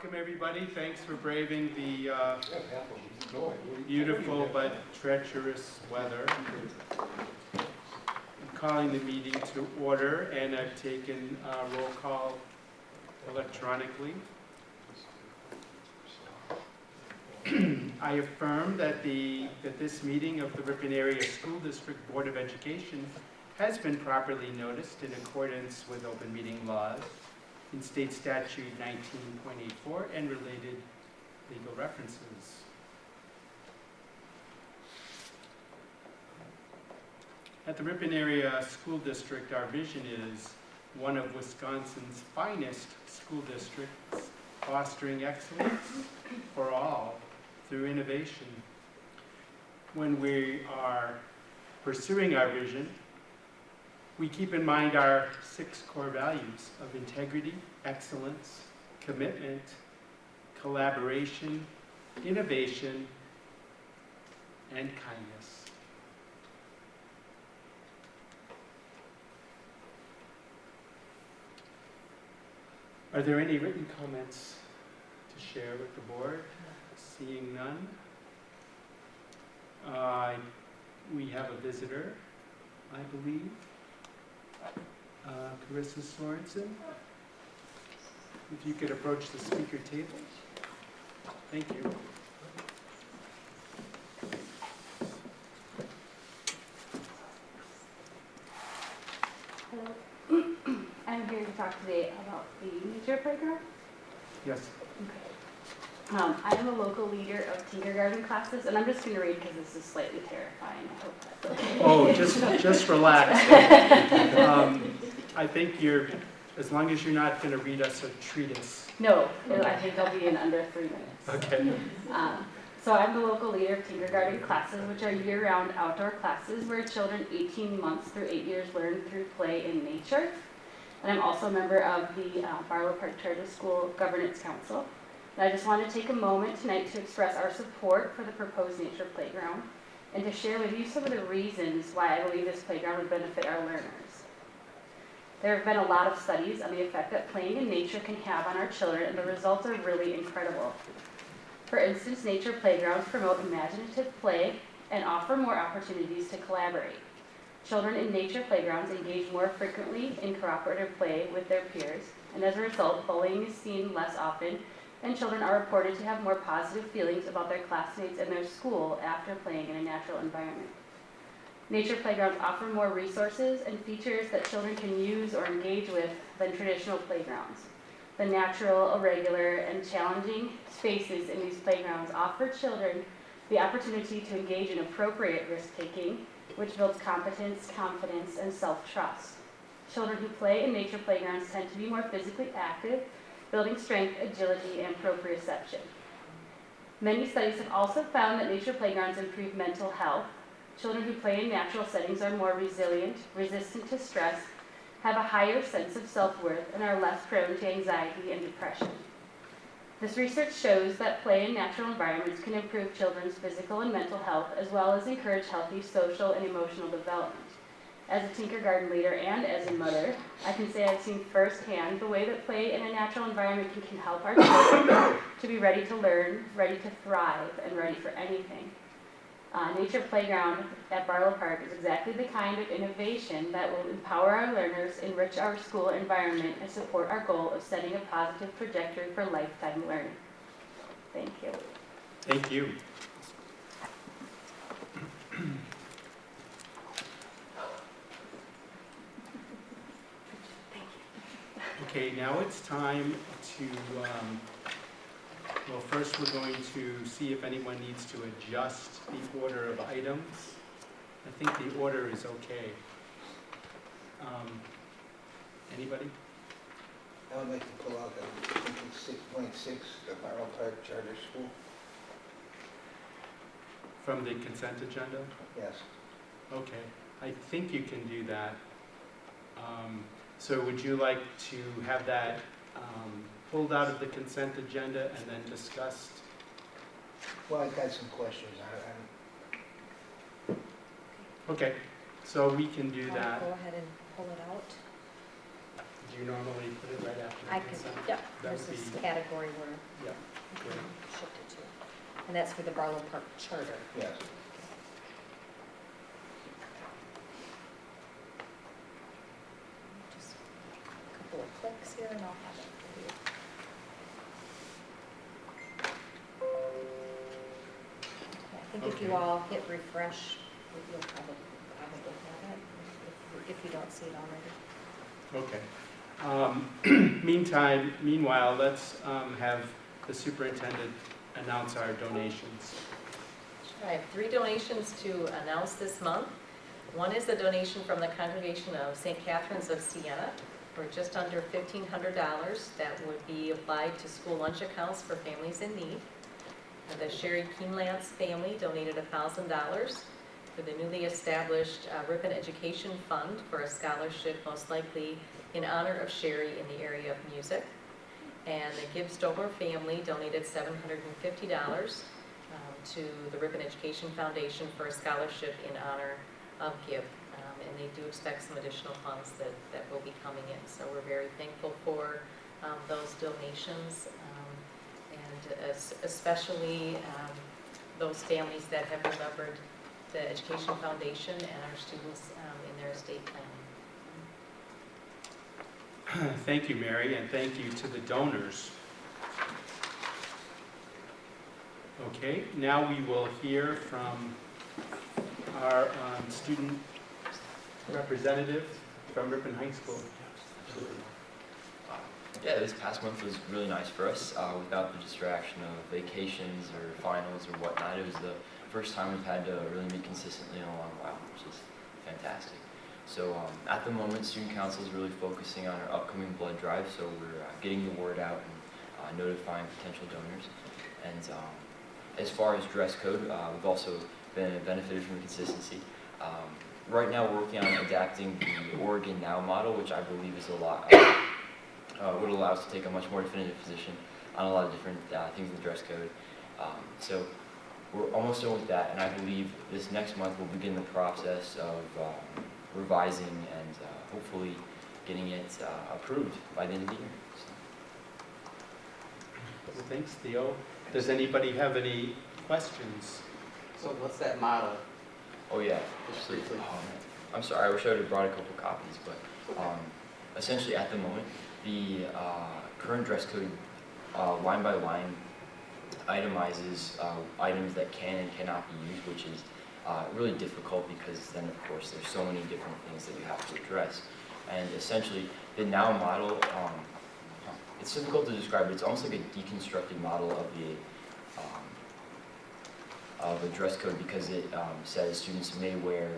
welcome everybody. Thanks for braving the beautiful but treacherous weather. I'm calling the meeting to order, and I've taken roll call electronically. I affirm that this meeting of the Ripon Area School District Board of Education has been properly noticed in accordance with open meeting laws in State Statute 19.84 and related legal references. At the Ripon Area School District, our vision is one of Wisconsin's finest school districts, fostering excellence for all through innovation. When we are pursuing our vision, we keep in mind our 6 core values of integrity, excellence, commitment, collaboration, innovation, and kindness. Are there any written comments to share with the board? Seeing none. We have a visitor, I believe. Carissa Sorensen, if you could approach the speaker table. Thank you. Hello. I'm here to talk today about the nature playground. Yes. Okay. I am a local leader of kindergarten classes, and I'm just going to read because this is slightly terrifying. I hope that's okay. Oh, just relax. I think as long as you're not going to read us a treatise. No, okay. I think I'll be in under 3 minutes. Okay. So I'm the local leader of kindergarten classes, which are year-round outdoor classes where children 18 months through 8 years learn through play in nature. And I'm also a member of the Barlow Park Charter School Governance Council. And I just want to take a moment tonight to express our support for the proposed nature playground and to share with you some of the reasons why I believe this playground would benefit our learners. There have been a lot of studies on the effect that playing in nature can have on our children, and the results are really incredible. For instance, nature playgrounds promote imaginative play and offer more opportunities to collaborate. Children in nature playgrounds engage more frequently in cooperative play with their peers, and as a result, bullying is seen less often, and children are reported to have more positive feelings about their classmates and their school after playing in a natural environment. Nature playgrounds offer more resources and features that children can use or engage with than traditional playgrounds. The natural, irregular, and challenging spaces in these playgrounds offer children the opportunity to engage in appropriate risk-taking, which builds competence, confidence, and self-trust. Children who play in nature playgrounds tend to be more physically active, building strength, agility, and proprioception. Many studies have also found that nature playgrounds improve mental health. Children who play in natural settings are more resilient, resistant to stress, have a higher sense of self-worth, and are less prone to anxiety and depression. This research shows that play in natural environments can improve children's physical and mental health, as well as encourage healthy social and emotional development. As a kindergarten leader and as a mother, I can say I've seen firsthand the way that play in a natural environment can help our children to be ready to learn, ready to thrive, and ready for anything. Nature Playground at Barlow Park is exactly the kind of innovation that will empower our learners, enrich our school environment, and support our goal of setting a positive trajectory for lifetime learning. Thank you. Thank you. Okay, now it's time to, well, first we're going to see if anyone needs to adjust the order of items. I think the order is okay. Anybody? I would like to pull out 6.6, the Barlow Park Charter School. From the consent agenda? Yes. Okay, I think you can do that. So would you like to have that pulled out of the consent agenda and then discussed? Well, I've got some questions. Okay, so we can do that. Go ahead and pull it out. Do you normally put it right after I the could, consent? yep, That there's would this be- category where Yeah, you great. can shift it to. And that's for the Barlow Park Charter. Yes. Just a couple of clicks here and I'll have it for you. Okay, I think if you Okay. all hit refresh, you'll probably have it, if you don't see it already. Okay. Meanwhile, let's have the superintendent announce our donations. I have 3 donations to announce this month. One is a donation from the congregation of St. Catherine's of Siena for just under $1,500 that would be applied to school lunch accounts for families in need. And the Sherry Keenlance family donated $1,000 for the newly established Ripon Education Fund for a scholarship, most likely in honor of Sherry in the area of music. And the Gibbs Dover family donated $750 to the Ripon Education Foundation for a scholarship in honor of Gibb. And they do expect some additional funds that will be coming in. So we're very thankful for those donations, and especially those families that have remembered the Education Foundation and our students in their estate planning. Thank you, Mary, and thank you to the donors. Okay, now we will hear from our student representative from Ripon High School. Absolutely. Yeah, this past month was really nice for us without the distraction of vacations or finals or whatnot. It was the first time we've had to really meet consistently in a long while, which is fantastic. So at the moment, Student Council is really focusing on our upcoming blood drive, so we're getting the word out and notifying potential donors. And as far as dress code, we've also benefited from the consistency. Right now, we're working on adapting the Oregon Now model, which I believe is a lot would allow us to take a much more definitive position on a lot of different things in the dress code. So we're almost done with that, and I believe this next month we'll begin the process of revising and hopefully getting it approved by the end of the year. Well, thanks, Theo. Does anybody have any questions? So what's that model? Oh yeah, Just absolutely. briefly. I'm sorry, I wish I would have brought a couple copies, but essentially at the moment, the current dress code line by line itemizes items that can and cannot be used, which is really difficult because then of course there's so many different things that you have to address. And essentially the Now model, it's difficult to describe, but it's almost like a deconstructed model of a dress code, because it says students may wear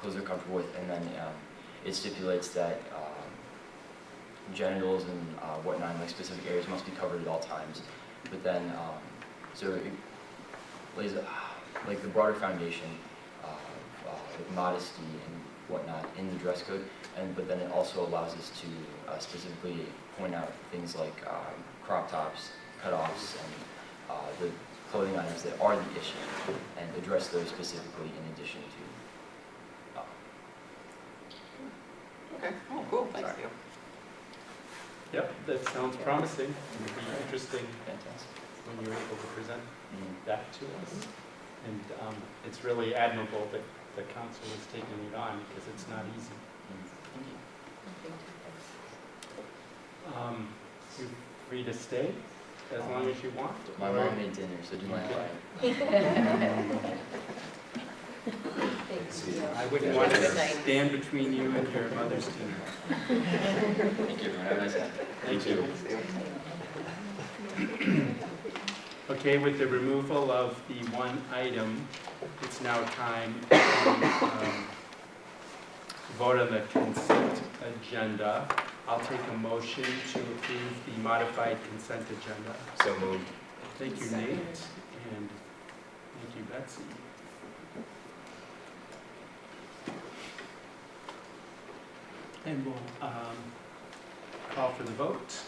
clothes they're comfortable with, and then it stipulates that genitals and whatnot, like specific areas, must be covered at all times. But then, so it lays like the broader foundation of modesty and whatnot in the dress code, but then it also allows us to specifically point out things like crop tops, cutoffs, and the clothing items that are the issue, and address those specifically in addition to. Okay, oh, cool, thanks, Sorry. Theo. Yep, that sounds promising. It'll be interesting Fantastic. when you're able to present that to us. And it's really admirable that the council is taking it on, because it's not easy. Thank you. You're free to stay as long as you want. My or- mom made dinner, so do my Okay. Thanks, Theo. I wouldn't want to Good night. stand between you and your mother's dinner. Thank you, everyone. Have a nice day. Thank you. Thanks, Theo. Okay, with the removal of the one item, it's now time to vote on the consent agenda. I'll take a motion to approve the modified consent agenda. So moved. Thank you, Nate, and thank you, Betsy. And we'll call for the vote.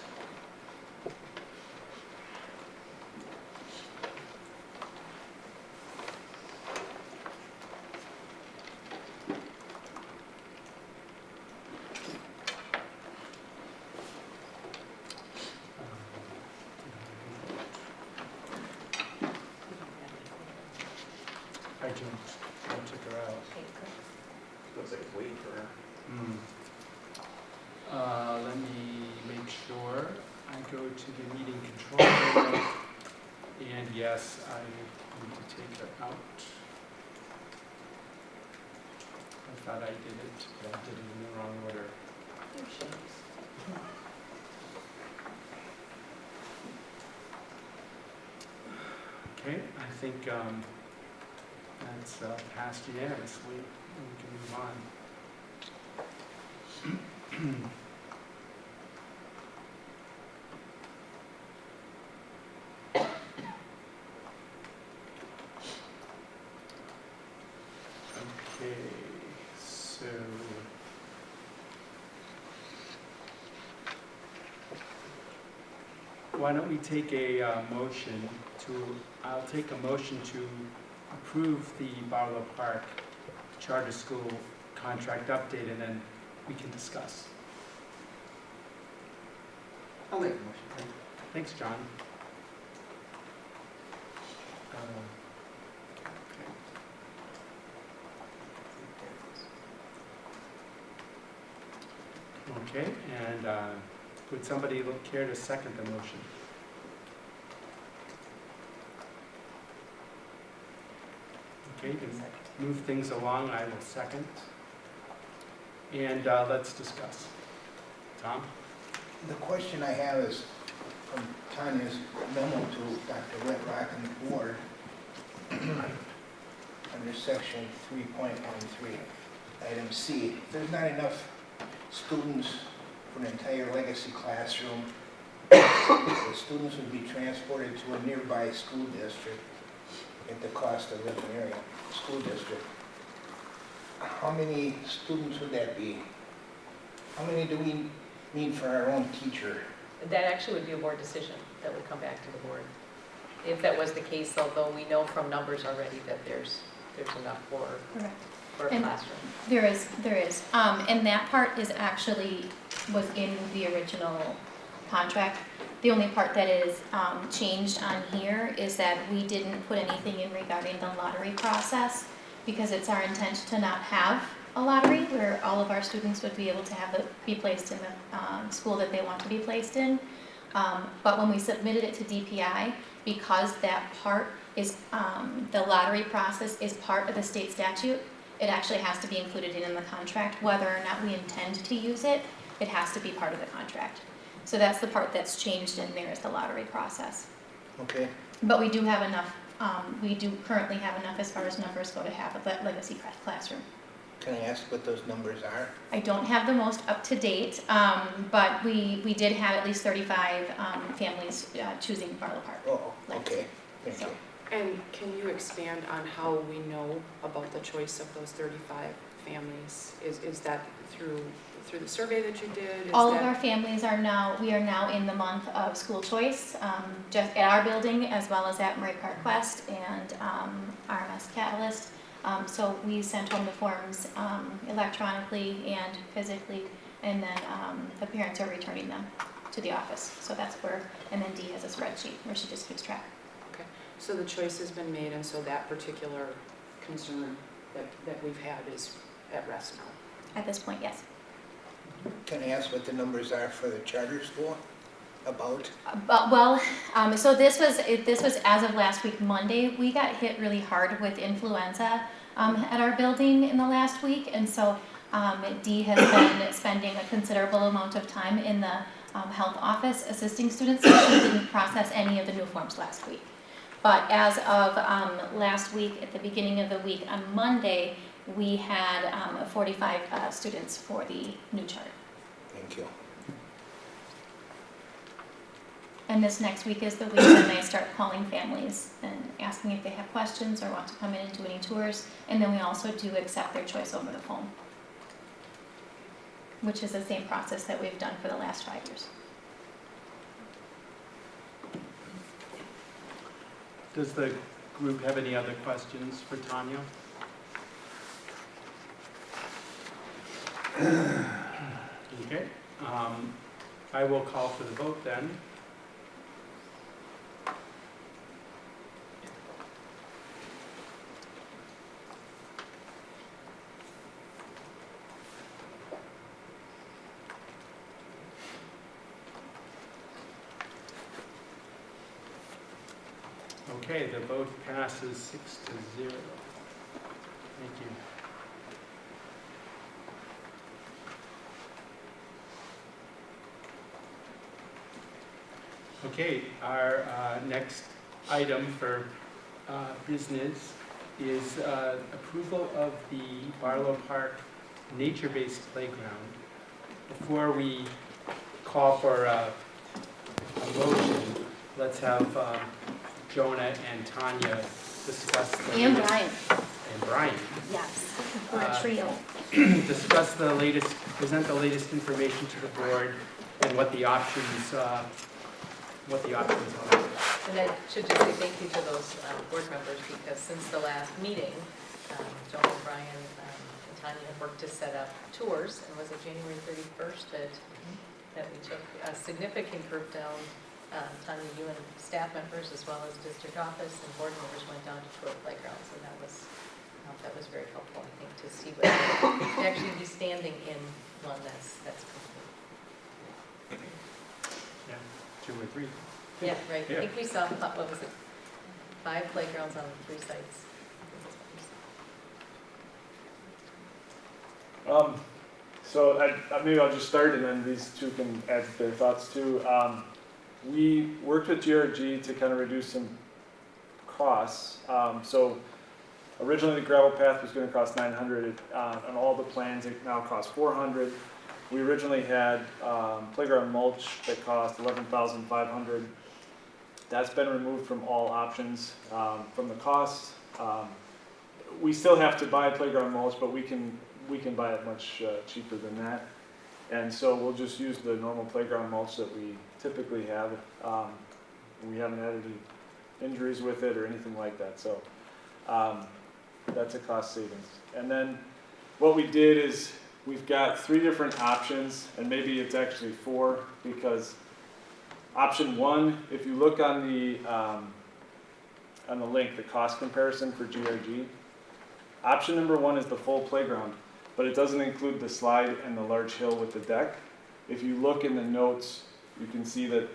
looks like it's waiting for her. Let me make sure I go to the meeting control panel. And yes, I need to take her out. I thought I did it, but I did it in the wrong order. There she is. Okay, I think that's passed unanimously. We can move on. Okay, so why don't we take a motion to, I'll take a motion to approve the Barlow Park Charter School contract update, and then we can discuss. I'll make a motion. Thanks, John. Okay, and would somebody care to second the motion? Okay, to move things along, I will second. And let's discuss. Tom? The question I have is from Tanya's memo to Dr. Whitrock and the board under section 3.13, item C. There's not enough students for an entire legacy classroom. The students would be transported to a nearby school district at the cost of Ripon area school district. How many students would that be? How many do we need for our own teacher? That actually would be a board decision that would come back to the board. If that was the case, although we know from numbers already that there's enough for a And- classroom. There is. And that part is actually, was in the original contract. The only part that is changed on here is that we didn't put anything in regarding the lottery process, because it's our intent to not have a lottery where all of our students would be able to be placed in the school that they want to be placed in. But when we submitted it to DPI, because that part is, the lottery process is part of the state statute, it actually has to be included in the contract. Whether or not we intend to use it, it has to be part of the contract. So that's the part that's changed in there, is the lottery process. Okay, But we do have enough, we do currently have enough as far as numbers go to have a legacy classroom. can I ask what those numbers are? I don't have the most up to date, but we did have at least 35 families choosing Barlow Park. Oh, okay, thank you. And can you expand on how we know about the choice of those 35 families? Is that through the survey that you did? Is All of that- our families we are now in the month of school choice, just at our building as well as at Murray Park West and RMS Catalyst. So we sent home the forms electronically and physically, and then the parents are returning them to the office. So that's where, and then Dee has a spreadsheet where she just keeps track. So the choice has been made, and so that particular concern that we've had is at rest now. At this point, yes. Can I ask what the numbers are for the charter school? About? So this was as of last week, Monday. We got hit really hard with influenza at our building in the last week, and so Dee has been spending a considerable amount of time in the health office assisting students, so she didn't process any of the new forms last week. But as of last week, at the beginning of the week, on Monday, we had 45 students for the new chart. Thank you. And this next week is the week when they start calling families and asking if they have questions or want to come in and do any tours. And then we also do accept their choice over the phone, which is the same process that we've done for the last 5 years. Does the group have any other questions for Tanya? Okay, I will call for the vote then. Okay, the vote passes 6-0. Thank you. Okay, our next item for business is approval of the Barlow Park nature-based playground. Before we call for a motion, let's have Jonah and Tanya discuss the And latest- Brian, and Brian yes, we're a trio. discuss the latest, present the latest information to the board and what the options are. And I should just say thank you to those board members, because since the last meeting, Joan and Brian and Tanya have worked to set up tours, and was it January 31st that we took a significant group down, Tanya, you and staff members, as well as district office and board members, went down to tour playgrounds, and that was very helpful, I think, to see what to actually be standing in one that's complete. Yeah, 2 or 3. Yeah, right. Yeah. I think we saw, what was it, 5 playgrounds on 3 sites. So maybe I'll just start, and then these two can add their thoughts too. We worked with GRG to kind of reduce some costs. So originally the gravel path was going to cost $900. On all the plans, it now costs $400. We originally had playground mulch that cost $11,500. That's been removed from all options. From the cost, we still have to buy playground mulch, but we can buy it much cheaper than that. And so we'll just use the normal playground mulch that we typically have. We haven't had any injuries with it or anything like that. So that's a cost savings. And then what we did is we've got 3 different options, and maybe it's actually 4, because option 1, if you look on the link, the cost comparison for GRG, option number 1 is the full playground, but it doesn't include the slide and the large hill with the deck. If you look in the notes, you can see that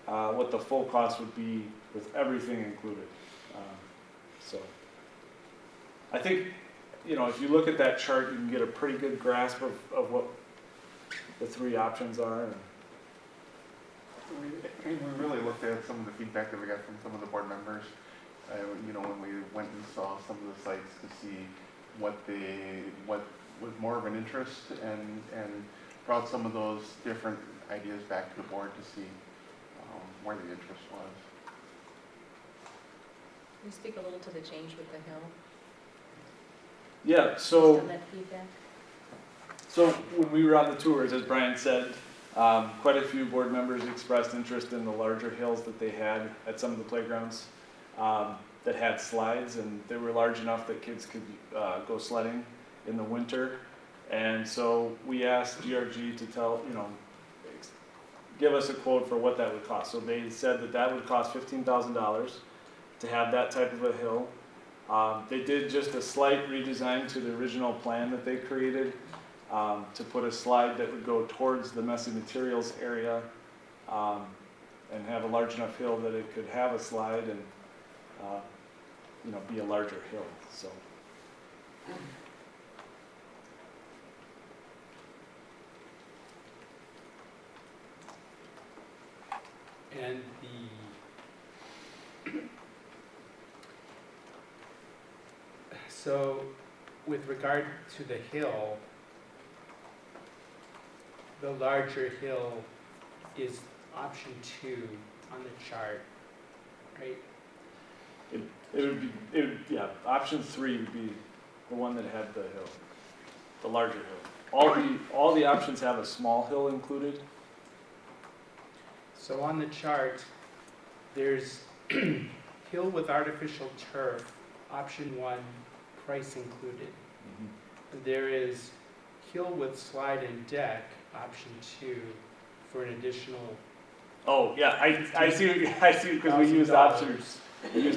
what the full cost would be with everything included. So I think, if you look at that chart, you can get a pretty good grasp of what the 3 options are. We really looked at some of the feedback that we got from some of the board members, when we went and saw some of the sites to see what was more of an interest, and brought some of those different ideas back to the board to see where the interest was. Can you speak a little to the change with the hill? Yeah, Based so on that feedback? So when we were on the tours, as Brian said, quite a few board members expressed interest in the larger hills that they had at some of the playgrounds that had slides, and they were large enough that kids could go sledding in the winter. And so we asked GRG to give us a quote for what that would cost. So they said that would cost $15,000 to have that type of a hill. They did just a slight redesign to the original plan that they created, to put a slide that would go towards the messy materials area, and have a large enough hill that it could have a slide and be a larger hill. So. And so with regard to the hill, the larger hill is option 2 on the chart, right? Option 3 would be the one that had the hill, the larger hill. All the options have a small hill included. So on the chart, there's hill with artificial turf, option 1, price included. There is hill with slide and deck, option 2, for an additional. Oh yeah, I see because we used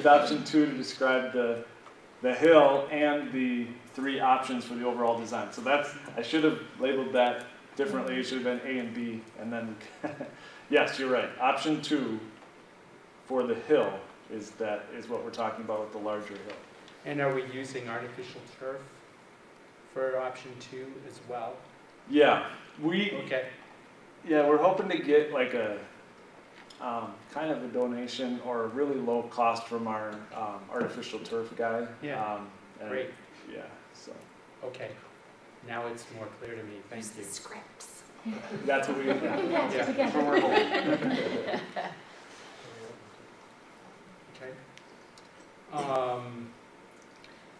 option 2 to describe the hill and the 3 options for the overall design. So I should have labeled that differently. It should have been A and B, and then yes, you're right. Option 2 for the hill is what we're talking about with the larger hill. And are we using artificial turf for option 2 as well? Yeah, Okay, we're hoping to get like a kind of a donation or a really low cost from our artificial turf guy. Yeah, and- great. Yeah, so Okay, now it's more clear to me, thank Use the you. scripts. that's what we, We can patch it Yeah. together. Okay.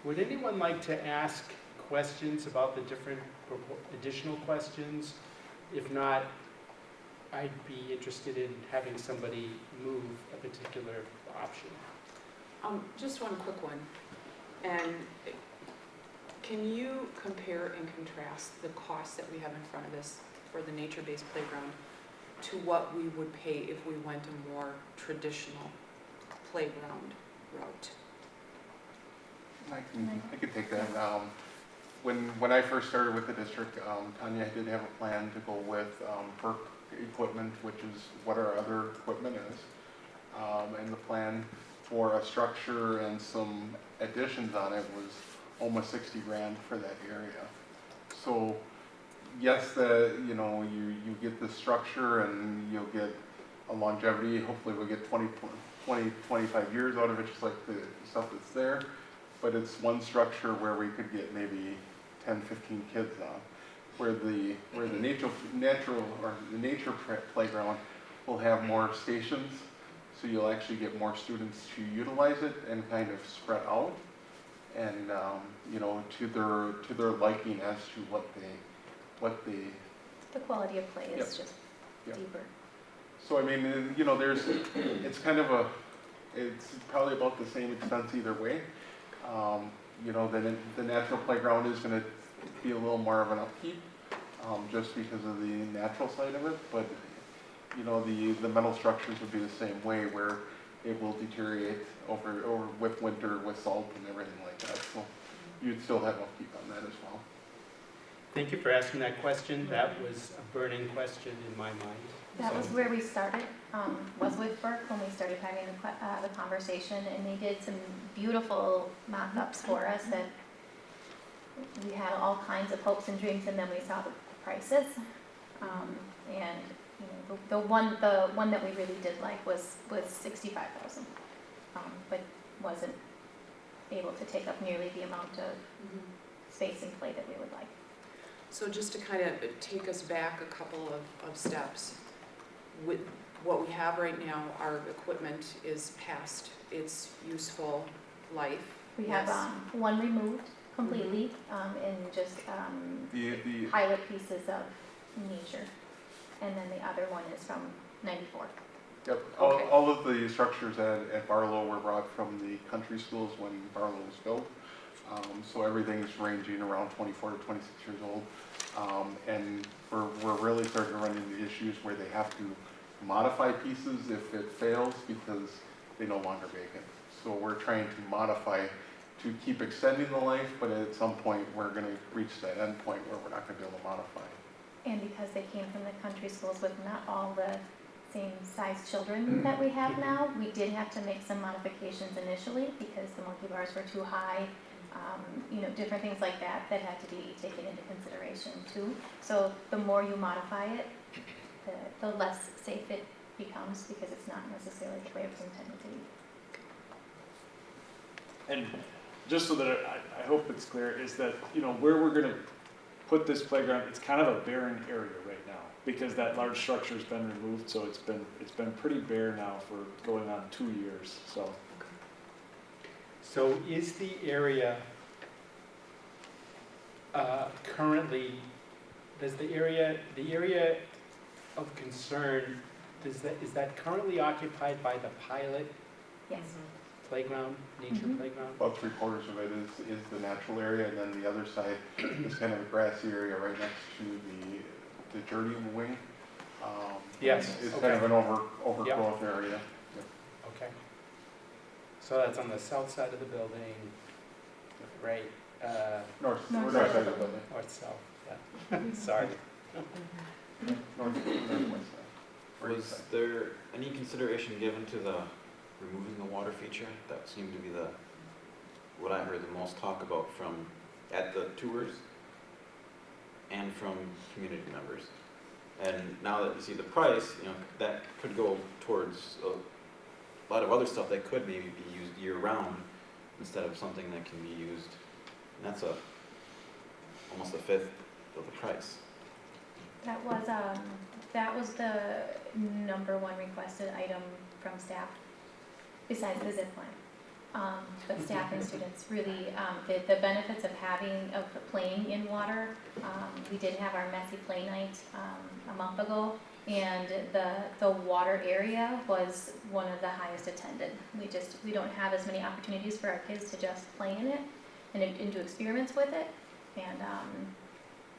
Would anyone like to ask questions about the different additional questions? If not, I'd be interested in having somebody move a particular option. Just one quick one. And can you compare and contrast the costs that we have in front of us for the nature-based playground to what we would pay if we went a more traditional playground route? I could take that. When I first started with the district, Tanya did have a plan to go with PERC equipment, which is what our other equipment is. And the plan for a structure and some additions on it was almost 60 grand for that area. So yes, you get the structure and you'll get a longevity. Hopefully we'll get 20, 25 years out of it, just like the stuff that's there. But it's one structure where we could get maybe 10, 15 kids on. Where the nature playground will have more stations, so you'll actually get more students to utilize it and kind of spread out, and to their liking as to what they. The quality of play is just Yep. deeper. So I mean, it's probably about the same expense either way. The natural playground is going to be a little more of an upkeep, just because of the natural side of it. But the metal structures would be the same way, where it will deteriorate over with winter, with salt and everything like that. So you'd still have upkeep on that as well. Thank you for asking that question. That was a burning question in my mind. That was where we started, was with Burke when we started having the conversation, and they did some beautiful mock-ups for us that we had all kinds of hopes and dreams, and then we saw the prices. The one that we really did like was $65,000, but wasn't able to take up nearly the amount of space and play that we would like. So just to kind of take us back a couple of steps, with what we have right now, our equipment is past its useful life. We have Yes. one removed completely, and just The pilot pieces of nature, and then the other one is from '94. Yep, Okay. all of the structures at Barlow were brought from the country schools when Barlow was built. So everything's ranging around 24 to 26 years old. And we're really starting to run into issues where they have to modify pieces if it fails because they no longer make it. So we're trying to modify to keep extending the life, but at some point we're going to reach that end point where we're not going to be able to modify. And because they came from the country schools with not all the same size children that we have now, we did have to make some modifications initially because the monkey bars were too high, different things like that had to be taken into consideration too. So the more you modify it, the less safe it becomes because it's not necessarily the way it was intended to be. and just so that I hope it's clear, is that, where we're gonna put this playground, it's kind of a barren area right now, because that large structure's been removed, so it's been pretty bare now for going on 2 years, so. So is the area currently, does the area of concern, is that currently occupied by the pilot Yes. playground, nature Mhm. playground? About 3/4 of it is the natural area, and then the other side is kind of a grassy area right next to the journey wing. Yes, It's okay. kind of an overgrowth area. Okay. So that's on the south side of the building, right, North North side side of the building. north-south, yeah. Sorry. Northwest side. Or east Was side. there any consideration given to the removing the water feature. That seemed to be what I heard the most talk about at the tours and from community members. And now that you see the price, that could go towards a lot of other stuff that could maybe be used year-round instead of something that can be used, and that's almost a fifth of the price. That was the number one requested item from staff, besides the zip line. But staff and students really, the benefits of playing in water. We did have our messy play night a month ago, and the water area was one of the highest attended. We don't have as many opportunities for our kids to just play in it and do experiments with it. And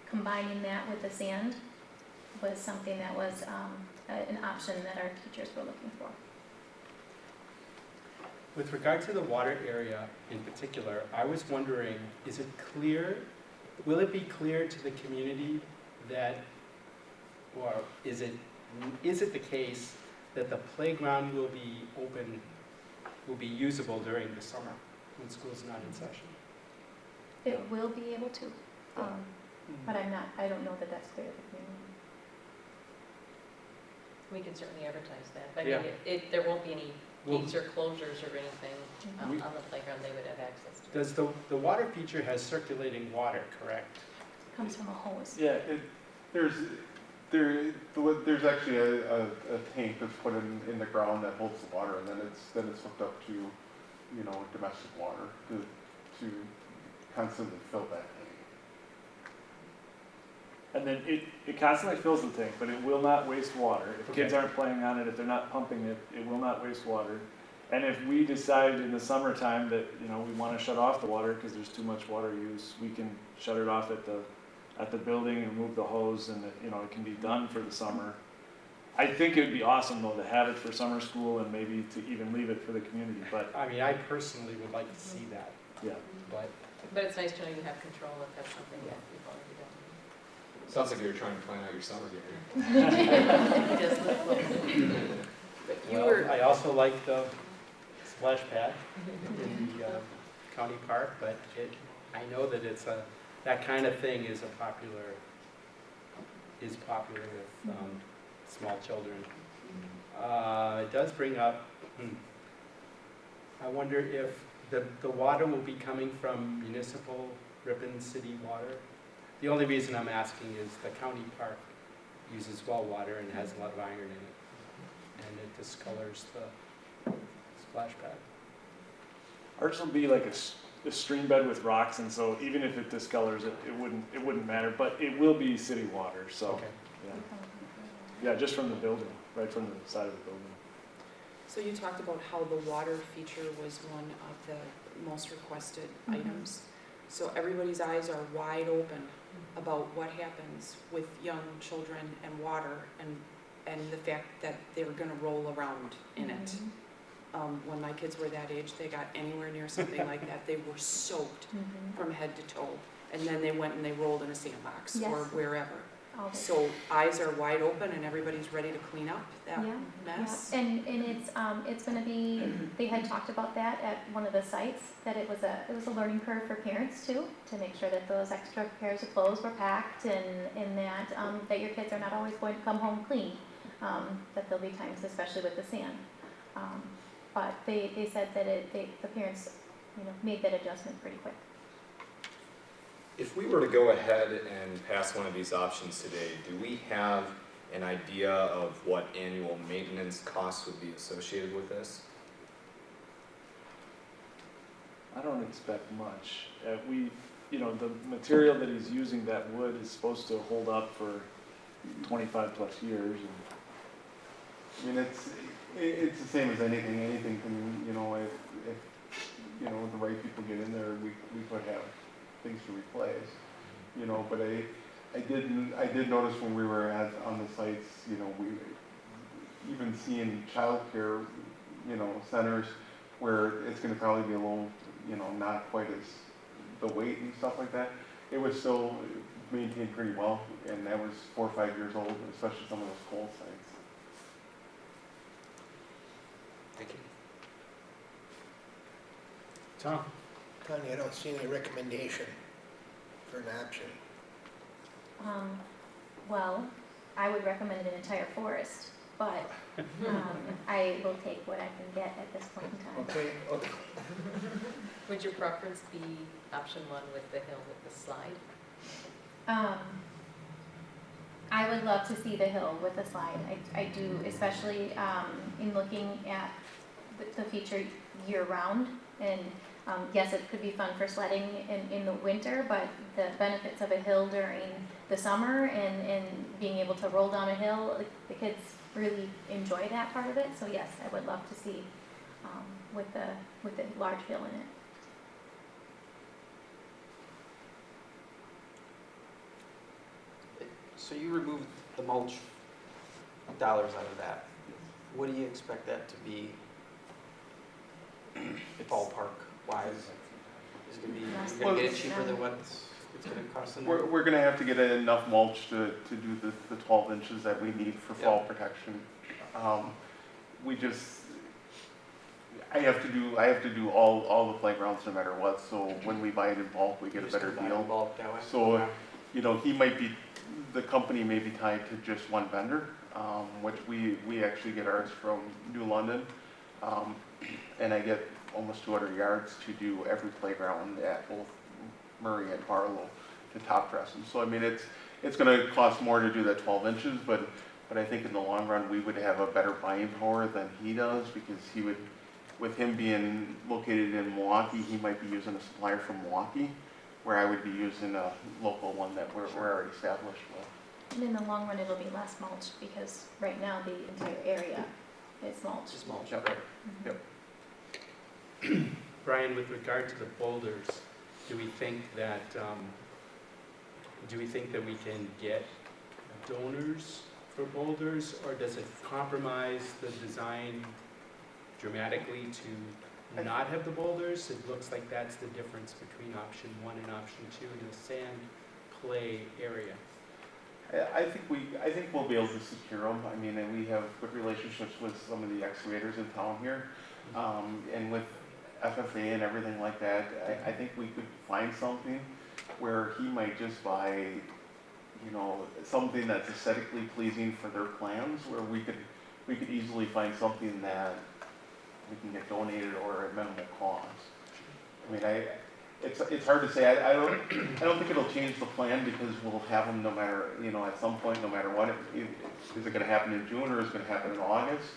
combining that with the sand was something that was an option that our teachers were looking for. With regard to the water area in particular, I was wondering, will it be clear to the community that, or is it the case that the playground will be usable during the summer when school's not in session? It will be able to, but I don't know that that's clear to the community. We can certainly advertise that. But Yeah. There won't be any Well- gates or closures or anything We- on the playground they would have access to. Does the water feature has circulating water, correct? Comes from a hose. Yeah, there's actually a tank that's put in the ground that holds the water, and then it's hooked up to, domestic water to constantly fill that tank. And then it constantly fills the tank, but it will not waste water. If kids aren't playing on it, if they're not pumping it, it will not waste water. And if we decide in the summertime that, we want to shut off the water because there's too much water use, we can shut it off at the building and remove the hose, and it can be done for the summer. I think it would be awesome though to have it for summer school and maybe to even leave it for the community, but I mean, I personally would like to see that, yeah. But it's nice to know you have control if that's something that you've already done. Sounds like you're trying to plan out your summer here. It does look cool. But you Well, were, I also like the splash pad in the county park, but I know that that kind of thing is popular with small children. It does bring up, I wonder if the water will be coming from municipal Ripon city water. The only reason I'm asking is the county park uses well water and has a lot of iron in it, and it discolors the splash pad. Ours will be like a stream bed with rocks, and so even if it discolors it, it wouldn't matter, but it will be city water, so. Okay. Yeah, just from the building, right from the side of the building. So you talked about how the water feature was one of the most requested items. So everybody's eyes are wide open about what happens with young children and water and the fact that they're gonna roll around in it. When my kids were that age, they got anywhere near something like that, they were soaked from head to toe. And then they went and they rolled in a sandbox or Yes. wherever. Okay. So eyes are wide open and everybody's ready to clean up that mess. Yeah. And it's going to be. They had talked about that at one of the sites, that it was a learning curve for parents too, to make sure that those extra pairs of clothes were packed, and that your kids are not always going to come home clean. That there'll be times, especially with the sand. But they said that the parents made that adjustment pretty quick. If we were to go ahead and pass one of these options today, do we have an idea of what annual maintenance costs would be associated with this? I don't expect much. The material that he's using, that wood, is supposed to hold up for 25 plus years. I mean, it's the same as anything. Anything can, if the right people get in there, we could have things to replace, but I did notice when we were on the sites, we even seeing childcare, centers where it's gonna probably be a little, not quite as the weight and stuff like that. It was still maintained pretty well, and that was 4 or 5 years old, especially some of those coal sites. Thank you. Tom? Tony, I don't see any recommendation for an option. Well, I would recommend an entire forest, but I will take what I can get at this point in time. Okay, okay. Would your preference be option one with the hill with the slide? I would love to see the hill with the slide. I do, especially in looking at the feature year-round. And yes, it could be fun for sledding in the winter, but the benefits of a hill during the summer and being able to roll down a hill, the kids really enjoy that part of it. So yes, I would love to see with the large hill in it. So you removed the mulch dollars out of that. What do you expect that to be ballpark wise? Is it gonna be, you're gonna get it cheaper than what it's gonna cost them? We're gonna have to get enough mulch to do the 12 inches that we need for fall protection. We just, I have to do all the playgrounds no matter what, so when we buy it in bulk, we get a better deal. Bulk that way? So, you know, the company may be tied to just one vendor, which we actually get ours from New London. And I get almost 200 yards to do every playground at both Murray and Barlow to top dress them. So I mean, it's gonna cost more to do that 12 inches, but I think in the long run, we would have a better buying power than he does, because he would, with him being located in Milwaukee, he might be using a supplier from Milwaukee, where I would be using a local one that we're already established with. And in the long run, it'll be less mulch because right now the entire area is mulch. Just mulch, Yep. right? Yep. Brian, with regard to the boulders, do we think that we can get donors for boulders, or does it compromise the design dramatically to not have the boulders? It looks like that's the difference between option one and option two in the sand play area. I think we'll be able to secure them. I mean, and we have good relationships with some of the excavators in town here. And with FFA and everything like that, I think we could find something where he might just buy, you know, something that's aesthetically pleasing for their plans, where we could easily find something that we can get donated or at minimal cost. I mean, it's hard to say. I don't think it'll change the plan, because we'll have them no matter, you know, at some point, no matter what. Is it going to happen in June or is it going to happen in August?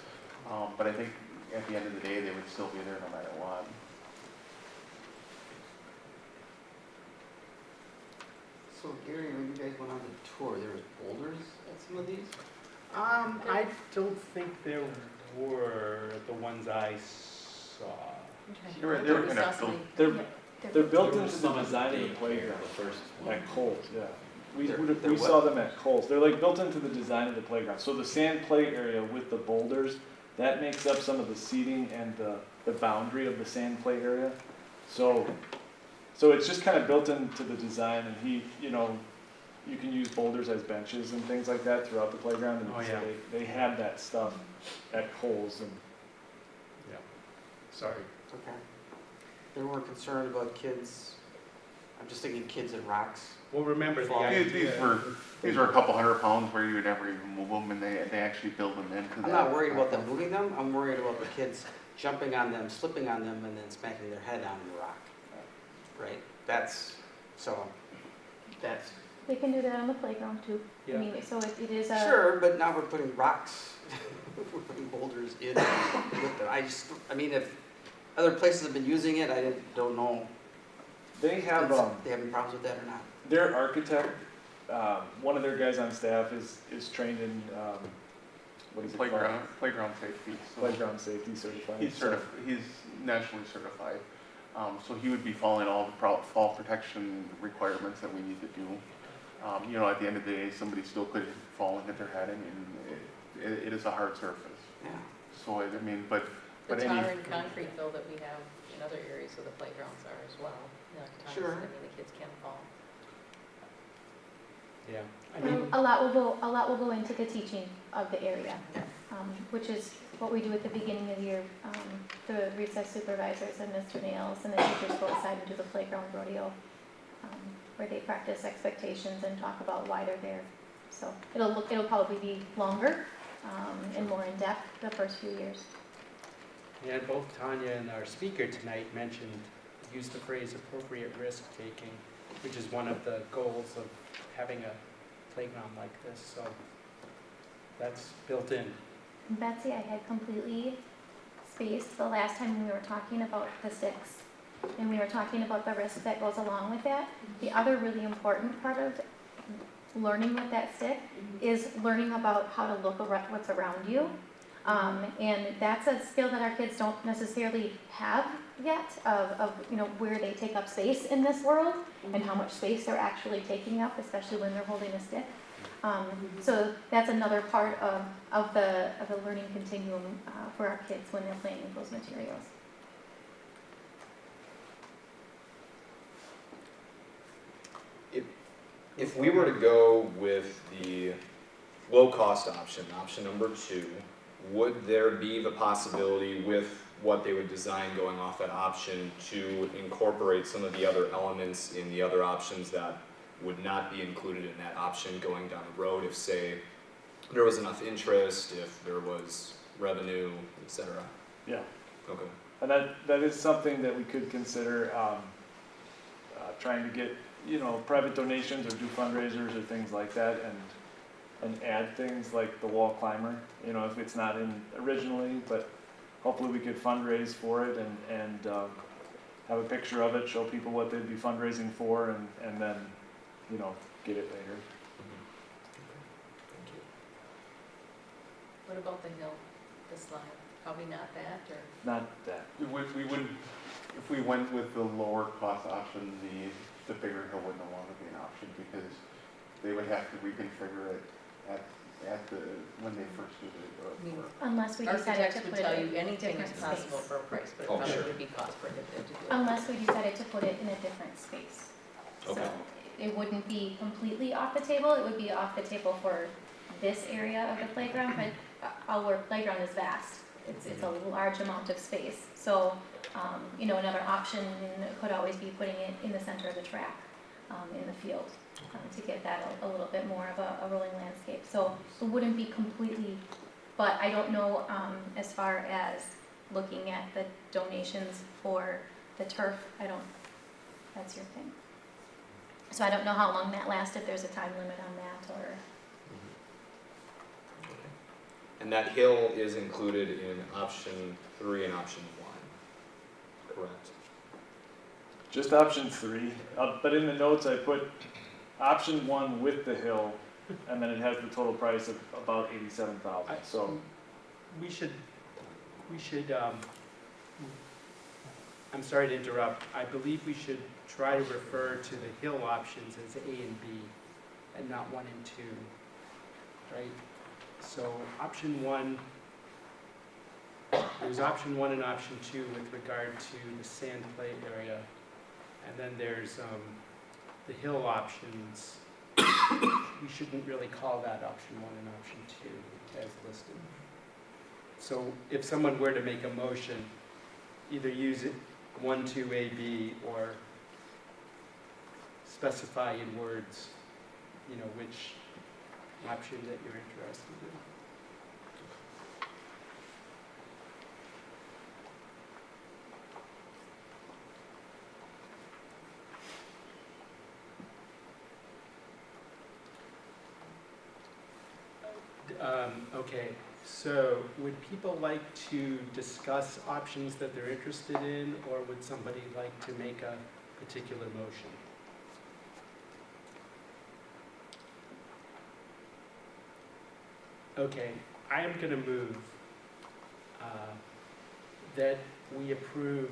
But I think at the end of the day, they would still be there no matter what. So Gary, when you guys went on the tour, there was boulders at some of these? I don't think there were the ones I saw. They were kind of They're built into the design of the playground at Coles, yeah. We saw them at Coles. They're like built into the design of the playground. So the sand play area with the boulders, that makes up some of the seating and the boundary of the sand play area. So it's just kind of built into the design, and you can use boulders as benches and things like that throughout the playground. And Oh, yeah. so they had that stuff at Coles. And Yeah. Sorry. It's okay. They weren't concerned about kids, I'm just thinking kids and rocks. Well, remember the these were a couple 100 pounds where you would never even move them, and they actually build them into that. I'm not worried about them moving them, I'm worried about the kids jumping on them, slipping on them, and then smacking their head on the rock. Right? That's. They can do that on the playground too. Yeah. I mean, so it is a. Sure, but now we're putting rocks, we're putting boulders in with them. I mean, if other places have been using it, I don't know. they have They having problems with that or not? their architect, one of their guys on staff is trained in, what is it called? Playground safety. So Playground safety certified. he's nationally certified. So he would be following all the fall protection requirements that we need to do. You know, at the end of the day, somebody still could fall and hit their head. I mean, it is a hard surface. Yeah. So, I mean, but The any. tar and concrete though that we have in other areas of the playgrounds are as well. You know, times, Sure. I mean, the kids can fall. Yeah. I mean, A lot will go into the teaching of the area, which is what we do at the beginning of the year, the recess supervisors and Mr. Nails and the teachers go outside and do the playground rodeo, where they practice expectations and talk about why they're there. So it'll probably be longer and more in depth the first few years. And both Tanya and our speaker tonight used the phrase appropriate risk-taking, which is one of the goals of having a playground like this, so that's built in. Betsy, I had completely spaced the last time we were talking about the sticks, and we were talking about the risk that goes along with that. The other really important part of learning with that stick is learning about how to look at what's around you. And that's a skill that our kids don't necessarily have yet, of where they take up space in this world and how much space they're actually taking up, especially when they're holding a stick. So that's another part of the learning continuum for our kids when they're playing with those materials. If we were to go with the low-cost option, option number 2, would there be the possibility with what they would design going off that option to incorporate some of the other elements in the other options that would not be included in that option going down the road if, say, there was enough interest, if there was revenue, etc.? Yeah. Okay. And that is something that we could consider trying to get, private donations or do fundraisers or things like that, and add things like the wall climber, if it's not in originally, but hopefully we could fundraise for it and have a picture of it, show people what they'd be fundraising for, and then, get it later. Thank you. What about the hill, the slide? Probably not that, or? Not that. We wouldn't, if we went with the lower cost option, the bigger hill would no longer be an option because they would have to reconfigure it when they first do the work. Unless we decided to Architects would put tell it you in a anything is different possible space. for a price, but it Oh, probably sure. would be cost prohibitive to do it. Unless we decided to put it in a different space. Okay. So it wouldn't be completely off the table, it would be off the table for this area of the playground, but our playground is vast. It's a large amount of space. So, another option could always be putting it in the center of the track, in the field, to get that a little bit more of a rolling landscape. So it wouldn't be completely, but I don't know, as far as looking at the donations for the turf, that's your thing. So I don't know how long that lasts, if there's a time limit on that, or. And that hill is included in option 3 and option 1, correct? Just option 3, but in the notes I put option 1 with the hill, and then it has the total price of about $87,000. So We should, I'm sorry to interrupt, I believe we should try to refer to the hill options as A and B, and not 1 and 2, right? So option 1, there's option 1 and option 2 with regard to the sand play area, and then there's the hill options. We shouldn't really call that option 1 and option 2 as listed. So if someone were to make a motion, either use it 1, 2, A, B, or specify in words, which option that you're interested in. Okay, so would people like to discuss options that they're interested in, or would somebody like to make a particular motion? Okay, I am going to move that we approve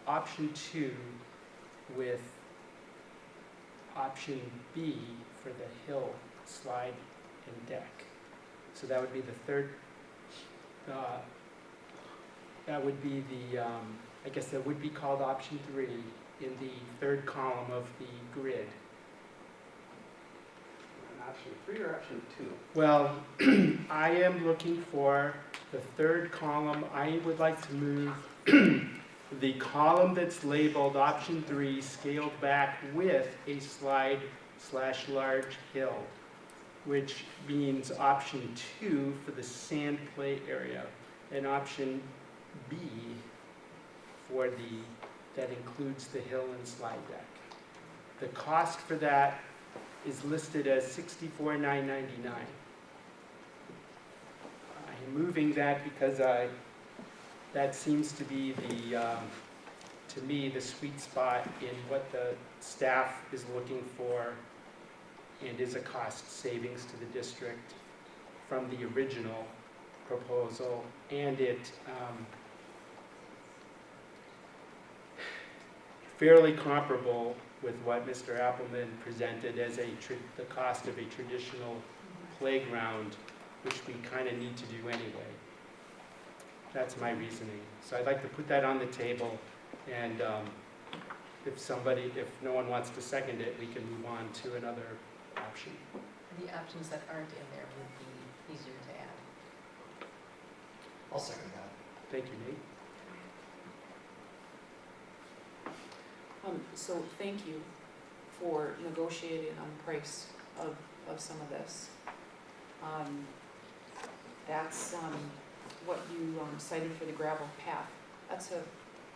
option 2 with option B for the hill slide and deck. So that would be the third, that would be the, I guess that would be called option 3 in the third column of the grid. Not Option 3 or option 2? Well, I am looking for the third column. I would like to move the column that's labeled option 3 scaled back with a slide/large hill, which means option 2 for the sand play area, and option B for that includes the hill and slide deck. The cost for that is listed as $64,999. I'm moving that because that seems to be to me, the sweet spot in what the staff is looking for and is a cost savings to the district from the original proposal, and it fairly comparable with what Mr. Appleman presented as the cost of a traditional playground, which we kind of need to do anyway. That's my reasoning. So I'd like to put that on the table, and if no one wants to second it, we can move on to another option. The options that aren't in there would be easier to add. I'll second that. Thank you, Nate. So thank you for negotiating on the price of some of this. That's what you cited for the gravel path. That's a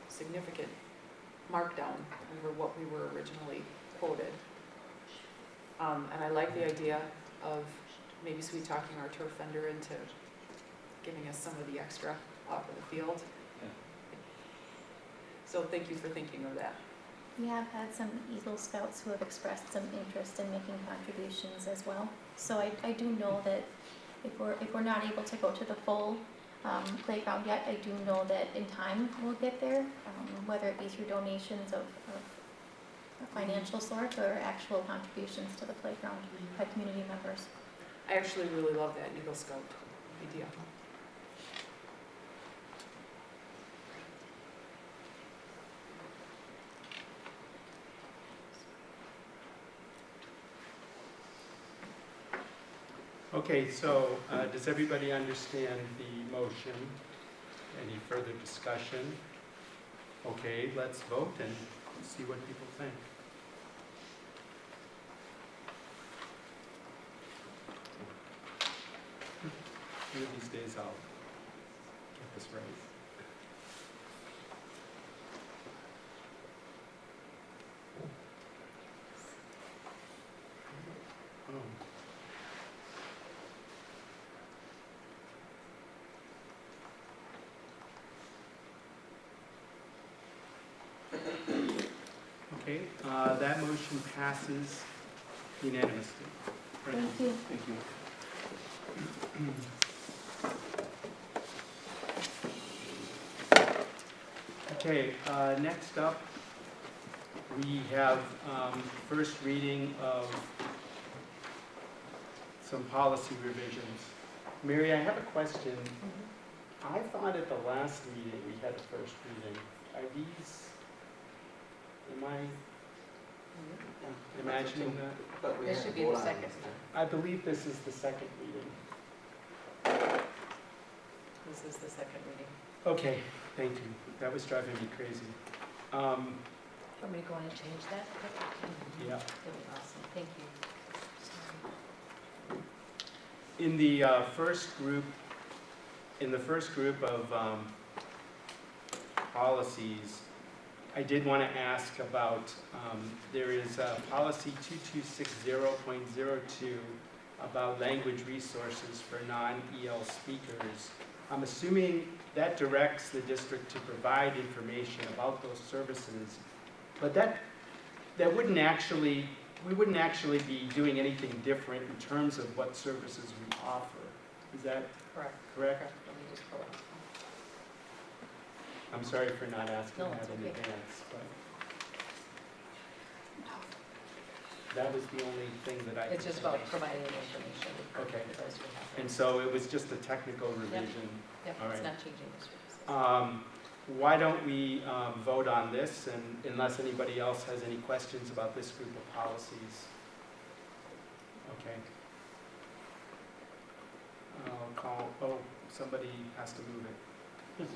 significant markdown over what we were originally quoted. And I like the idea of maybe sweet talking our turf vendor into giving us some of the extra off of the field. Yeah. So thank you for thinking of that. We have had some Eagle Scouts who have expressed some interest in making contributions as well. So I do know that if we're not able to go to the full playground yet, I do know that in time we'll get there, whether it be through donations of a financial sort or actual contributions to the playground by community members. I actually really love that Eagle Scout idea. Okay, so does everybody understand the motion? Any further discussion? Okay, let's vote and see what people think. One of these days I'll get this right. Oh. Okay, that motion passes unanimously. Thank you. Thank you. Okay, next up, we have first reading of some policy revisions. Mary, I have a question. I thought at the last meeting we had a first reading. Are these, am I imagining that? But we This have should to be vote the on second. this. I believe this is the second reading. This is the second reading. Okay, thank you. That was driving me crazy. Want me to go in and change that? Yeah. That'd be awesome, thank you. In the first group of policies, I did want to ask about, there is policy 2260.02 about language resources for non-EL speakers. I'm assuming that directs the district to provide information about those services, but that wouldn't actually, we wouldn't actually be doing anything different in terms of what services we offer. Is that Correct. correct? Let me just pull it. I'm sorry for not asking No, that it's in okay. advance, but that was the only thing that I. It's just about providing the information for Okay. those who have it. And so it was just a technical revision. Yep, all it's right. not changing the services. Why don't we vote on this, and unless anybody else has any questions about this group of policies? Okay. somebody has to move it.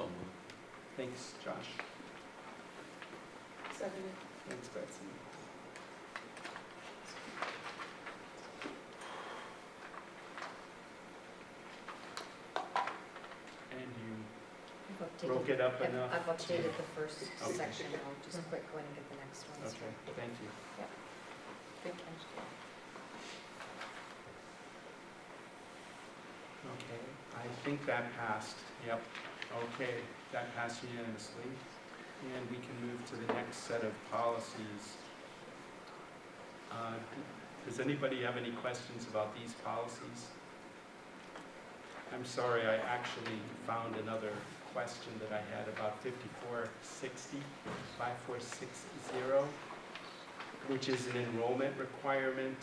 Thanks, Josh. Seconded. Thanks, Betsy. And you broke it up enough? I've updated the first Okay. section, I'll just quick go in and get the next one. Okay, thank you. Good catch. Okay, I think that passed, yep. Okay, that passed unanimously. And we can move to the next set of policies. Does anybody have any questions about these policies? I'm sorry, I actually found another question that I had about 5460, which is an enrollment requirement.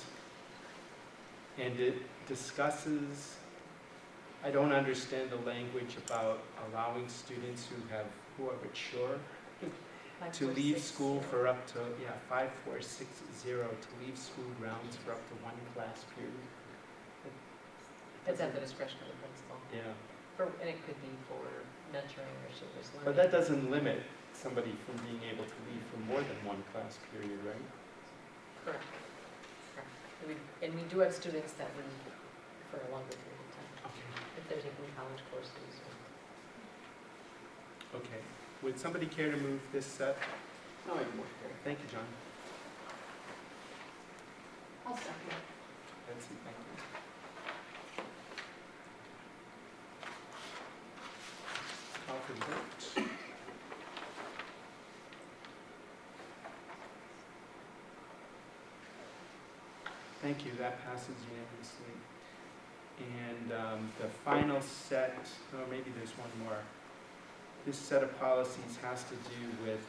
And it discusses, I don't understand the language about allowing students who are mature to leave school for up to, 5460, to leave school grounds for up to one class period. It's at the discretion of the principal. Yeah, And it could be for mentoring or service learning. but that doesn't limit somebody from being able to leave for more than one class period, right? Correct. And we do have students that leave for a longer period of time, Okay. if they're taking college courses. Okay, would somebody care to move this set? No, anymore. Thank you, John. I'll second it. Betsy, thank you. Call for the vote. Thank you, that passes unanimously. And the final set, oh, maybe there's one more. This set of policies has to do with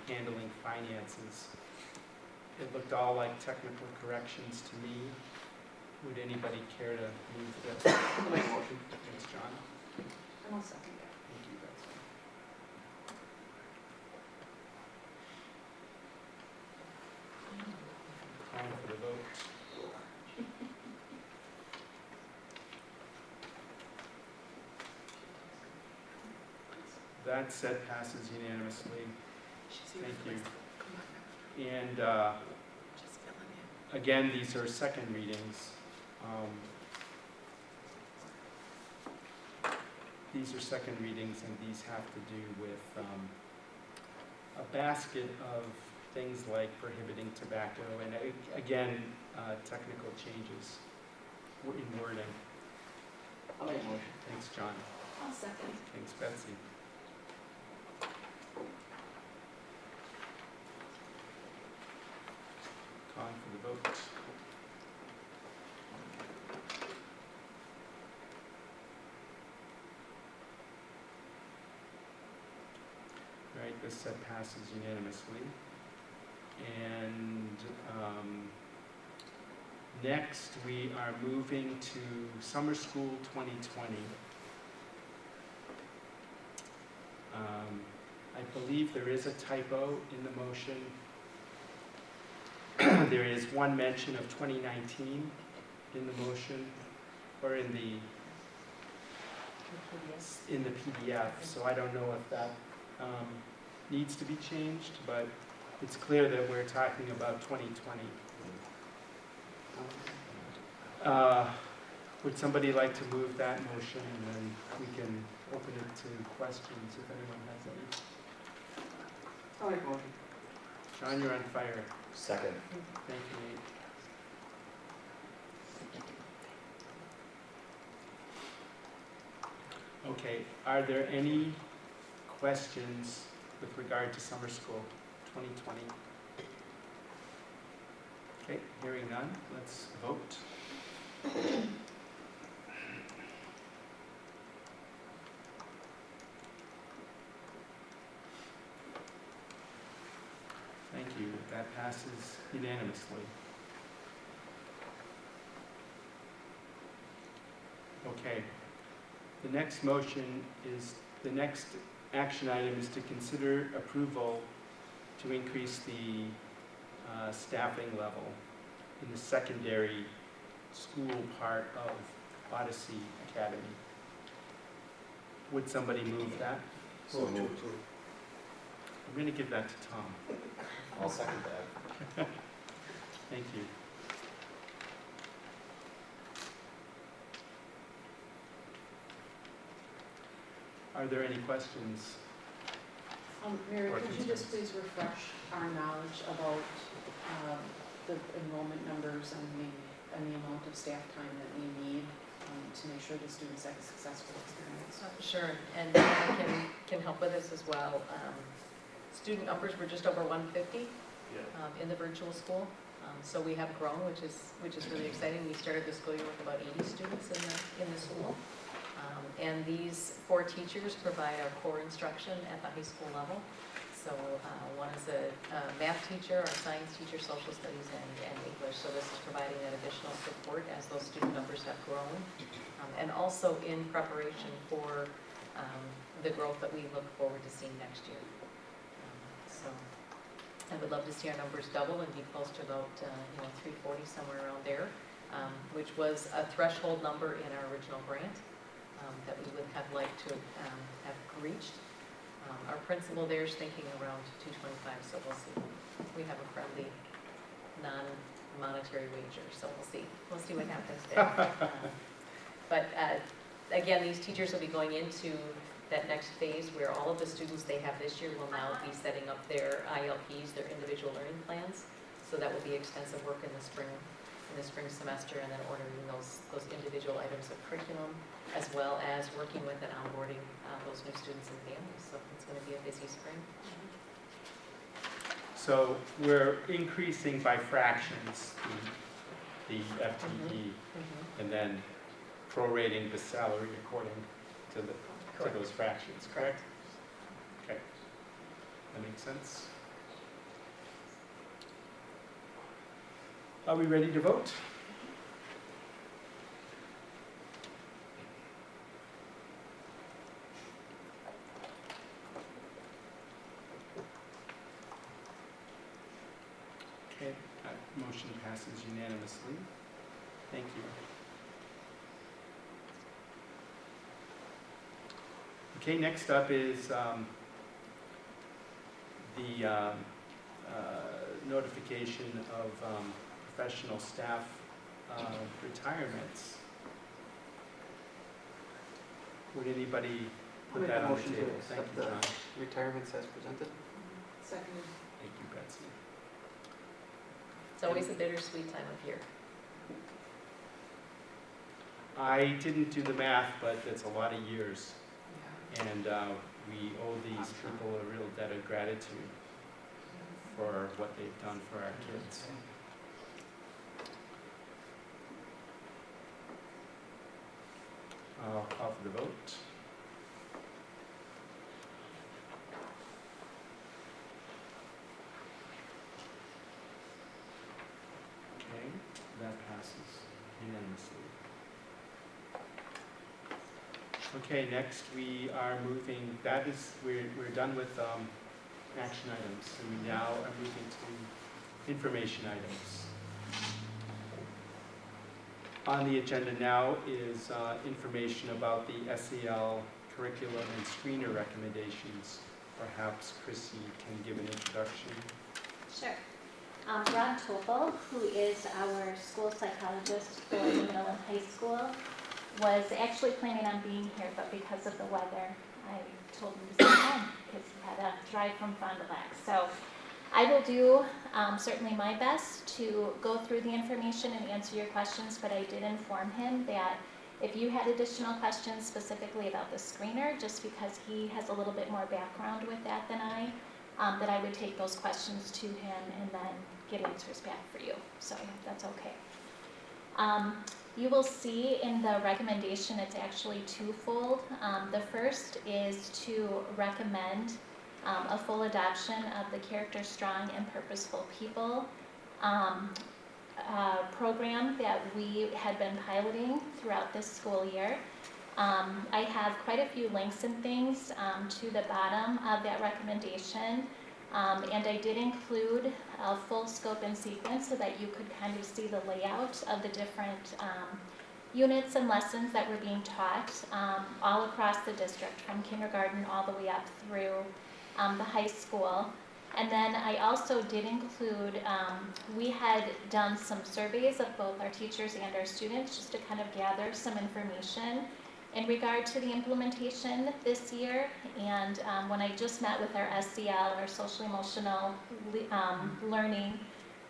handling finances. It looked all like technical corrections to me. Would anybody care to move this? I'll make a motion. Thanks, John. And I'll second it. Thank you, Betsy. Calling for the vote. That set passes unanimously. Thank you. And again, these are second readings. These are second readings, and these have to do with a basket of things like prohibiting tobacco, and again, technical changes in wording. I'll make a motion. Thanks, John. I'll second. Thanks, Betsy. Calling for the vote. Right, this set passes unanimously. And next, we are moving to Summer School 2020. I believe there is a typo in the motion. There is one mention of 2019 in the motion, or in the PDF, so I don't know if that needs to be changed, but it's clear that we're talking about 2020. Would somebody like to move that motion, and then we can open it to questions if anyone has any? I'll make a motion. John, you're on fire. Second. Thank you, Nate. Okay, are there any questions with regard to summer school 2020? Okay, hearing none, let's vote. Thank you, that passes unanimously. Okay, the next motion is, the next action item is to consider approval to increase the staffing level in the secondary school part of Odyssey Academy. Would somebody move that? So Move to moved. approve. I'm going to give that to Tom. I'll second that. Thank you. Are there any questions? Mary, Or could you just concerns? please refresh our knowledge about the enrollment numbers and the amount of staff time that we need to make sure the students have a successful experience? Sure, and I can help with this as well. Student numbers were just over 150 in the virtual school. So we have grown, which is really exciting. We started the school year with about 80 students in the school. And these 4 teachers provide our core instruction at the high school level. So one is a math teacher, our science teacher, social studies, and English. So this is providing that additional support as those student numbers have grown. And also in preparation for the growth that we look forward to seeing next year. So I would love to see our numbers double and be close to about 340, somewhere around there, which was a threshold number in our original grant that we would have liked to have reached. Our principal there is thinking around 225, so we'll see. We have a friendly, non-monetary wager, so we'll see. We'll see what happens there. But again, these teachers will be going into that next phase where all of the students they have this year will now be setting up their ILPs, their individual learning plans. So that will be extensive work in the spring semester, and then ordering those individual items of curriculum, as well as working with and onboarding those new students and families. So it's going to be a busy spring. So we're increasing by fractions the FTE and then prorating the salary according to those fractions, correct? Okay. That makes sense. Are we ready to vote? Okay, that motion passes unanimously. Thank you. Okay, next up is the notification of professional staff retirements. Would anybody put that on the table? Thank you, John. Retirements as presented. Second. Thank you, Betsy. It's always a bittersweet time of year. I didn't do the math, but it's a lot of years. Yeah. And we owe these people a real debt of gratitude for what they've done for our kids. I'll call for the vote. Okay, that passes unanimously. Okay, next we are moving, we're done with action items, and we now are moving to information items. On the agenda now is information about the SEL curriculum and screener recommendations. Perhaps Chrissy can give an introduction. Sure. Ron Topol, who is our school psychologist for the middle and high school, was actually planning on being here, but because of the weather, I told him to stay home because he had a drive from Fond du Lac. So I will do certainly my best to go through the information and answer your questions, but I did inform him that if you had additional questions specifically about the screener, just because he has a little bit more background with that than I, that I would take those questions to him and then get answers back for you. So I hope that's okay. You will see in the recommendation it's actually twofold. The first is to recommend a full adoption of the Character Strong and Purposeful People program that we had been piloting throughout this school year. I have quite a few links and things to the bottom of that recommendation, and I did include a full scope and sequence so that you could kind of see the layout of the different units and lessons that were being taught all across the district, from kindergarten all the way up through the high school. And then I also did include, we had done some surveys of both our teachers and our students just to kind of gather some information in regard to the implementation this year. And when I just met with our SEL, our social emotional learning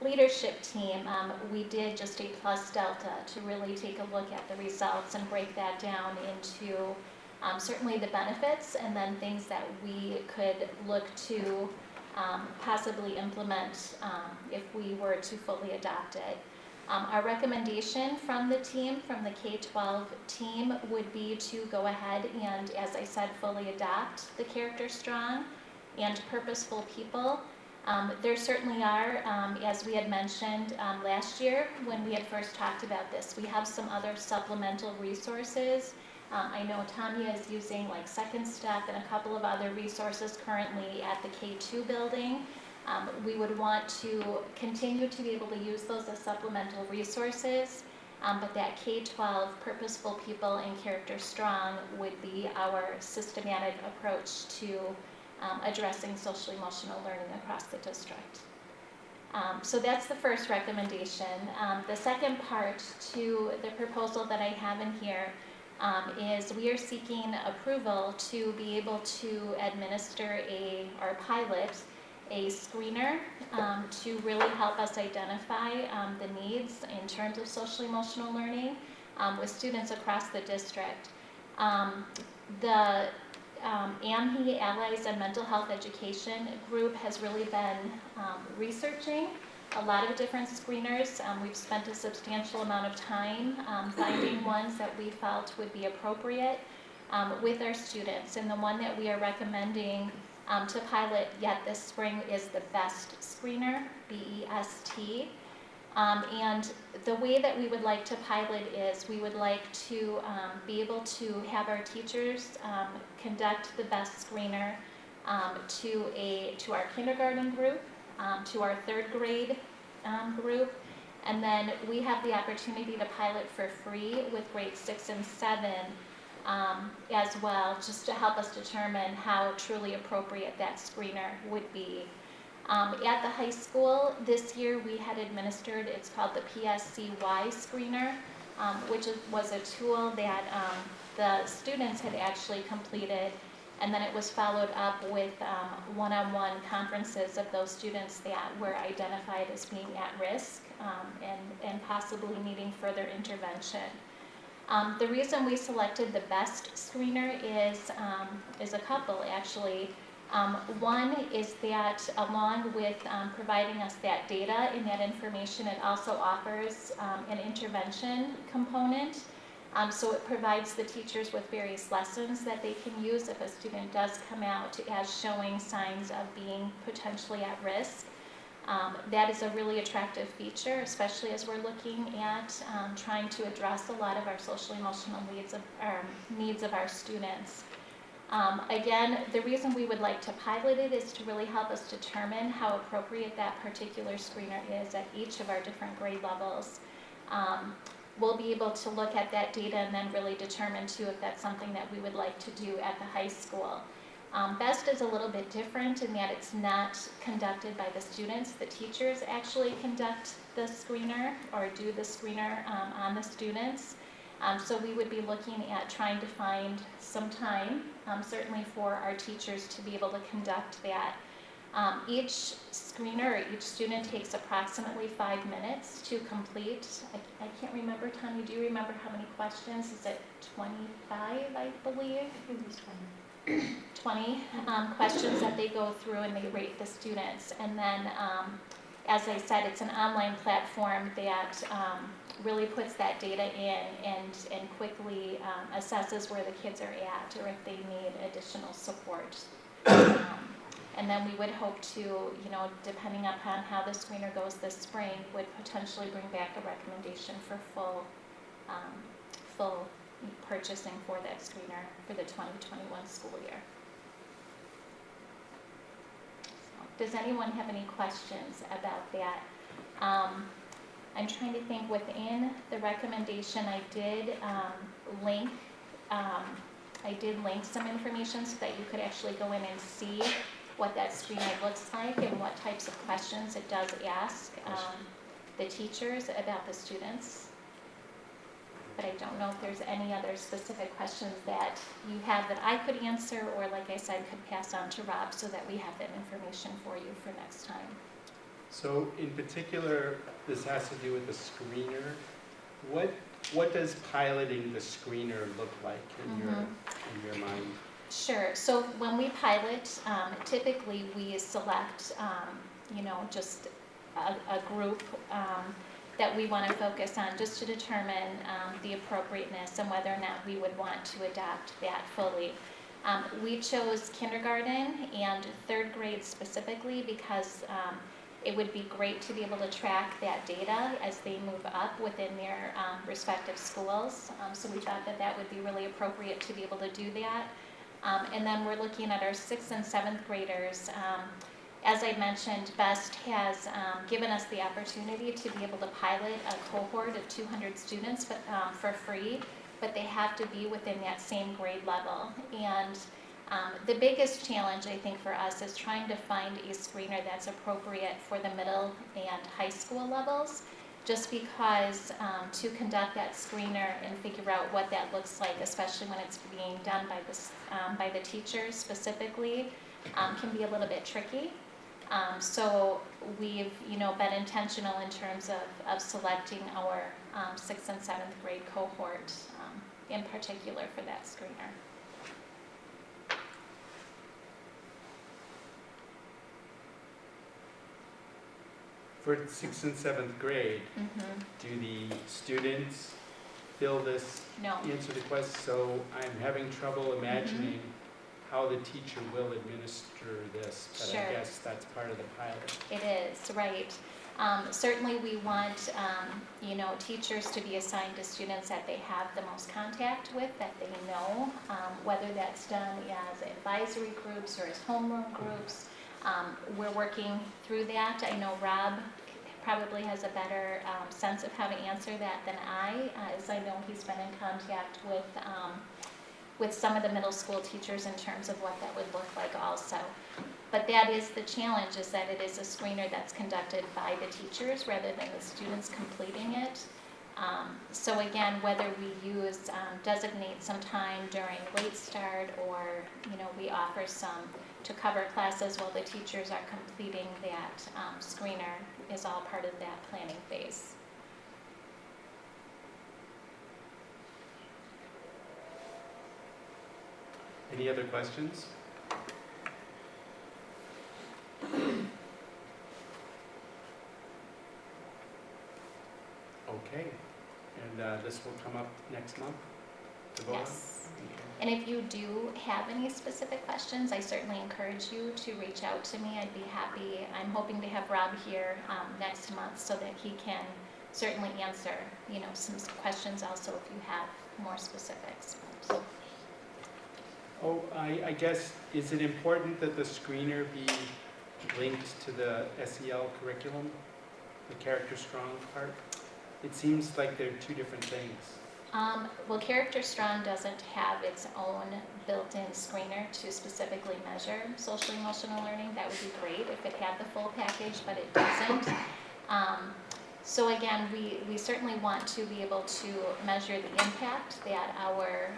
leadership team, we did just a plus delta to really take a look at the results and break that down into certainly the benefits and then things that we could look to possibly implement if we were to fully adopt it. Our recommendation from the team, from the K-12 team, would be to go ahead and, as I said, fully adopt the Character Strong and Purposeful People. There certainly are, as we had mentioned last year when we had first talked about this, we have some other supplemental resources. I know Tanya is using like Second Step and a couple of other resources currently at the K2 building. We would want to continue to be able to use those as supplemental resources, but that K-12 Purposeful People and Character Strong would be our systematic approach to addressing social emotional learning across the district. So that's the first recommendation. The second part to the proposal that I have in here is we are seeking approval to be able to administer or pilot a screener to really help us identify the needs in terms of social emotional learning with students across the district. The AMHE, Allies and Mental Health Education group, has really been researching a lot of different screeners. We've spent a substantial amount of time finding ones that we felt would be appropriate with our students. And the one that we are recommending to pilot yet this spring is the BEST screener, B-E-S-T. And the way that we would like to pilot is we would like to be able to have our teachers conduct the BEST screener to our kindergarten group, to our third grade group, and then we have the opportunity to pilot for free with grades 6 and 7 as well, just to help us determine how truly appropriate that screener would be. At the high school this year we had administered, it's called the PSCY screener, which was a tool that the students had actually completed, and then it was followed up with one-on-one conferences of those students that were identified as being at risk and possibly needing further intervention. The reason we selected the BEST screener is a couple actually. One is that along with providing us that data and that information, it also offers an intervention component. So it provides the teachers with various lessons that they can use if a student does come out as showing signs of being potentially at risk. That is a really attractive feature, especially as we're looking at trying to address a lot of our social emotional needs of our students. Again, the reason we would like to pilot it is to really help us determine how appropriate that particular screener is at each of our different grade levels. We'll be able to look at that data and then really determine too if that's something that we would like to do at the high school. BEST is a little bit different in that it's not conducted by the students. The teachers actually conduct the screener or do the screener on the students. So we would be looking at trying to find some time, certainly for our teachers to be able to conduct that. Each screener or each student takes approximately 5 minutes to complete. I can't remember, Tanya, do you remember how many questions? Is it 25, I believe? I think it's 20 questions that they go through and they rate the students. And then, as I said, it's an online platform that really puts that data in and quickly assesses where the kids are at or if they need additional support. And then we would hope to, depending upon how the screener goes this spring, would potentially bring back a recommendation for full purchasing for that screener for the 2021 school year. So, does anyone have any questions about that? I'm trying to think, within the recommendation, I did link some information so that you could actually go in and see what that screen looks like and what types of questions it does ask the teachers about the students. But I don't know if there's any other specific questions that you have that I could answer, or like I said, could pass on to Rob so that we have that information for you for next time. So in particular, this has to do with the screener. What does piloting the screener look like in your mind? Sure. So when we pilot, typically we select, just a group that we want to focus on, just to determine the appropriateness and whether or not we would want to adopt that fully. We chose kindergarten and third grade specifically because it would be great to be able to track that data as they move up within their respective schools. So we thought that that would be really appropriate to be able to do that. And then we're looking at our 6th and 7th graders. As I mentioned, BEST has given us the opportunity to be able to pilot a cohort of 200 students for free, but they have to be within that same grade level. And the biggest challenge, I think, for us is trying to find a screener that's appropriate for the middle and high school levels, just because to conduct that screener and figure out what that looks like, especially when it's being done by the teachers specifically, can be a little bit tricky. So we've been intentional in terms of selecting our 6th and 7th grade cohort in particular for that screener. For 6th and 7th grade, do the students fill this, No. answer the question? So I'm having trouble imagining how the teacher will administer this, but Sure. I guess that's part of the pilot. It is, right. Certainly we want, teachers to be assigned to students that they have the most contact with, that they know, whether that's done as advisory groups or as homeroom groups. We're working through that. I know Rob probably has a better sense of how to answer that than I, as I know he's been in contact with some of the middle school teachers in terms of what that would look like also. But that is the challenge, is that it is a screener that's conducted by the teachers rather than the students completing it. So again, whether we designate some time during late start, or we offer some to cover classes while the teachers are completing that screener, is all part of that planning phase. Any other questions? Okay, and this will come up next month to vote on? Yes. Okay. And if you do have any specific questions, I certainly encourage you to reach out to me. I'd be happy. I'm hoping to have Rob here next month so that he can certainly answer, some questions also if you have more specifics. Oh, I guess, is it important that the screener be linked to the SEL curriculum, the Character Strong part? It seems like they're two different things. Well, Character Strong doesn't have its own built-in screener to specifically measure social emotional learning. That would be great if it had the full package, but it doesn't. So again, we certainly want to be able to measure the impact that our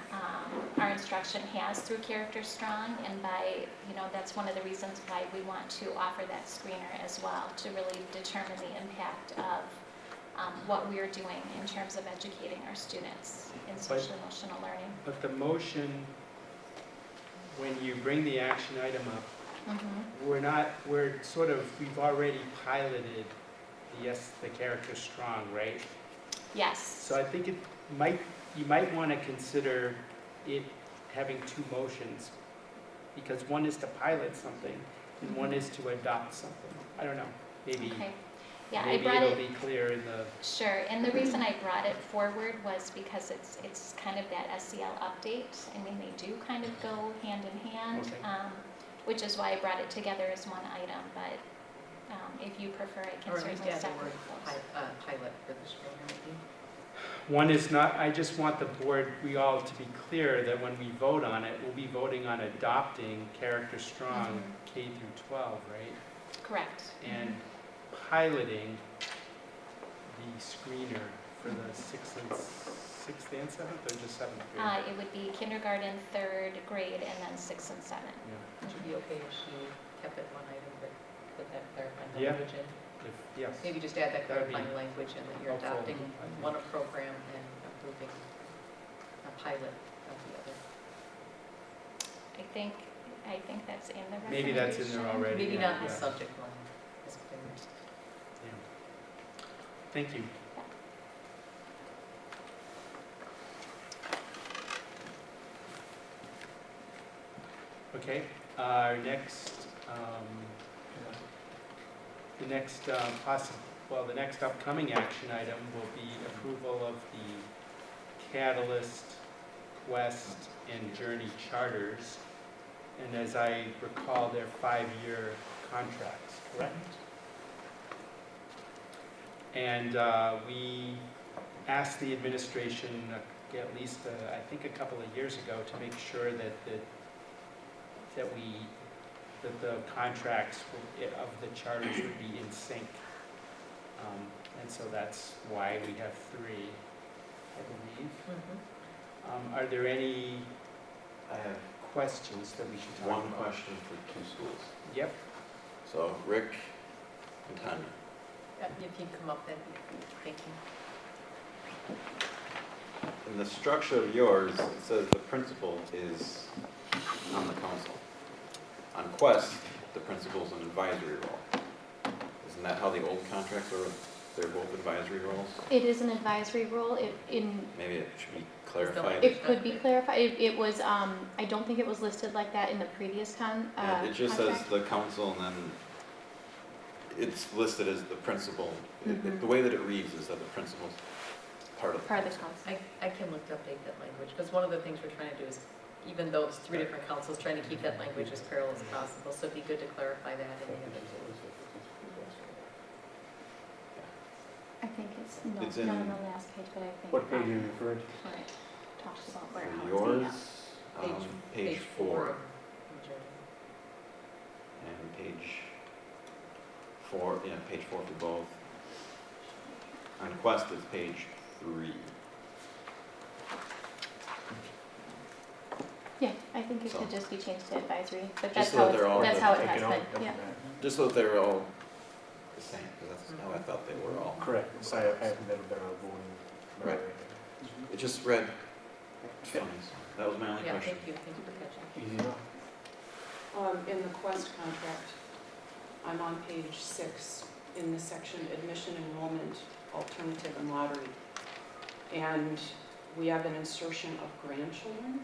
instruction has through Character Strong, and that's one of the reasons why we want to offer that screener as well, to really determine the impact of what we're doing in terms of educating our students in social emotional learning. But the motion, when you bring the action item up, we've already piloted the Character Strong, right? Yes. So I think you might want to consider it having two motions, because one is to pilot something and one is to adopt something. I don't know, maybe. Okay. Yeah, maybe it'll be clear in the. Sure, and the reason I brought it forward was because it's kind of that SEL update. I mean, they do kind of go hand in hand, Okay. which is why I brought it together as one item. But If you prefer, I can Or at least certainly add the stop word with those. pilot for the screener maybe. One is not, I just want the board, we all to be clear that when we vote on it, we'll be voting on adopting Character Strong K through 12, right? Correct. And piloting the screener for the sixth and seventh, or just seventh grade? It would be kindergarten, third grade, and then 6 and 7. Yeah. Would you be okay if she kept it one item, but put that clarifying Yeah. language in? Yes. Maybe just add that That would be clarifying language in that you're helpful, adopting I think. one program and approving a pilot of the other. I think that's in the recommendation. Maybe that's in there already. Maybe yeah, not the yeah. subject line. as clear. Yeah. Thank you. Okay, our next, the next upcoming action item will be approval of the Catalyst, Quest, and Journey charters. And as I recall, they're 5-year contracts, correct? And we asked the administration at least, I think a couple of years ago, to make sure that the contracts of the charters would be in sync. And so that's why we have 3, I believe. Are there any I have questions that we should talk one about? question for 2 schools. Yep. So Rick and Tanya. If you come up, that'd be great. Thank you. In the structure of yours, it says the principal is on the council. On Quest, the principal's an advisory role. Isn't that how the old contracts were? They're both advisory roles? It is an advisory role. Maybe it should be clarified. It could be clarified. It was, I don't think it was listed like that in the previous Yeah, it just contract. says the council and then it's listed as the principal. Mhm. The way that it reads is that the principal's part of the Part of the council. council. I can look to update that language, because one of the things we're trying to do is, even though it's 3 different councils, trying to keep that language as parallel as possible, so it'd be good to clarify that in the other two. I think it's, It's not in- on the last page, but I think. What page are you referring to? Where it talks about where For how it's yours, laid out. page 4 Majority. and page 4, yeah, page 4 for both. On Quest, it's page 3. Yeah, I think it So- could just be changed to advisory, but Just that's so how that it's, they're all that's how it Taken has out, been, doesn't yeah. matter. Just so that they were all the same, because that's how I thought they were all. Correct, so I have never been on a voting. member. Right. It just read funny, so that was my only Yeah, question. thank you for catching. Easy enough. In the Quest contract, I'm on page 6 in the section admission, enrollment, alternative, and lottery. And we have an insertion of grandchildren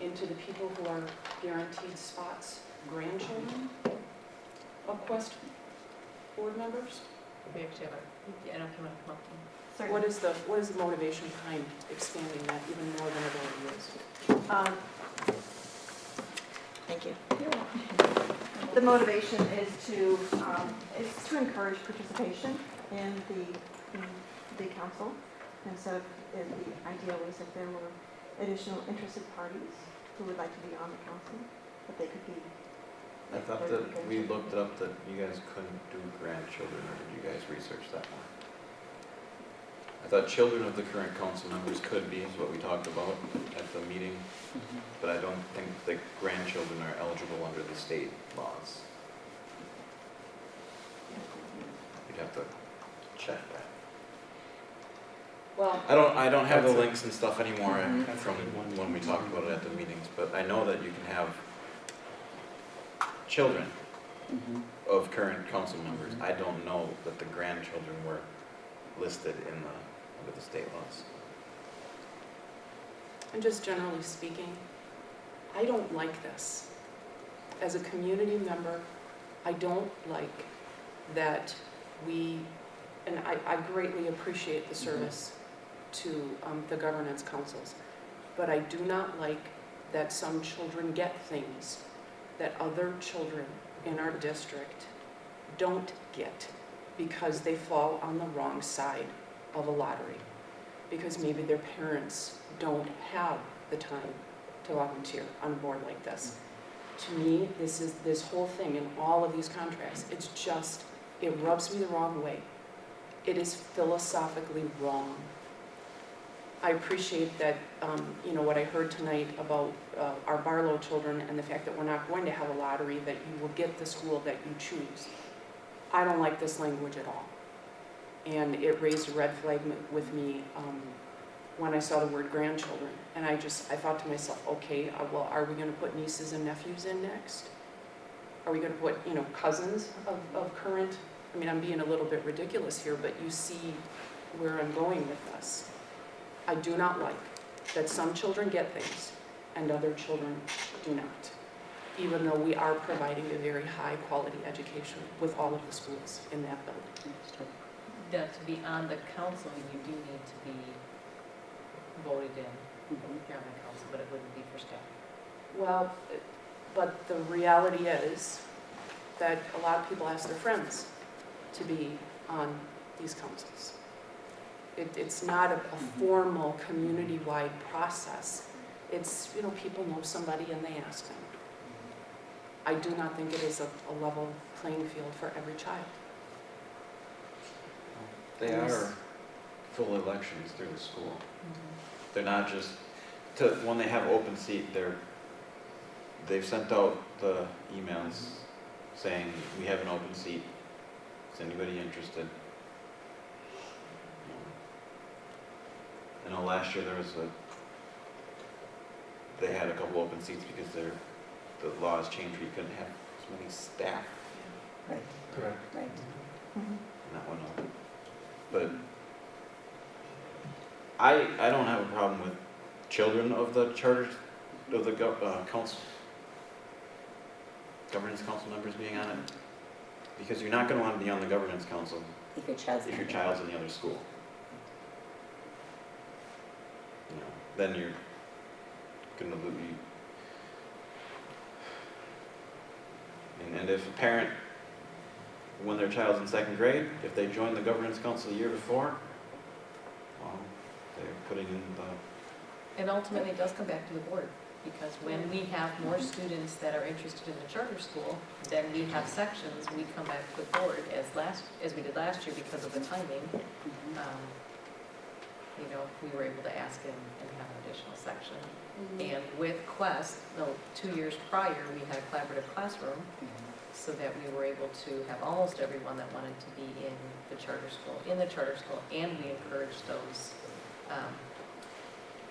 into the people who are guaranteed spots, grandchildren of Quest board members. We actually have a, I don't know if you want to come up to me. Certainly. What is the motivation behind expanding that even more than it already is? Thank you. The motivation is to encourage participation in the council. And so the ideal is if there were additional interested parties who would like to be on the council, that they could be. I thought that we looked it up that you guys couldn't do grandchildren, or did you guys research that one? I thought children of the current council members could be, is what we talked about at the meeting, but I don't think that grandchildren are eligible under the state laws. You'd have to check that. Well, I don't have the That's a- links and stuff anymore That's a from good one. when we talked about it at the meetings, but I know that you can have children of current council members. I don't know that the grandchildren were listed under the state laws. and just generally speaking, I don't like this. As a community member, I don't like that and I greatly appreciate the service to the governance councils, but I do not like that some children get things that other children in our district don't get because they fall on the wrong side of a lottery. Because maybe their parents don't have the time to volunteer on a board like this. To me, this whole thing and all of these contracts, it rubs me the wrong way. It is philosophically wrong. I appreciate that, what I heard tonight about our Barlow children and the fact that we're not going to have a lottery, that you will get the school that you choose. I don't like this language at all. And it raised a red flag with me when I saw the word grandchildren. And I thought to myself, okay, well, are we going to put nieces and nephews in next? Are we going to put, cousins of current? I mean, I'm being a little bit ridiculous here, but you see where I'm going with this. I do not like that some children get things and other children do not, even though we are providing a very high quality education with all of the schools in that building. That to be on the council, you do need to be voted in here on the council, but it wouldn't be for staff. Well, but the reality is that a lot of people ask their friends to be on these councils. It's not a formal community-wide process. It's, people know somebody and they ask them. I do not think it is a level playing field for every child. They are full elections through the school. They're not just, when they have open seat, they've sent out the emails saying, we have an open seat. Is anybody interested? I know last year they had a couple open seats because the laws changed where you couldn't have as many staff. Right. Correct. Right. And that went up. But I don't have a problem with children of the charter, of the council, governance council members being on it, because you're not going to want to be on the governance council If your child's in the other school. Then you're going to lose. And if a parent, when their child's in second grade, if they join the governance council the year before, well, they're putting in the... And ultimately, it does come back to the board, because when we have more students that are interested in the charter school, then we have sections, we come back to the board as we did last year because of the timing. We were able to ask and have an additional section. And with Quest, 2 years prior, we had a collaborative classroom, so that we were able to have almost everyone that wanted to be in the charter school, and we encouraged those.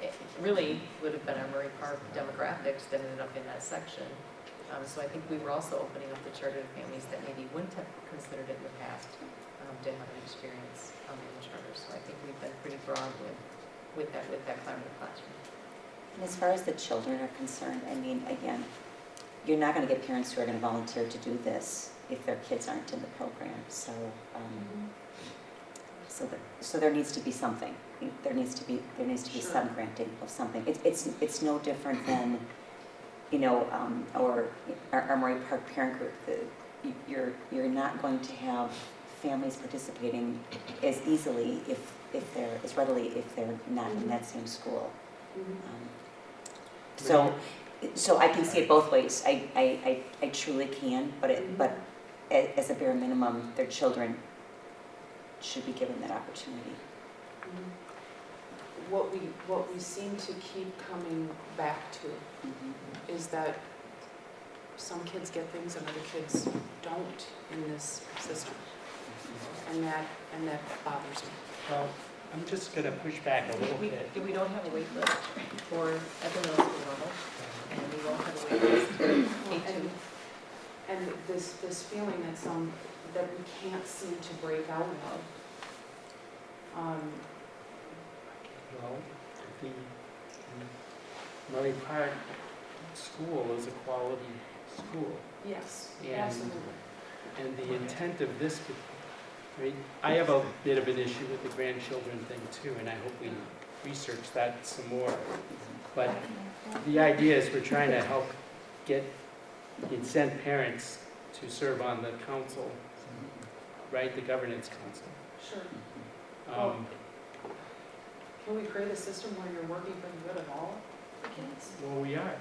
It really would have been our Murray Park demographics that ended up in that section. So I think we were also opening up the charter families that maybe wouldn't have considered it in the past to have an experience in the charter. So I think we've been pretty broad with that collaborative classroom. And as far as the children are concerned, I mean, again, you're not going to get parents who are going to volunteer to do this if their kids aren't in the program. So, so there needs to be something. There needs to be some granting of something. It's no different than, our Murray Park parent group. You're not going to have families participating as easily if they're not in that same school. So I can see it both ways. I truly can, but as a bare minimum, their children should be given that opportunity. What we seem to keep coming back to is that some kids get things and other kids don't in this system, and that bothers me. Well, I'm just going to push back a little bit. We don't have a wait list for at the middle school level, and we won't have a wait list for K2. And this feeling that we can't seem to break out of. Well, the Murray Park School is a quality school. Yes, And- absolutely. And the intent of this, I have a bit of an issue with the grandchildren thing too, and I hope we research that some more. But the idea is we're trying to help incent parents to serve on the council right? The governance council. Sure. Um, Can we create a system where you're working for the good of all the kids? Well, we are,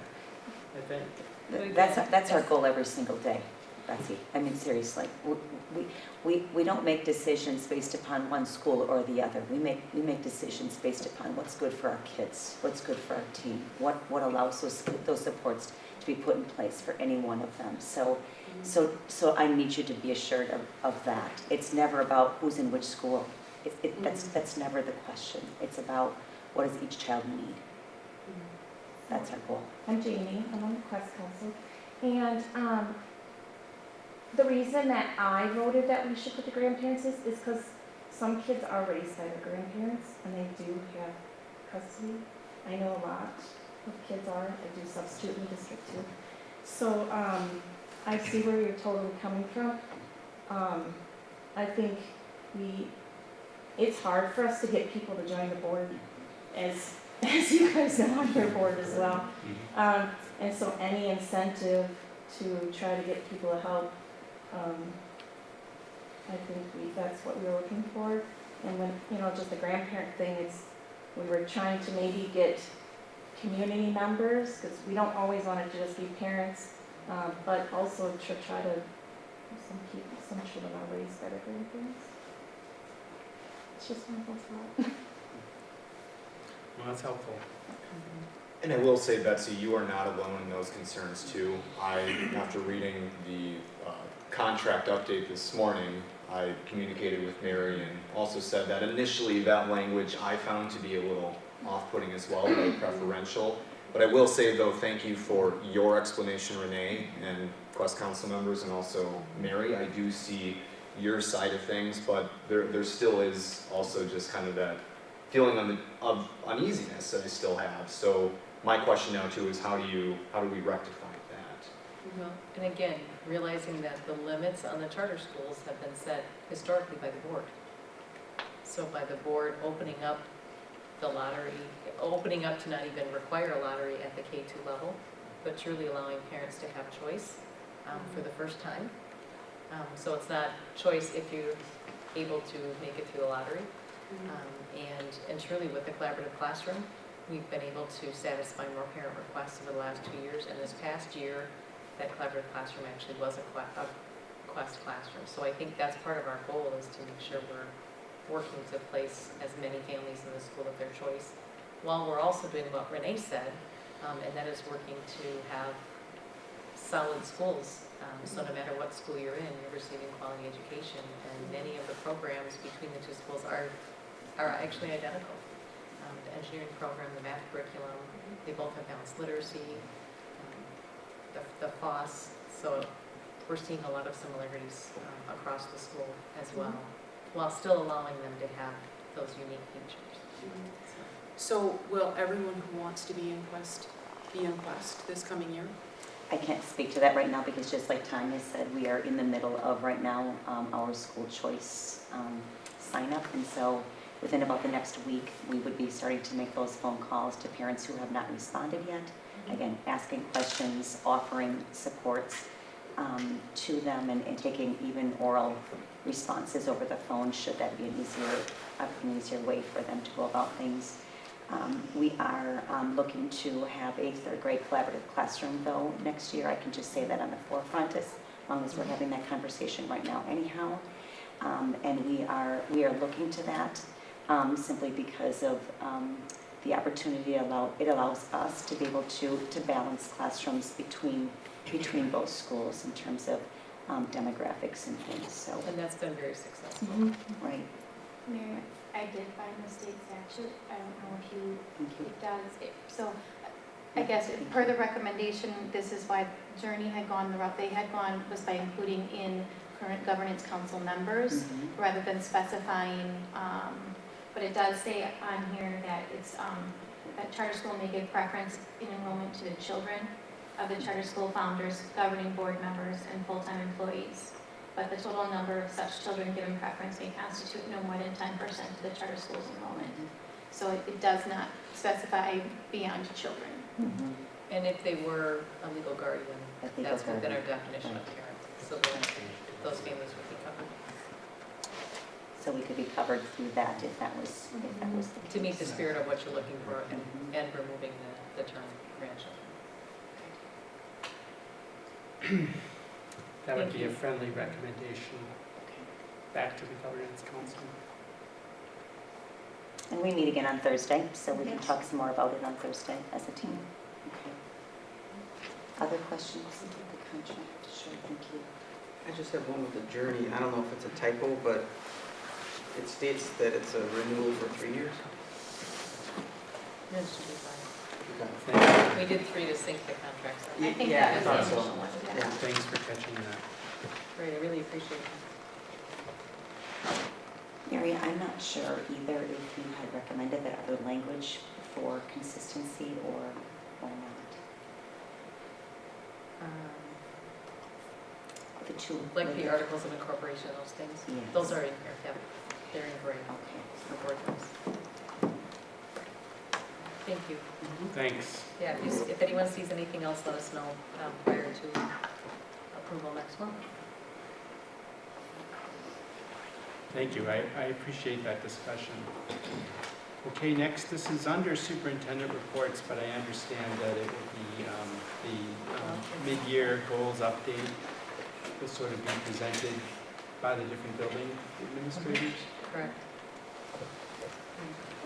I think. That's our goal every single day, Betsy. I mean, seriously. We don't make decisions based upon one school or the other. We make decisions based upon what's good for our kids, what's good for our team, what allows those supports to be put in place for any one of them. So I need you to be assured of that. It's never about who's in which school. That's never the question. It's about what does each child need. That's our goal. I'm Jamie, I'm on the Quest Council, and the reason that I voted that we should put the grandparents is because some kids are raised by their grandparents, and they do have custody. I know a lot of kids are, I do substitute in District 2. So I see where you're totally coming from. I think it's hard for us to get people to join the board, as you guys know, on your board as well. And so any incentive to try to get people to help, I think that's what we were looking for. And when, just the grandparent thing, we were trying to maybe get community members, because we don't always want it to just be parents, but also to try to, some children are raised by their grandparents. It's just my whole thought. Well, that's helpful. And I will say, Betsy, you are not alone in those concerns too. After reading the contract update this morning, I communicated with Mary and also said that initially that language I found to be a little off-putting as well, very preferential. But I will say though, thank you for your explanation, Renee, and Quest Council members, and also Mary. I do see your side of things, but there still is also just kind of that feeling of uneasiness that I still have. So my question now too is how do we rectify that? Well, and again, realizing that the limits on the charter schools have been set historically by the board. So by the board opening up the lottery, opening up to not even require a lottery at the K-2 level, but truly allowing parents to have choice for the first time. So it's not choice if you're able to make it through the lottery. And truly with the collaborative classroom, we've been able to satisfy more parent requests over the last 2 years. And this past year, that collaborative classroom actually was a Quest classroom. So I think that's part of our goal, is to make sure we're working to place as many families in the school of their choice, while we're also doing what Renee said, and that is working to have solid schools. So no matter what school you're in, you're receiving quality education, and many of the programs between the two schools are actually identical. The engineering program, the math curriculum, they both have balanced literacy, the FOSS, so we're seeing a lot of similarities across the school as well, while still allowing them to have those unique features. So will everyone who wants to be in Quest this coming year? I can't speak to that right now because just like Tanya said, we are in the middle of right now our school choice sign up, and so within about the next week we would be starting to make those phone calls to parents who have not responded yet. Again, asking questions, offering supports to them, and taking even oral responses over the phone should that be an easier way for them to go about things. We are looking to have a third grade collaborative classroom though next year. I can just say that on the forefront as long as we're having that conversation right now anyhow. And we are looking to that simply because of the opportunity it allows us to be able to balance classrooms between both schools in terms of demographics and things. So And that's been very successful. Right. Mary, I did find the state statute. I don't know if it does. So I guess per the recommendation, this is why Journey had gone the route they had gone, was by including in current governance council members rather than specifying, but it does say on here that it's that charter school may give preference in enrollment to the children of the charter school founders, governing board members, and full-time employees. But the total number of such children given preference may constitute no more than 10% of the charter school's enrollment. So it does not specify beyond children. And if they were a legal guardian, that's within our definition of parent. So then those families would be covered. so we could be covered through that if that was the case. To meet the spirit of what you're looking for and removing the term grandchildren. That would Thank be a you. friendly recommendation back to the governance council. And we meet again on Thursday, so we can talk some more about it on Thursday as a team. Okay. Other questions about the contract? Sure, thank you. I just have one with the journey. I don't know if it's a typo, but it states that it's a renewal for 3 years. That should be fine. Okay. We did 3 to sync the contracts. Yeah, I think yeah, that I was thought the so. initial one. Yeah. Thanks for catching that. Great, I really appreciate it. Mary, I'm not sure either if you had recommended that other language for consistency or not. The two. Like the articles of incorporation, those things? Yes. Those are in here, yep. They're in gray Okay. for board docs. Thank you. Thanks. Yeah, if anyone sees anything else, let us know prior to approval next month. Thank you. I appreciate that discussion. Okay, next, this is under superintendent reports, but I understand that it will be the mid-year goals update will sort of be presented by the different building administrators. Correct.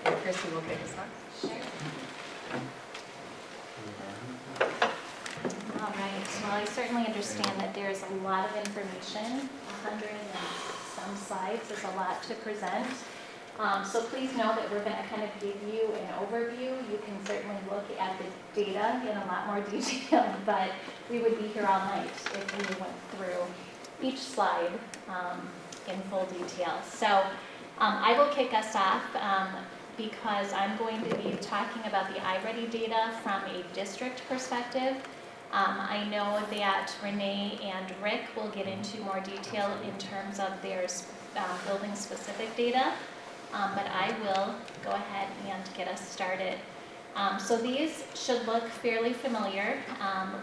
And Christy will take us on. Sure. All right, well, I certainly understand that there's a lot of information, 100 and some slides is a lot to present. So please know that we're going to kind of give you an overview. You can certainly look at the data in a lot more detail, but we would be here all night if we went through each slide in full detail. So I will kick us off because I'm going to be talking about the iReady data from a district perspective. I know that Renee and Rick will get into more detail in terms of their building-specific data, but I will go ahead and get us started. So these should look fairly familiar.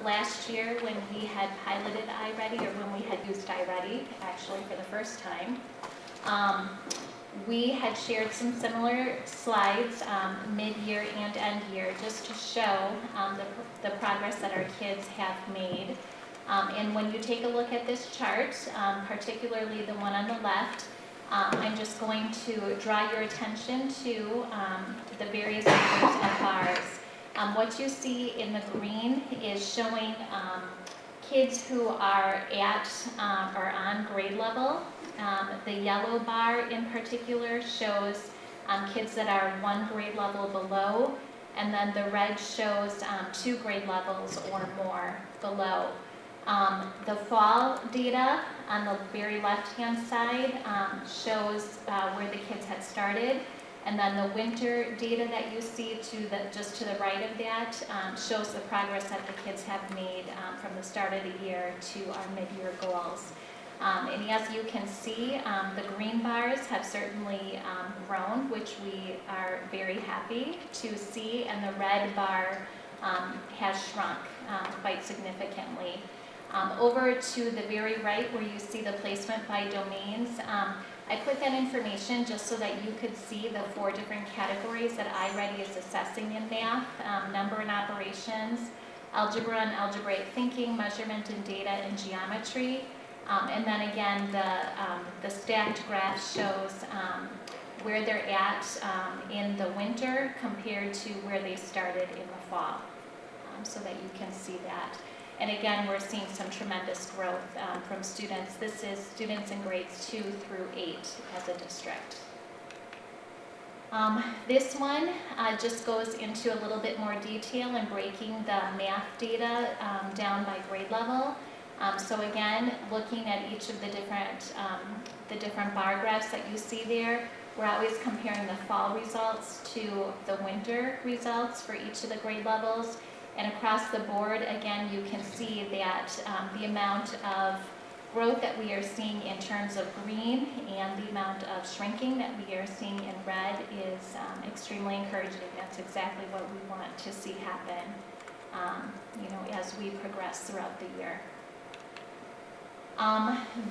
Last year when we had piloted iReady, or when we had used iReady actually for the first time, we had shared some similar slides mid-year and end-year just to show the progress that our kids have made. And when you take a look at this chart, particularly the one on the left, I'm just going to draw your attention to the various numbers and bars. What you see in the green is showing kids who are at or on grade level. The yellow bar in particular shows kids that are 1 grade level below, and then the red shows 2 grade levels or more below. The fall data on the very left-hand side shows where the kids had started, and then the winter data that you see just to the right of that shows the progress that the kids have made from the start of the year to our mid-year goals. And as you can see, the green bars have certainly grown, which we are very happy to see, and the red bar has shrunk quite significantly. Over to the very right where you see the placement by domains, I put that information just so that you could see the 4 different categories that iReady is assessing in math: number and operations, algebra and algebraic thinking, measurement and data, and geometry. And then again, the stacked graph shows where they're at in the winter compared to where they started in the fall, so that you can see that. And again, we're seeing some tremendous growth from students. This is students in grades 2 through 8 as a district. This one just goes into a little bit more detail in breaking the math data down by grade level. So again, looking at each of the different bar graphs that you see there, we're always comparing the fall results to the winter results for each of the grade levels. And across the board, again, you can see that the amount of growth that we are seeing in terms of green and the amount of shrinking that we are seeing in red is extremely encouraging. That's exactly what we want to see happen, as we progress throughout the year.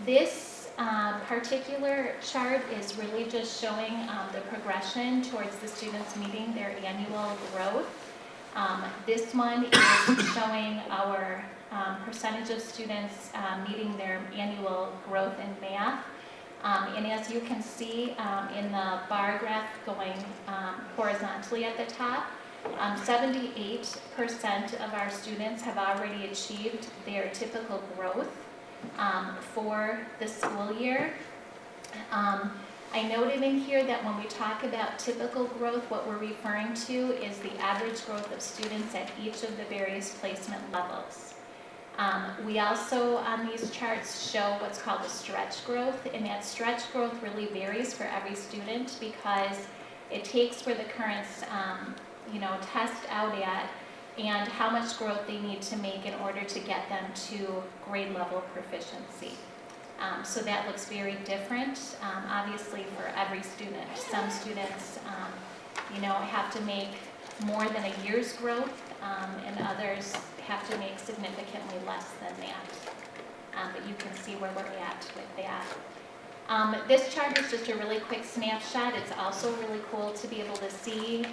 This particular chart is really just showing the progression towards the students meeting their annual growth. This one is showing our percentage of students meeting their annual growth in math. And as you can see in the bar graph going horizontally at the top, 78% of our students have already achieved their typical growth for the school year. I noted in here that when we talk about typical growth, what we're referring to is the average growth of students at each of the various placement levels. We also, on these charts, show what's called a stretch growth, and that stretch growth really varies for every student because it takes where the currents, test out at and how much growth they need to make in order to get them to grade level proficiency. So that looks very different, obviously, for every student. Some students, have to make more than a year's growth, and others have to make significantly less than that. But you can see where we're at with that. This chart is just a really quick snapshot. It's also really cool to be able to see.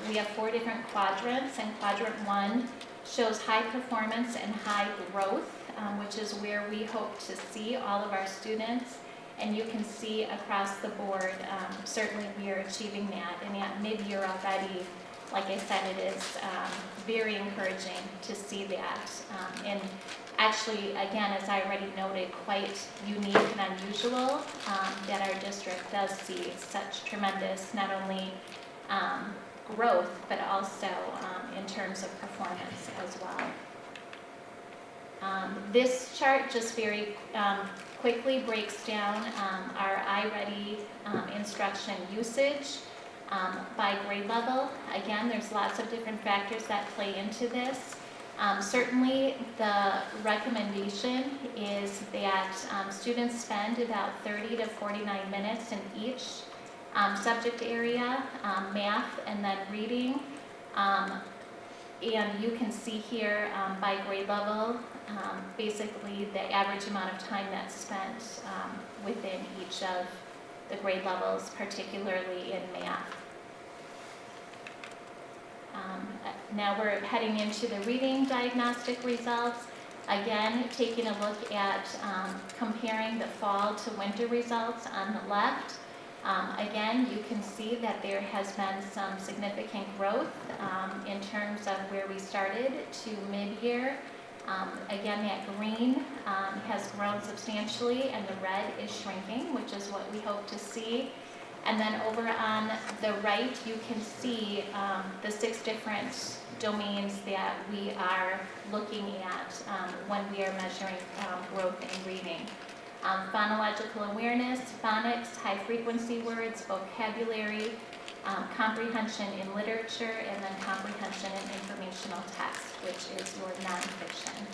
We have 4 different quadrants, and quadrant 1 shows high performance and high growth, which is where we hope to see all of our students. And you can see across the board, certainly we are achieving that. And at mid-year already, like I said, it is very encouraging to see that. And actually, again, as I already noted, quite unique and unusual that our district does see such tremendous, not only growth, but also in terms of performance as well. This chart just very quickly breaks down our iReady instruction usage by grade level. Again, there's lots of different factors that play into this. Certainly, the recommendation is that students spend about 30 to 49 minutes in each subject area, math and then reading. And you can see here by grade level, basically the average amount of time that's spent within each of the grade levels, particularly in math. Now we're heading into the reading diagnostic results. Again, taking a look at comparing the fall to winter results on the left. Again, you can see that there has been some significant growth in terms of where we started to mid-year. Again, that green has grown substantially and the red is shrinking, which is what we hope to see. And then over on the right, you can see the 6 different domains that we are looking at when we are measuring growth in reading. Phonological awareness, phonics, high-frequency words, vocabulary, comprehension in literature, and then comprehension in informational text, which is your nonfiction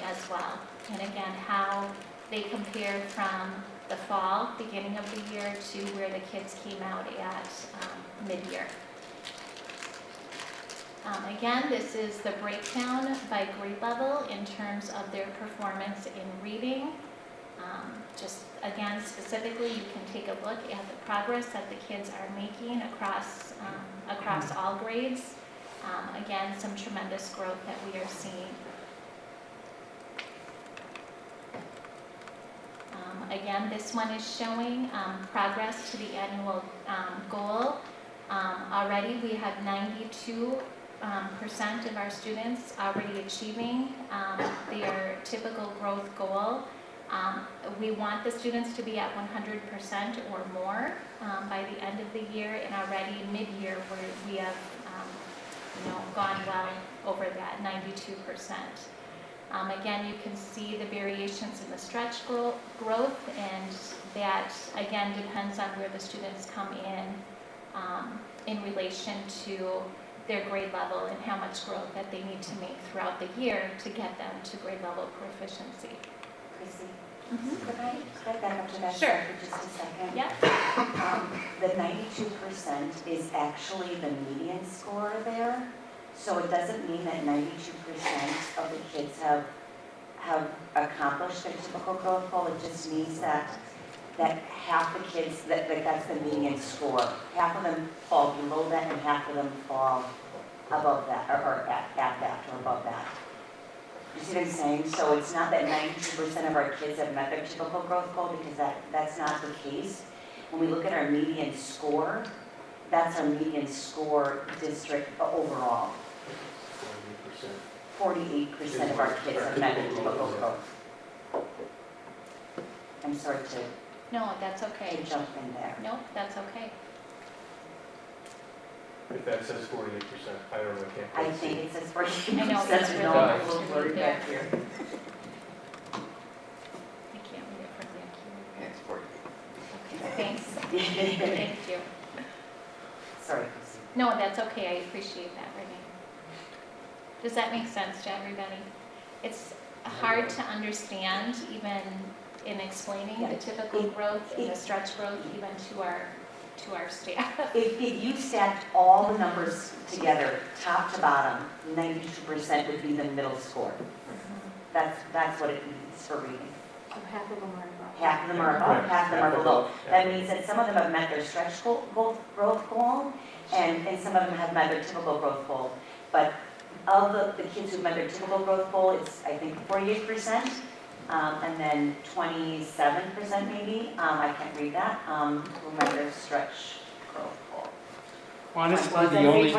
as well. And again, how they compare from the fall, beginning of the year, to where the kids came out at mid-year. Again, this is the breakdown by grade level in terms of their performance in reading. Just again, specifically, you can take a look at the progress that the kids are making across all grades. Again, some tremendous growth that we are seeing. Again, this one is showing progress to the annual goal. Already we have 92% of our students already achieving their typical growth goal. We want the students to be at 100% or more by the end of the year, and already mid-year we have gone well over that 92%. Again, you can see the variations in the stretch growth, and that again depends on where the students come in relation to their grade level and how much growth that they need to make throughout the year to get them to grade level proficiency. Chrissy, could I back up to that Sure. for just a second? Yeah. The 92% is actually the median score there. So it doesn't mean that 92% of the kids have have accomplished their typical growth goal. It just means that half the kids, that's the median score. Half of them fall below that and half of them fall above that, or at that, or above that. You see what I'm saying? So it's not that 92% of our kids have met their typical growth goal, because that's not the case. When we look at our median score, that's our median score district overall. 48% of our kids have met their typical growth. I'm sorry to No, that's okay. jump in there. No, that's okay. If that says 48%, I don't know, I can't I quite see. think it says 48%. I know, it's really No, hard I'm a little to blurry read back there. here. I can't read it from back here. It's 48. Okay, thanks. Thank you. Sorry, Chrissy. No, that's okay, I appreciate that, Renee. Does that make sense to everybody? It's hard to understand, even in explaining the typical growth and the stretch growth, even to our staff. If you stacked all the numbers together, top to bottom, 92% would be the middle score. That's what it means for reading. So half of them are above. Half of them are above, half of them are below. That means that some of them have met their stretch growth goal, and some of them have met their typical growth goal. But of the kids who've met their typical growth goal, it's, I think, 48%, and then 27% maybe, I can't read that, who met their stretch growth goal. Honestly,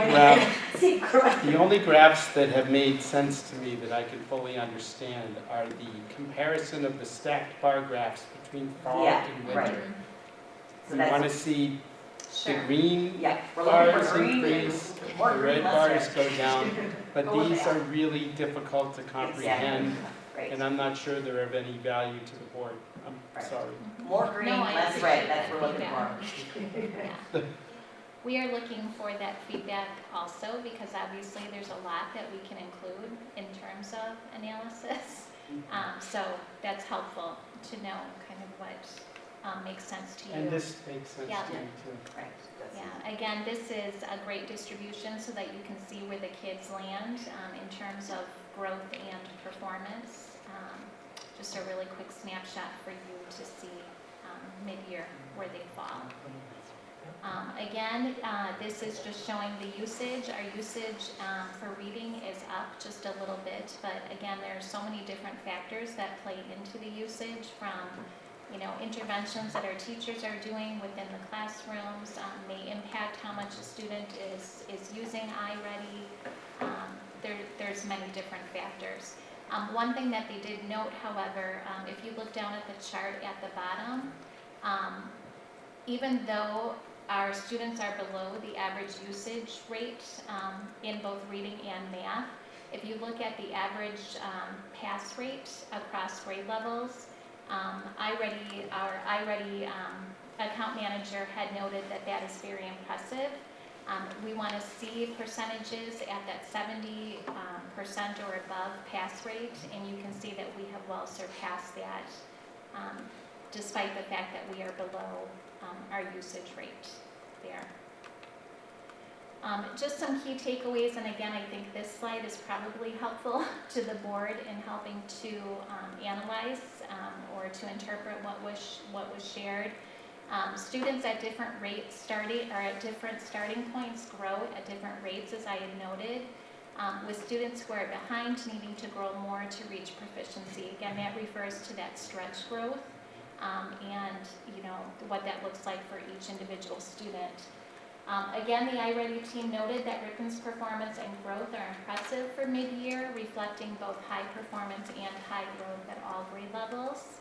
See, correct. the only graphs that have made sense to me that I can fully understand are the comparison of the stacked bar graphs between fall Yeah, and right. winter. So We that's- want to see the Sure. green Yeah, we're looking bars for green, increase, more the green, red less bars red. go down, but Go with these that. are really difficult to comprehend, Right. and I'm not sure they're of any value to the board. I'm Right. sorry. More green, No, I less appreciate red, that's that what we're looking feedback. for. Yeah. We are looking for that feedback also, because obviously there's a lot that we can include in terms of analysis. So that's helpful to know kind of what makes sense to you. And this makes sense Yeah. to me too. Right. Yeah, again, this is a great distribution so that you can see where the kids land in terms of growth and performance. Just a really quick snapshot for you to see mid-year where they fall. Again, this is just showing the usage. Our usage for reading is up just a little bit, but again, there are so many different factors that play into the usage, from interventions that our teachers are doing within the classrooms may impact how much a student is using iReady. There's many different factors. One thing that they did note, however, if you look down at the chart at the bottom, even though our students are below the average usage rate in both reading and math, if you look at the average pass rate across grade levels, our iReady account manager had noted that is very impressive. We want to see percentages at that 70% or above pass rate, and you can see that we have well surpassed that despite the fact that we are below our usage rate there. Just some key takeaways, and again, I think this slide is probably helpful to the board in helping to analyze or to interpret what was shared. Students at different rates at different starting points grow at different rates, as I had noted, with students who are behind needing to grow more to reach proficiency. Again, that refers to that stretch growth and what that looks like for each individual student. Again, the iReady team noted that Ripon's performance and growth are impressive for mid-year, reflecting both high performance and high growth at all grade levels.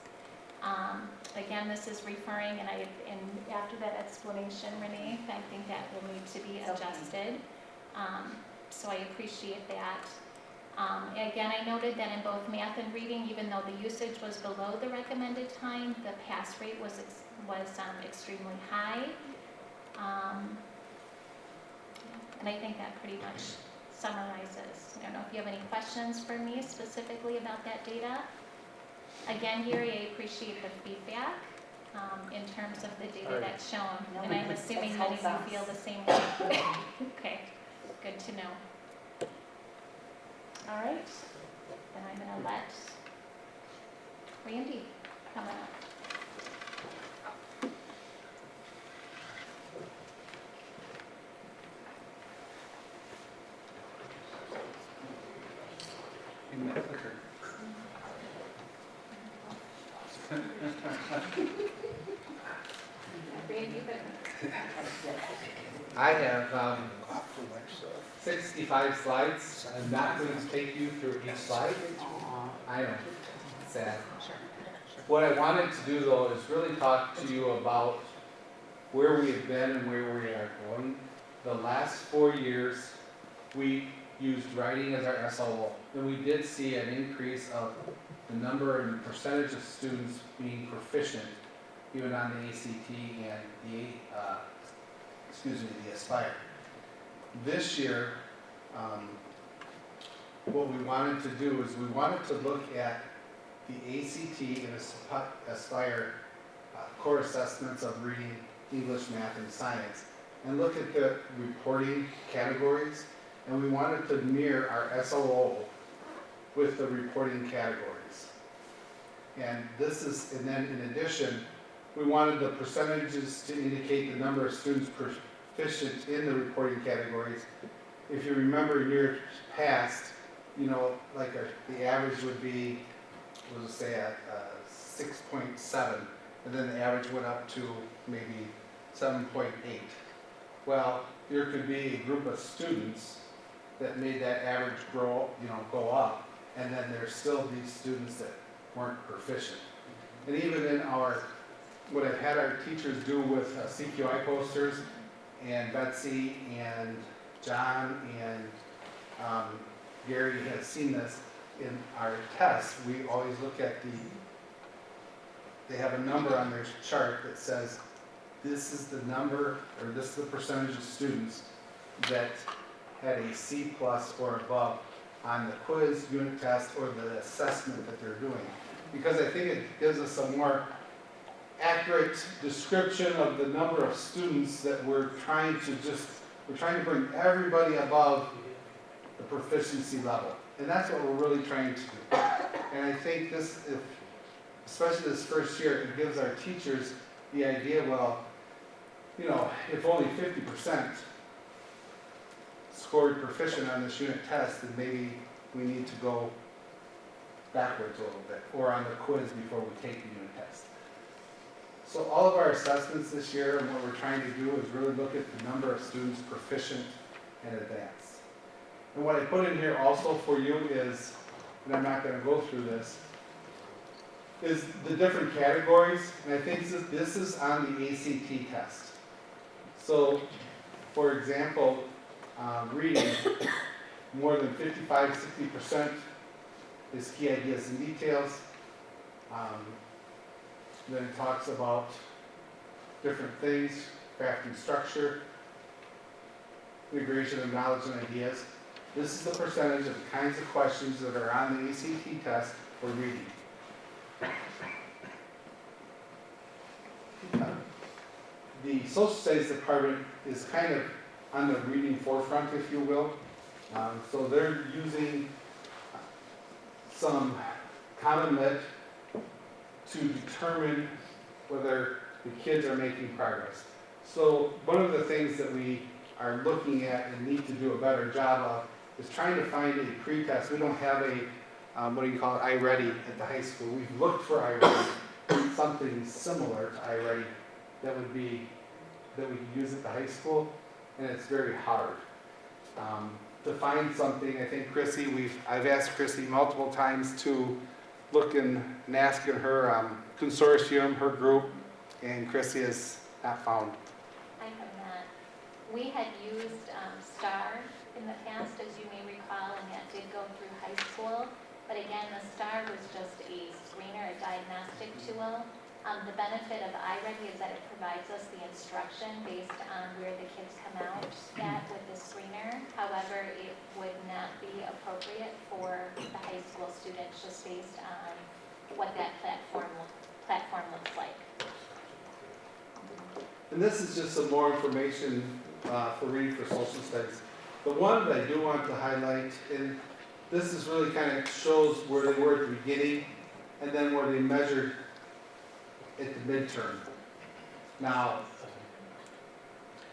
Again, this is referring, and after that explanation, Renee, I think that will need to be adjusted. So I appreciate that. Again, I noted that in both math and reading, even though the usage was below the recommended time, the pass rate was extremely high. And I think that pretty much summarizes. I don't know if you have any questions for me specifically about that data. Again, Yuri, I appreciate the feedback in terms of the data that's shown. And I'm assuming many of you feel the same way. Okay, good to know. All right, then I'm going to let Randy, coming up. In my clicker. Randy, but I have 65 slides. I'm not going to take you through each slide. I know, sad. What I wanted to do though is really talk to you about where we have been and where we are going. The last 4 years, we used writing as our SLO, and we did see an increase of the number and percentage of students being proficient, even on the ACT and the Aspire. This year, what we wanted to do is we wanted to look at the ACT and Aspire core assessments of reading, English, math, and science, and look at the reporting categories, and we wanted to mirror our SLO with the reporting categories. And then in addition, we wanted the percentages to indicate the number of students proficient in the reporting categories. If you remember years past, you know, like the average would be, we'll just say at 6.7, and then the average went up to maybe 7.8. Well, there could be a group of students that made that average go up, and then there's still these students that weren't proficient. And even in what I've had our teachers do with CQI posters, and Betsy and John and Gary has seen this in our tests, we always look at they have a number on their chart that says this is the number, or this is the percentage of students that had a C+ or above on the quiz, unit test, or the assessment that they're doing. Because I think it gives us a more accurate description of the number of students that we're trying to bring everybody above the proficiency level. And that's what we're really trying to do. And I think especially this first year, it gives our teachers the idea, well, you know, if only 50% scored proficient on this unit test, then maybe we need to go backwards a little bit, or on the quiz before we take the unit test. So all of our assessments this year, and what we're trying to do is really look at the number of students proficient and advanced. And what I put in here also for you is, and I'm not going to go through this, is the different categories, and I think this is on the ACT test. So, for example, reading, more than 55-60% is key ideas and details. Then it talks about different things, crafting structure, integration of knowledge and ideas. This is the percentage of the kinds of questions that are on the ACT test for reading. The social studies department is kind of on the reading forefront, if you will. So they're using some common lit to determine whether the kids are making progress. So one of the things that we are looking at and need to do a better job of is trying to find a pre-test. We don't have a, iReady at the high school. We've looked for iReady, something similar to iReady that we could use at the high school, and it's very hard. To find something, I think I've asked Chrissy multiple times to look and ask in her consortium, her group, and Chrissy has not found. I have not. We had used STAR in the past, as you may recall, and that did go through high school. But again, the STAR was just a screener, a diagnostic tool. The benefit of iReady is that it provides us the instruction based on where the kids come out at with the screener. However, it would not be appropriate for the high school students just based on what that platform looks like. And this is just some more information for reading for social studies. The one that I do want to highlight, and this is really kind of shows where they were at the beginning, and then where they measured at the midterm. Now,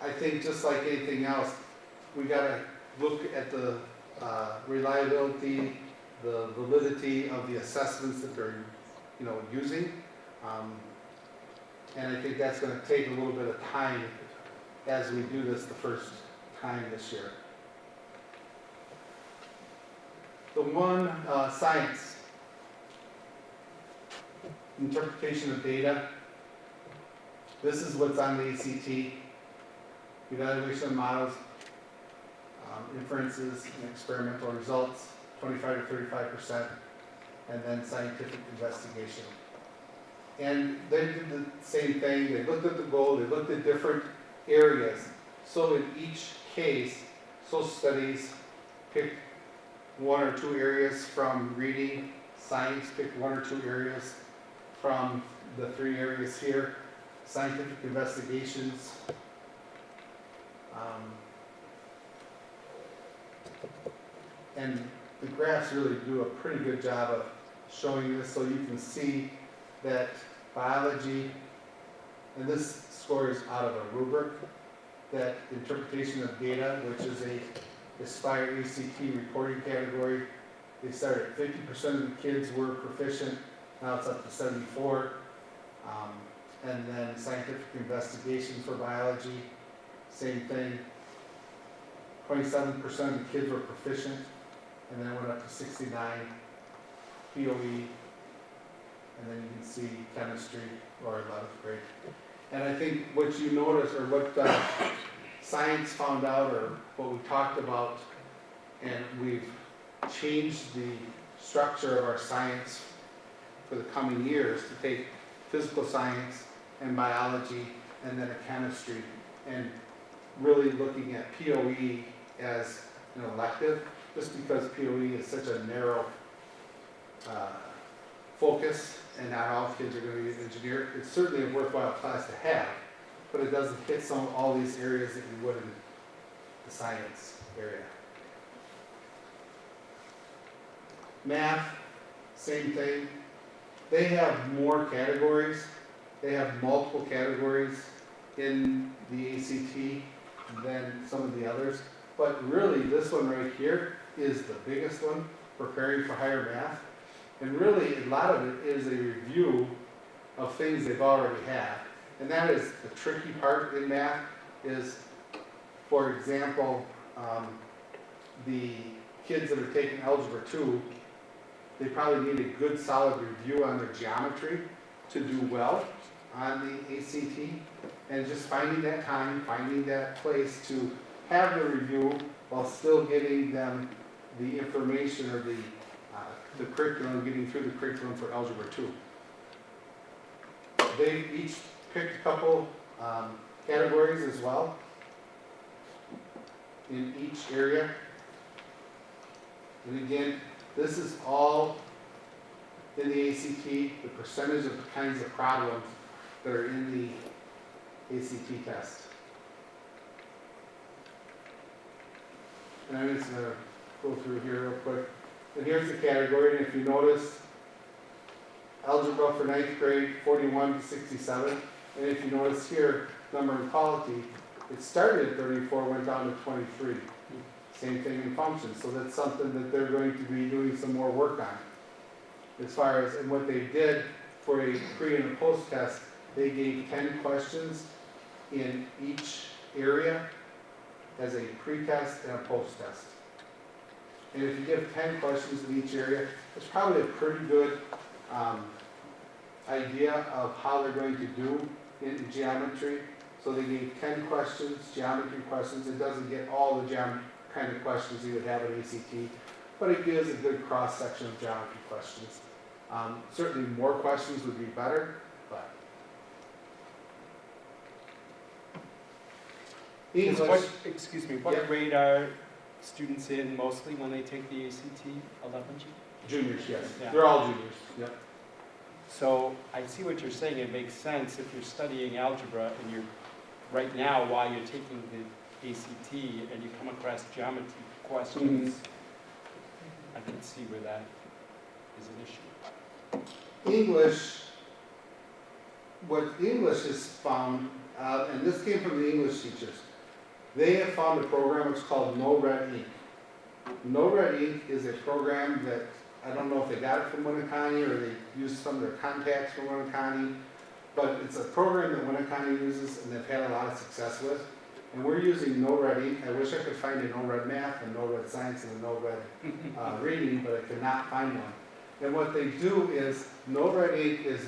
I think just like anything else, we gotta look at the reliability, the validity of the assessments that they're, using. And I think that's gonna take a little bit of time as we do this the first time this year. The one, science, interpretation of data. This is what's on the ACT, evaluation of models, inferences and experimental results, 25 to 35%, and then scientific investigation. And they did the same thing, they looked at the goal, they looked at different areas. So in each case, social studies picked 1 or 2 areas from reading, science picked 1 or 2 areas from the 3 areas here, scientific investigations. And the graphs really do a pretty good job of showing this, so you can see that biology, and this score is out of a rubric, that interpretation of data, which is a Aspire ACT reporting category, they started at 50% of the kids were proficient, now it's up to 74. And then scientific investigation for biology, same thing. 27% of the kids were proficient, and then it went up to 69. POE, and then you can see chemistry or 11th grade. And I think what you notice, or what science found out, or what we talked about, and we've changed the structure of our science for the coming years to take physical science and biology and then a chemistry, and really looking at POE as an elective, just because POE is such a narrow focus, and not all kids are going to be an engineer. It's certainly a worthwhile class to have, but it doesn't hit all these areas that you would in the science area. Math, same thing. They have more categories. They have multiple categories in the ACT than some of the others. But really, this one right here is the biggest one, preparing for higher math. And really, a lot of it is a review of things they've already had. And that is the tricky part in math is, for example, the kids that are taking Algebra 2, they probably need a good solid review on their geometry to do well on the ACT. And just finding that time, finding that place to have the review while still giving them the information or the curriculum, getting through the curriculum for Algebra 2. They each picked a couple categories as well in each area. And again, this is all in the ACT, the percentage of the kinds of problems that are in the ACT test. And I'm just going to go through here real quick. And here's the category, and if you notice, algebra for 9th grade, 41 to 67. And if you notice here, number and quality, it started at 34, went down to 23. Same thing in functions, so that's something that they're going to be doing some more work on. As far as, and what they did for a pre and a post test, they gave 10 questions in each area as a pre-test and a post-test. And if you give 10 questions in each area, it's probably a pretty good idea of how they're going to do in geometry. So they gave 10 questions, geometry questions. It doesn't get all the kind of questions you would have at ACT, but it gives a good cross-section of geometry questions. Certainly more questions would be better, but. English. What grade are students in mostly when they take the ACT 11G? Juniors, yes. Yeah. They're all juniors, yep. So I see what you're saying. It makes sense if you're studying algebra and you're, right now, while you're taking the ACT and you come across geometry questions, I can see where that is an issue. English, what English has found, and this came from the English teachers, they have found a program, it's called No Red Ink. No Red Ink is a program that, I don't know if they got it from Winneconne or they used some of their contacts from Winneconne, but it's a program that Winneconne uses and they've had a lot of success with. And we're using No Red Ink. I wish I could find a No Red Math and No Red Science and a No Red Reading, but I could not find one. And what they do is, No Red Ink is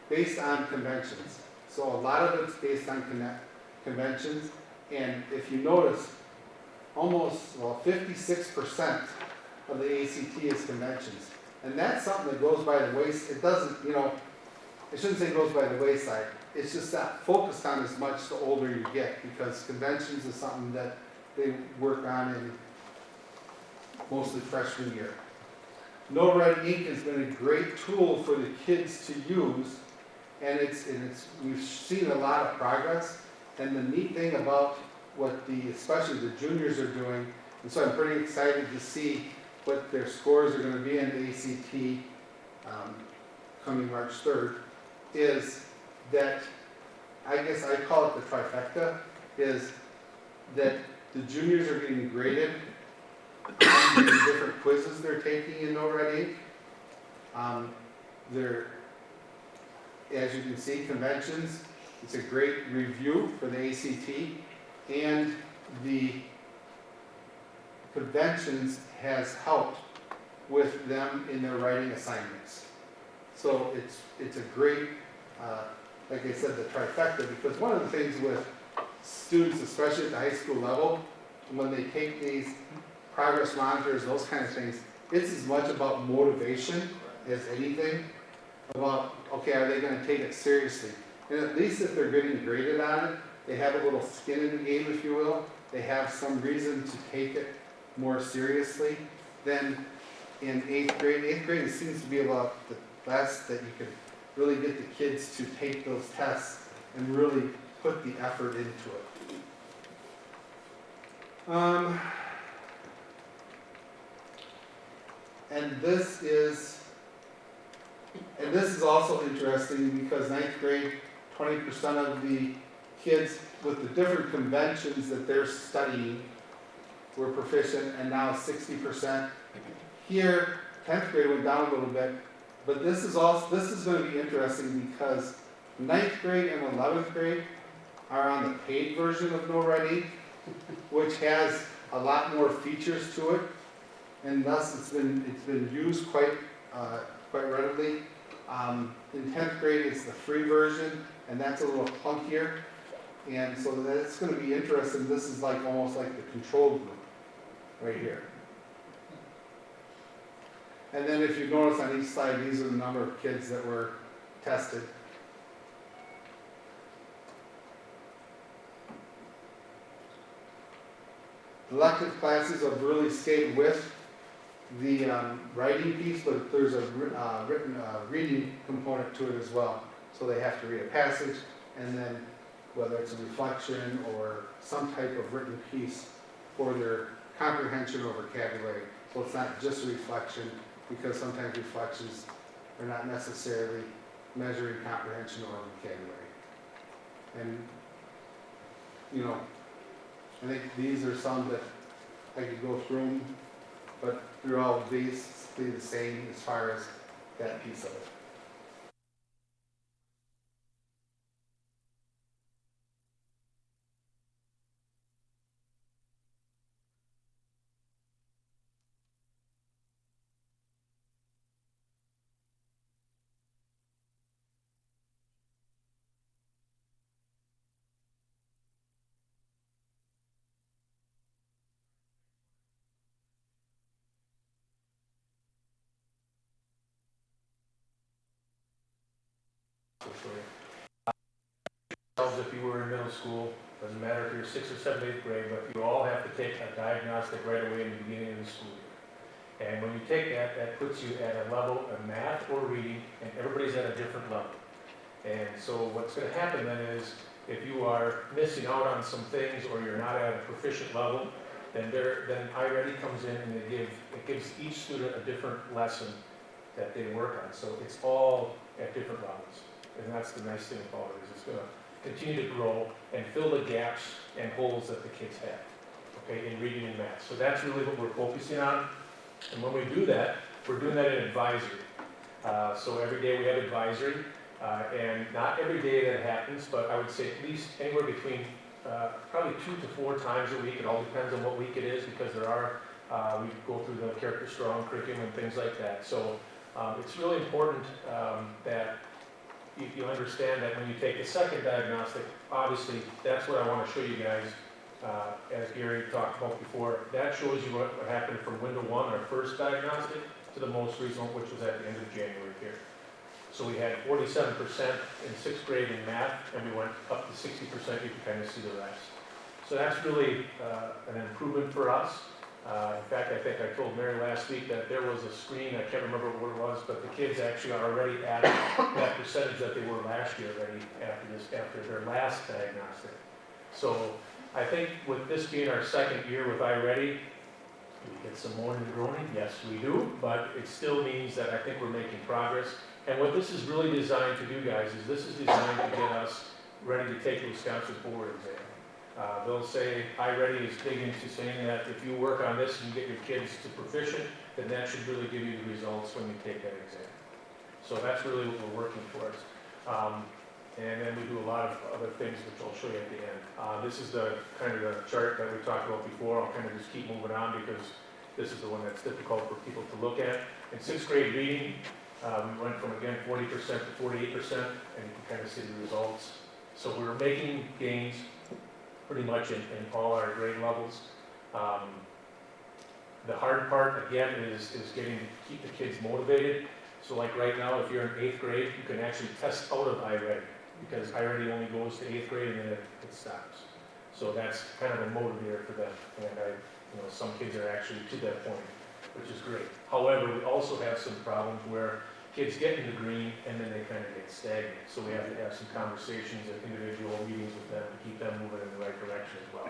based on conventions. So a lot of it's based on conventions. And if you notice, almost, well, 56% of the ACT is conventions. And that's something that goes by the wayside. It doesn't, you know, I shouldn't say goes by the wayside. It's just not focused on as much the older you get, because conventions is something that they work on in mostly freshman year. No Red Ink has been a great tool for the kids to use, and we've seen a lot of progress. And the neat thing about what especially the juniors are doing, and so I'm pretty excited to see what their scores are going to be in the ACT coming March 3rd, is that, I guess I call it the trifecta, is that the juniors are getting graded on the different quizzes they're taking in No Red Ink. As you can see, conventions, it's a great review for the ACT, and the conventions has helped with them in their writing assignments. So it's a great, like I said, the trifecta, because one of the things with students, especially at the high school level, when they take these progress monitors, those kind of things, it's as much about motivation as anything about, okay, are they going to take it seriously? And at least if they're getting graded on it, they have a little skin in the game, if you will. They have some reason to take it more seriously than in 8th grade. 8th grade, it seems to be about the best that you could really get the kids to take those tests and really put the effort into it. And this is also interesting because 9th grade, 20% of the kids with the different conventions that they're studying were proficient, and now 60%. Here, 10th grade went down a little bit, but this is going to be interesting because 9th grade and 11th grade are on the paid version of No Red Ink, which has a lot more features to it, and thus it's been used quite readily. In 10th grade, it's the free version, and that's a little clunkier, and so that's going to be interesting. This is like almost like the control group right here. And then if you notice on each slide, these are the number of kids that were tested. Elective classes have really stayed with the writing piece, but there's a written reading component to it as well. So they have to read a passage, and then whether it's a reflection or some type of written piece for their comprehension or vocabulary. So it's not just a reflection, because sometimes reflections are not necessarily measuring comprehension or vocabulary. And, you know, I think these are some that I could go through them, but they're all basically the same as far as that piece of it. If you were in middle school, doesn't matter if you're 6th or 7th, 8th grade, but you all have to take a diagnostic right away in the beginning of the school year. And when you take that, that puts you at a level of math or reading, and everybody's at a different level. And so what's going to happen then is, if you are missing out on some things or you're not at a proficient level, then iReady comes in and it gives each student a different lesson that they work on. So it's all at different levels. And that's the nice thing about it, is it's gonna continue to grow and fill the gaps and holes that the kids have, okay, in reading and math. So that's really what we're focusing on. And when we do that, we're doing that in advisory. So every day we have advisory, and not every day that happens, but I would say at least anywhere between probably 2 to 4 times a week. It all depends on what week it is, because there are, we go through the Character Strong curriculum and things like that. So it's really important that you understand that when you take the second diagnostic, obviously that's what I want to show you guys, as Gary talked about before. That shows you what happened from window 1, our first diagnostic, to the most recent, which was at the end of January here. So we had 47% in 6th grade in math, and we went up to 60%. You can kind of see the rest. So that's really an improvement for us. In fact, I think I told Mary last week that there was a screen, I can't remember what it was, but the kids actually are already at that percentage that they were last year already after their last diagnostic. So I think with this being our second year with iReady, do we get some moaning and groaning? Yes, we do, but it still means that I think we're making progress. And what this is really designed to do, guys, is this is designed to get us ready to take the Wisconsin board exam. They'll say, iReady is big into saying that if you work on this and you get your kids to proficient, then that should really give you the results when you take that exam. So that's really what we're working towards. And then we do a lot of other things, which I'll show you at the end. This is the kind of the chart that we talked about before. I'll kind of just keep moving on because this is the one that's difficult for people to look at. In 6th grade reading, we went from, again, 40% to 48%, and you can kind of see the results. So we're making gains pretty much in all our grade levels. The hard part, again, is getting to keep the kids motivated. So like right now, if you're in 8th grade, you can actually test out of iReady, because iReady only goes to 8th grade and then it stops. So that's kind of a motivator for them. And some kids are actually to that point, which is great. However, we also have some problems where kids get in the green and then they kind of get stagnant. So we have to have some conversations and individual meetings with them to keep them moving in the right direction as well.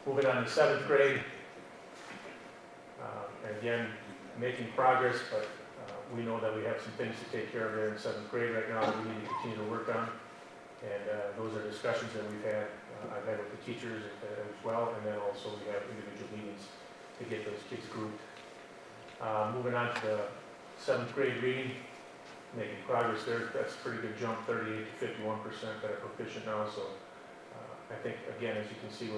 Moving on to 7th grade. And again, making progress, but we know that we have some things to take care of there in 7th grade right now that we need to continue to work on. And those are discussions that we've had, I've had with the teachers as well, and then also we have individual meetings to get those kids grouped. Moving on to the 7th grade reading, making progress there. That's a pretty good jump, 38 to 51% that are proficient now. So I think, again, as you can see,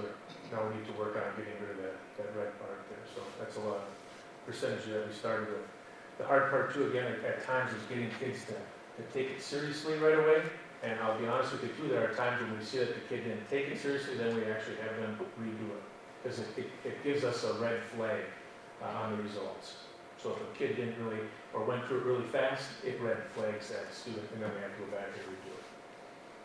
now we need to work on getting rid of that red part there. So that's a lot of percentage that we started with. The hard part too, again, at times is getting kids to take it seriously right away. And I'll be honest with you too, there are times when we see that the kid didn't take it seriously, then we actually have them redo it. Because it gives us a red flag on the results. So if a kid didn't really, or went through it really fast, it red flags that student, and then we have to go back and redo it.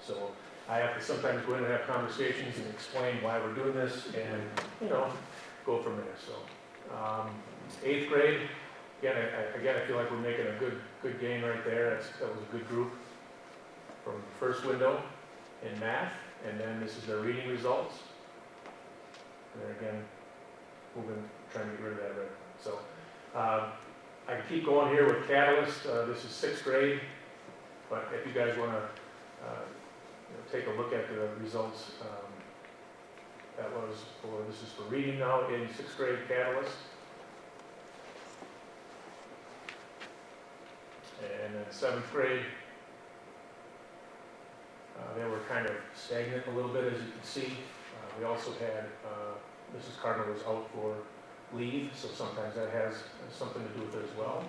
So I have to sometimes go in and have conversations and explain why we're doing this, and go from there. So 8th grade, again, I feel like we're making a good gain right there. That was a good group from the first window in math, and then this is their reading results. And then again, trying to get rid of that red. So I can keep going here with Catalyst. This is 6th grade, but if you guys want to take a look at the results, this is for reading now in 6th grade Catalyst. And then 7th grade, they were kind of stagnant a little bit, as you can see. We also had, Mrs. Cardinal was out for leave, so sometimes that has something to do with it as well.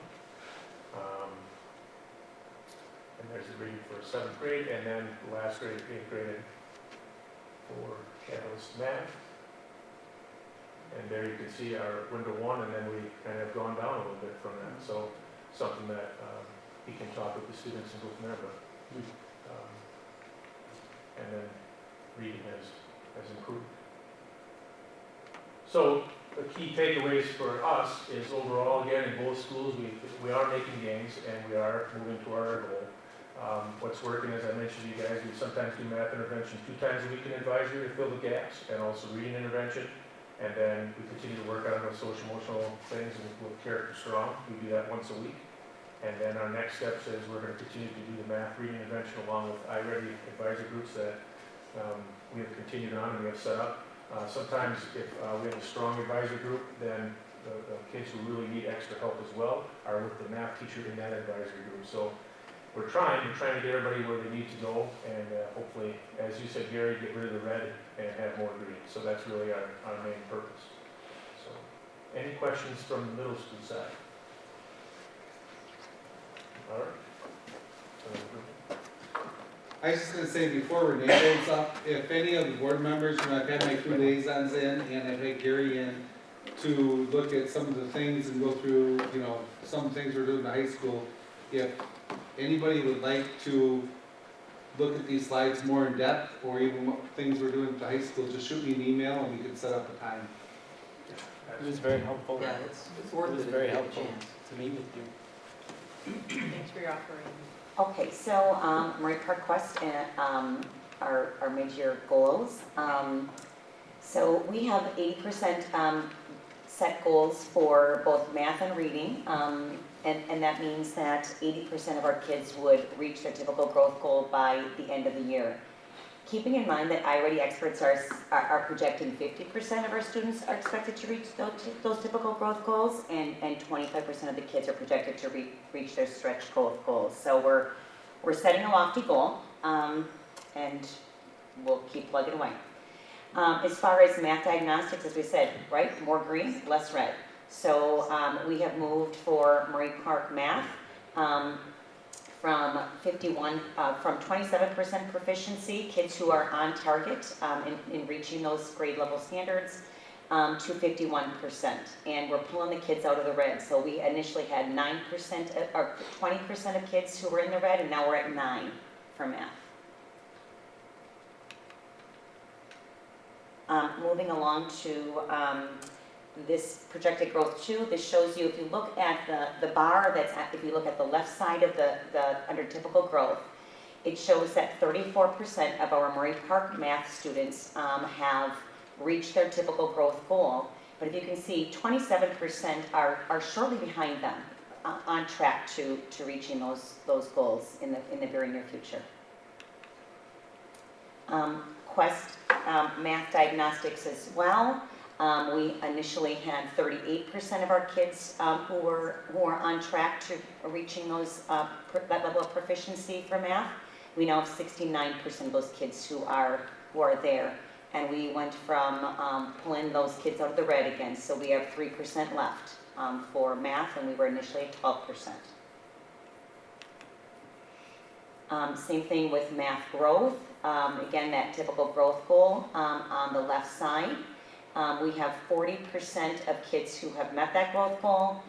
And there's the reading for 7th grade, and then the last grade, 8th grade for Catalyst Math. And there you can see our window 1, and then we kind of gone down a little bit from that. So something that he can talk with the students and go from there. But and then reading has improved. So the key takeaways for us is overall, again, in both schools, we are making gains and we are moving toward our goal. What's working, as I mentioned to you guys, we sometimes do math intervention 2 times a week in advisory to fill the gaps, and also reading intervention. And then we continue to work on those social emotional things with Character Strong. We do that once a week. And then our next step is we're going to continue to do the math reading intervention along with iReady advisory groups that we have continued on and we have set up. Sometimes if we have a strong advisory group, then the kids who really need extra help as well are with the math teacher in that advisory group. So we're trying to get everybody where they need to go, and hopefully, as you said, Gary, get rid of the red and have more green. So that's really our main purpose. So, any questions from the middle school side? All right. I was just gonna say, before Renee goes up, if any of the board members, I've had my 2 liaisons in, and I've had Gary in to look at some of the things and go through, some things we're doing in the high school. If anybody would like to look at these slides more in depth, or even what things we're doing at the high school, just shoot me an email and we can set up a time. It was very helpful. Yeah, it's worth it. It was very helpful to meet with you. Thanks for your offering. Okay, so Marie Park Quest our mid-year goals. So we have 80% set goals for both math and reading, and that means that 80% of our kids would reach their typical growth goal by the end of the year. Keeping in mind that iReady experts are projecting 50% of our students are expected to reach those typical growth goals, and 25% of the kids are projected to reach their stretch growth goals. So we're setting a lofty goal, and we'll keep plugging away. As far as math diagnostics, as we said, right, more green, less red. So we have moved for Marie Park Math from 27% proficiency, kids who are on target in reaching those grade level standards, to 51%. And we're pulling the kids out of the red. So we initially had 9% or 20% of kids who were in the red, and now we're at 9 for math. Moving along to this projected growth 2, this shows you, if you look at the bar if you look at the left side of the under typical growth, it shows that 34% of our Marie Park math students have reached their typical growth goal. But if you can see, 27% are shortly behind them, on track to reaching those goals in the very near future. Quest math diagnostics as well. We initially had 38% of our kids who were on track to reaching that level of proficiency for math. We now have 69% of those kids who are there. And we went from pulling those kids out of the red again. So we have 3% left for math, and we were initially at 12%. Same thing with math growth. Again, that typical growth goal on the left side. We have 40% of kids who have met that growth goal,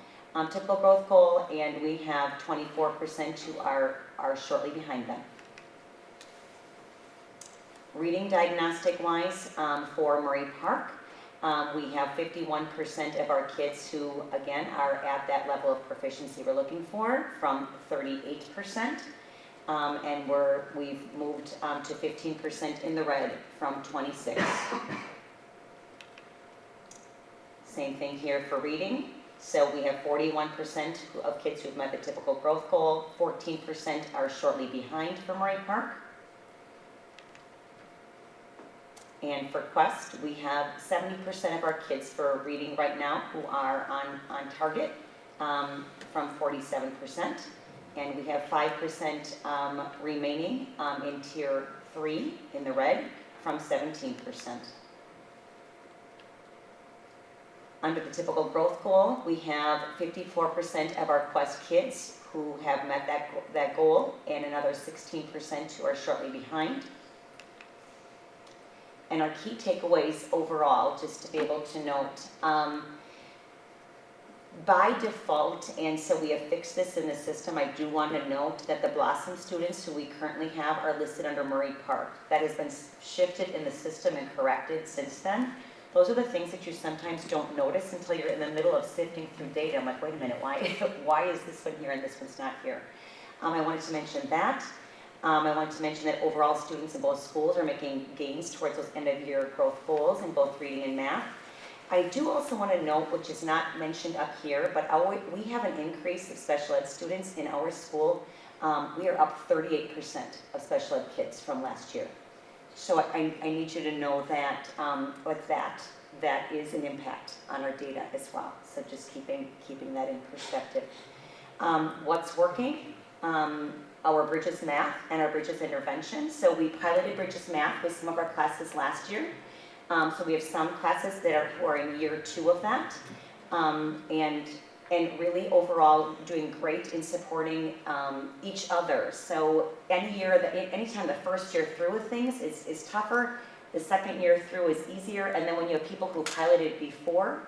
typical growth goal, and we have 24% who are shortly behind them. Reading diagnostic-wise for Marie Park, we have 51% of our kids who, again, are at that level of proficiency we're looking for, from 38%. And we've moved to 15% in the red from 26. Same thing here for reading. So we have 41% of kids who've met the typical growth goal, 14% are shortly behind for Marie Park. And for Quest, we have 70% of our kids for reading right now who are on target, from 47%. And we have 5% remaining in tier 3 in the red from 17%. Under the typical growth goal, we have 54% of our Quest kids who have met that goal, and another 16% who are shortly behind. And our key takeaways overall, just to be able to note, by default, and so we have fixed this in the system, I do want to note that the Blossom students who we currently have are listed under Marie Park. That has been shifted in the system and corrected since then. Those are the things that you sometimes don't notice until you're in the middle of sifting through data. I'm like, wait a minute, why is this one here and this one's not here? I wanted to mention that. I wanted to mention that overall students in both schools are making gains towards those end-of-year growth goals in both reading and math. I do also want to note, which is not mentioned up here, but we have an increase of special ed students in our school. We are up 38% of special ed kids from last year. So I need you to know that, that is an impact on our data as well. So just keeping that in perspective. What's working? Our Bridges Math and our Bridges Intervention. So we piloted Bridges Math with some of our classes last year. So we have some classes who are in year 2 of that. And really overall doing great in supporting each other. So anytime the first year through with things is tougher, the second year through is easier, and then when you have people who piloted before,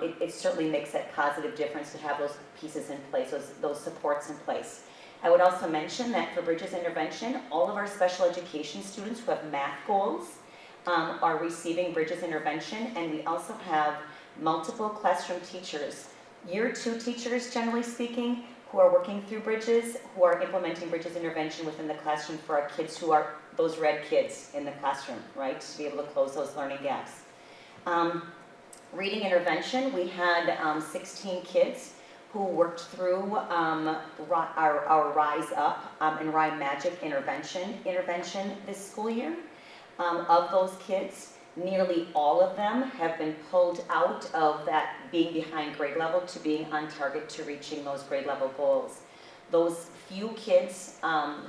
it certainly makes that positive difference to have those pieces in place, those supports in place. I would also mention that for Bridges Intervention, all of our special education students who have math goals are receiving Bridges Intervention, and we also have multiple classroom teachers, year 2 teachers generally speaking, who are working through Bridges, who are implementing Bridges Intervention within the classroom for our kids who are those red kids in the classroom, right, to be able to close those learning gaps. Reading intervention, we had 16 kids who worked through our Rise Up and Rhyme Magic intervention this school year. Of those kids, nearly all of them have been pulled out of that being behind grade level to being on target to reaching those grade level goals. Those few kids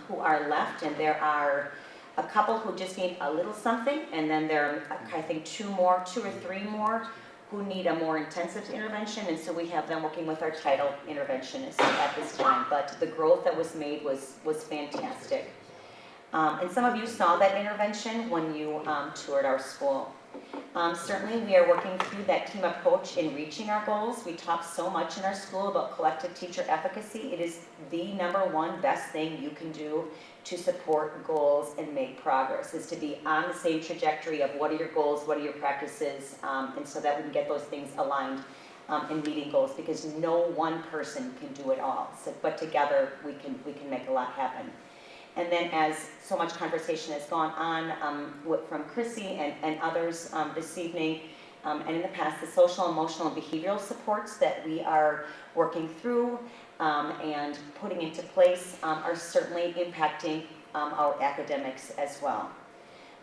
who are left, and there are a couple who just need a little something, and then there are, I think, 2 or 3 more who need a more intensive intervention, and so we have them working with our title interventionists at this time. But the growth that was made was fantastic. And some of you saw that intervention when you toured our school. Certainly we are working through that team approach in reaching our goals. We talk so much in our school about collective teacher efficacy. It is the #1 best thing you can do to support goals and make progress, is to be on the same trajectory of what are your goals, what are your practices, and so that we can get those things aligned in meeting goals, because no one person can do it all. So, but together we can make a lot happen. And then, as so much conversation has gone on from Chrissy and others this evening, and in the past, the social, emotional, and behavioral supports that we are working through and putting into place are certainly impacting our academics as well.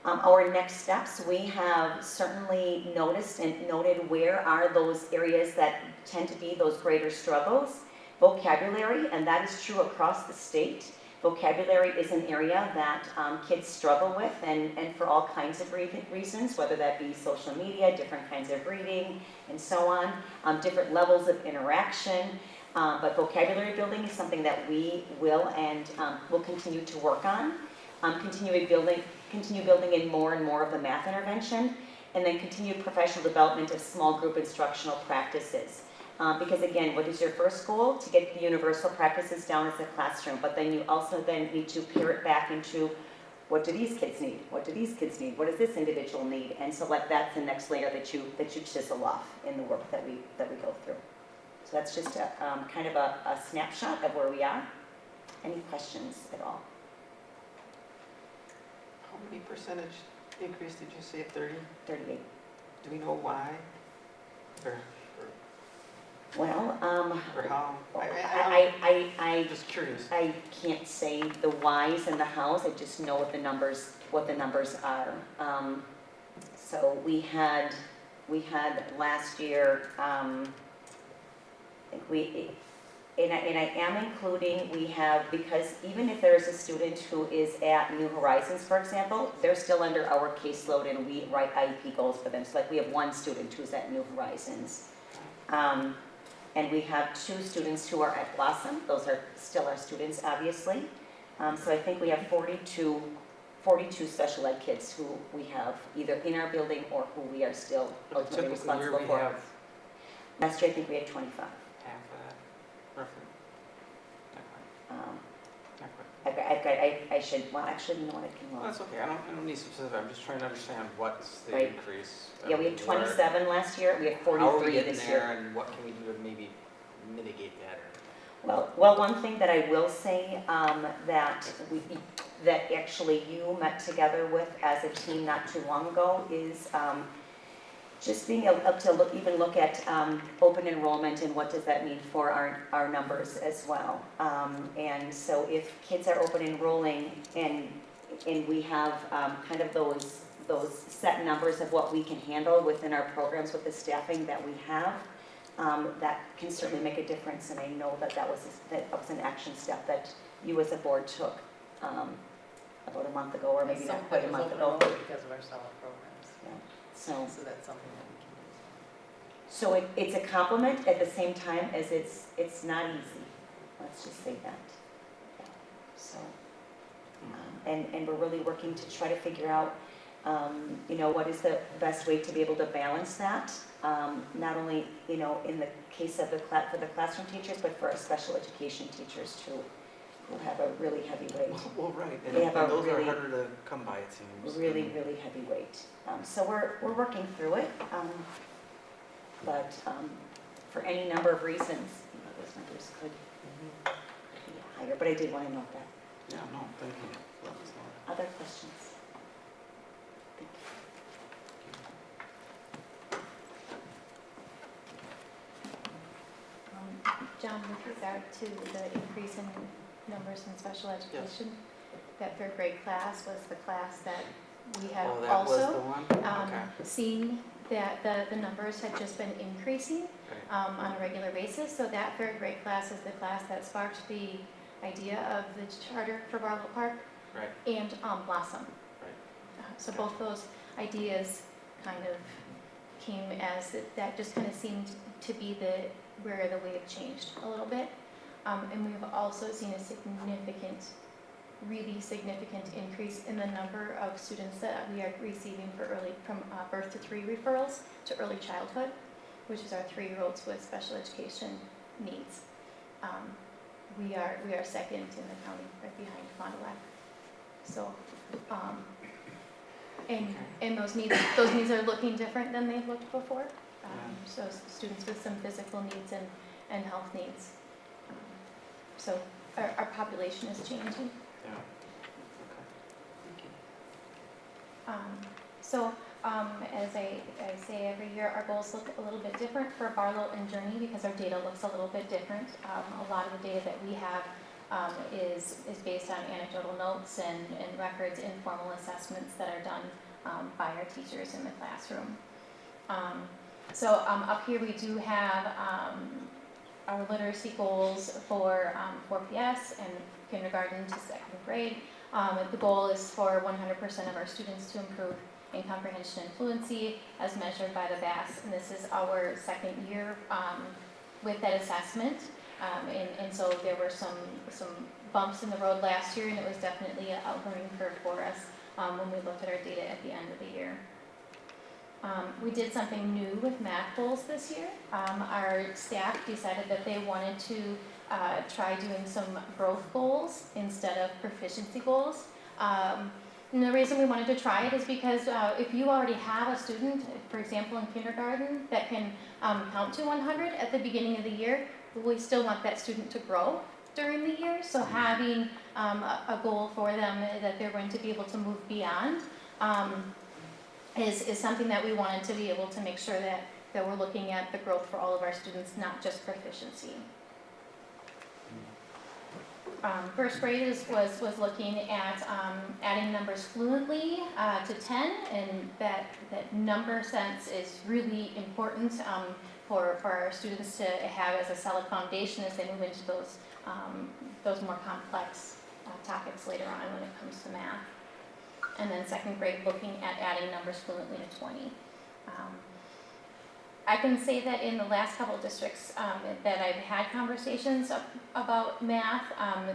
Our next steps, we have certainly noticed and noted where are those areas that tend to be those greater struggles. Vocabulary, and that is true across the state. Vocabulary is an area that kids struggle with, and for all kinds of reasons, whether that be social media, different kinds of reading, and so on, different levels of interaction. But vocabulary building is something that we will continue to work on. Continue building in more and more of the math intervention, and then continued professional development of small group instructional practices. Because again, what is your first goal? To get the universal practices down as a classroom, but then you also need to pair it back into what do these kids need? What do these kids need? What does this individual need? And so that's the next layer that you chisel off in the work that we go through. So that's just a kind of a snapshot of where we are. Any questions at all? How many percentage increase did you say? 30? 38. Do we know why? Well, or how? I'm just curious. I can't say the whys and the hows. I just know what the numbers are. So we had last year. I think and I am including. We have, because even if there is a student who is at New Horizons, for example, they're still under our caseload, and we write IEP goals for them. So like we have 1 student who's at New Horizons. And we have 2 students who are at Blossom. Those are still our students, obviously. So I think we have 42 special ed kids who we have either in our building or who we are still ultimately responsible for. Last year, I think we had 25. Half of that, roughly. I should, well, actually, you know what, I can look. Well, that's okay. I don't need specific. I'm just trying to understand what's the Right. increase. Yeah, we had 27 last year. We have 43 this year. And what can we do to maybe mitigate that? Well, one thing that I will say that actually you met together with as a team not too long ago is just being able to even look at open enrollment and what does that mean for our numbers as well. And so if kids are open enrolling and we have kind of those set numbers of what we can handle within our programs with the staffing that we have, that can certainly make a difference. And I know that was an action step that you as a board took about a month ago, or maybe not quite a month ago. Because of our solid programs. Yeah. So that's something that we can use. So it's a compliment at the same time as it's not easy. Let's just say that. Yeah. So, and we're really working to try to figure out, what is the best way to be able to balance that. Not only, in the case of for the classroom teachers, but for our special education teachers too, who have a really heavy weight. Well, right, and They have a those really, are harder to come by, it seems. really, really heavy weight. So we're working through it, but for any number of reasons, those numbers could be higher. But I did want to note that. Yeah, no, thank you. Let us know. Other questions? Thank you. John, with regard to the increase in numbers in special education, that third grade class was the class that we have Oh, that was the also one? Okay. seen that the numbers had just been increasing on a regular basis. So that third grade class is the class that sparked the idea of the charter for Barlow Park and Blossom. So both those ideas kind of came as that just kind of seemed to be where the wave changed a little bit. And we've also seen a really significant increase in the number of students that we are receiving from birth to 3 referrals to early childhood, which is our 3-year-olds with special education needs. We are second in the county, right behind Fond du Lac. So, and those needs are looking different than they've looked before. So students with some physical needs and health needs. So our population is changing. Yeah. As I say every year, our goals look a little bit different for Barlow and Journey because our data looks a little bit different. A lot of the data that we have is based on anecdotal notes and records, informal assessments that are done by our teachers in the classroom. Up here we do have our literacy goals for 4PS and kindergarten to 2nd grade. The goal is for 100% of our students to improve in comprehension and fluency as measured by the BAS, and this is our 2nd year with that assessment. And so there were some bumps in the road last year, and it was definitely a learning curve for us when we looked at our data at the end of the year. We did something new with math goals this year. Our staff decided that they wanted to try doing some growth goals instead of proficiency goals. And the reason we wanted to try it is because if you already have a student, for example in kindergarten, that can count to 100 at the beginning of the year, we still want that student to grow during the year. So having a goal for them that they're going to be able to move beyond is something that we wanted to be able to make sure that we're looking at the growth for all of our students, not just proficiency. First grade was looking at adding numbers fluently to 10, and that number sense is really important for our students to have as a solid foundation as they move into those more complex topics later on when it comes to math. And then 2nd grade looking at adding numbers fluently to 20. I can say that in the last couple of districts that I've had conversations about math,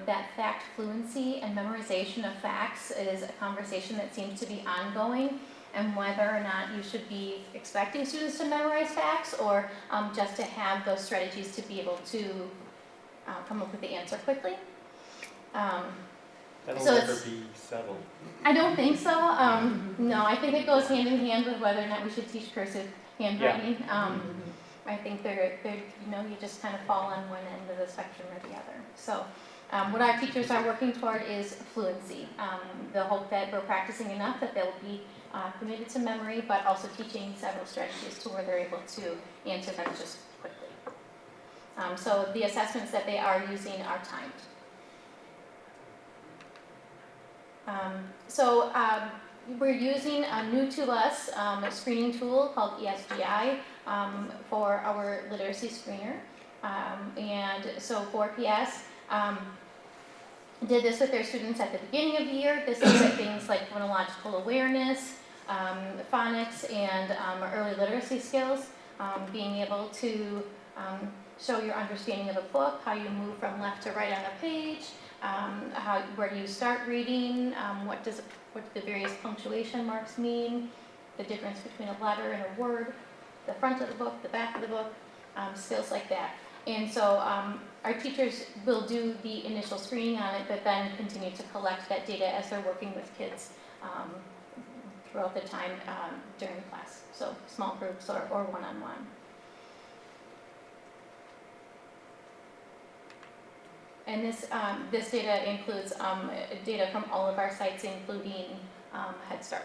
that fact fluency and memorization of facts is a conversation that seems to be ongoing, and whether or not you should be expecting students to memorize facts or just to have those strategies to be able to come up with the answer quickly. That'll So never be settled. I don't think so. No, I think it goes hand in hand with whether or not we should teach cursive handwriting. I think they're you just kind of fall on one end of the spectrum or the other. So what our teachers are working toward is fluency. The hope that we're practicing enough that they'll be committed to memory, but also teaching several strategies to where they're able to answer them just quickly. So the assessments that they are using are timed. We're using a new to us screening tool called ESGI for our literacy screener. And so 4PS did this with their students at the beginning of the year. This is at things like phonological awareness, phonics, and early literacy skills, being able to show your understanding of a book, how you move from left to right on a page, where do you start reading, what do the various punctuation marks mean, the difference between a letter and a word, the front of the book, the back of the book, skills like that. And so our teachers will do the initial screening on it, but then continue to collect that data as they're working with kids throughout the time during class, so small groups or one-on-one. And this data includes data from all of our sites, including Head Start.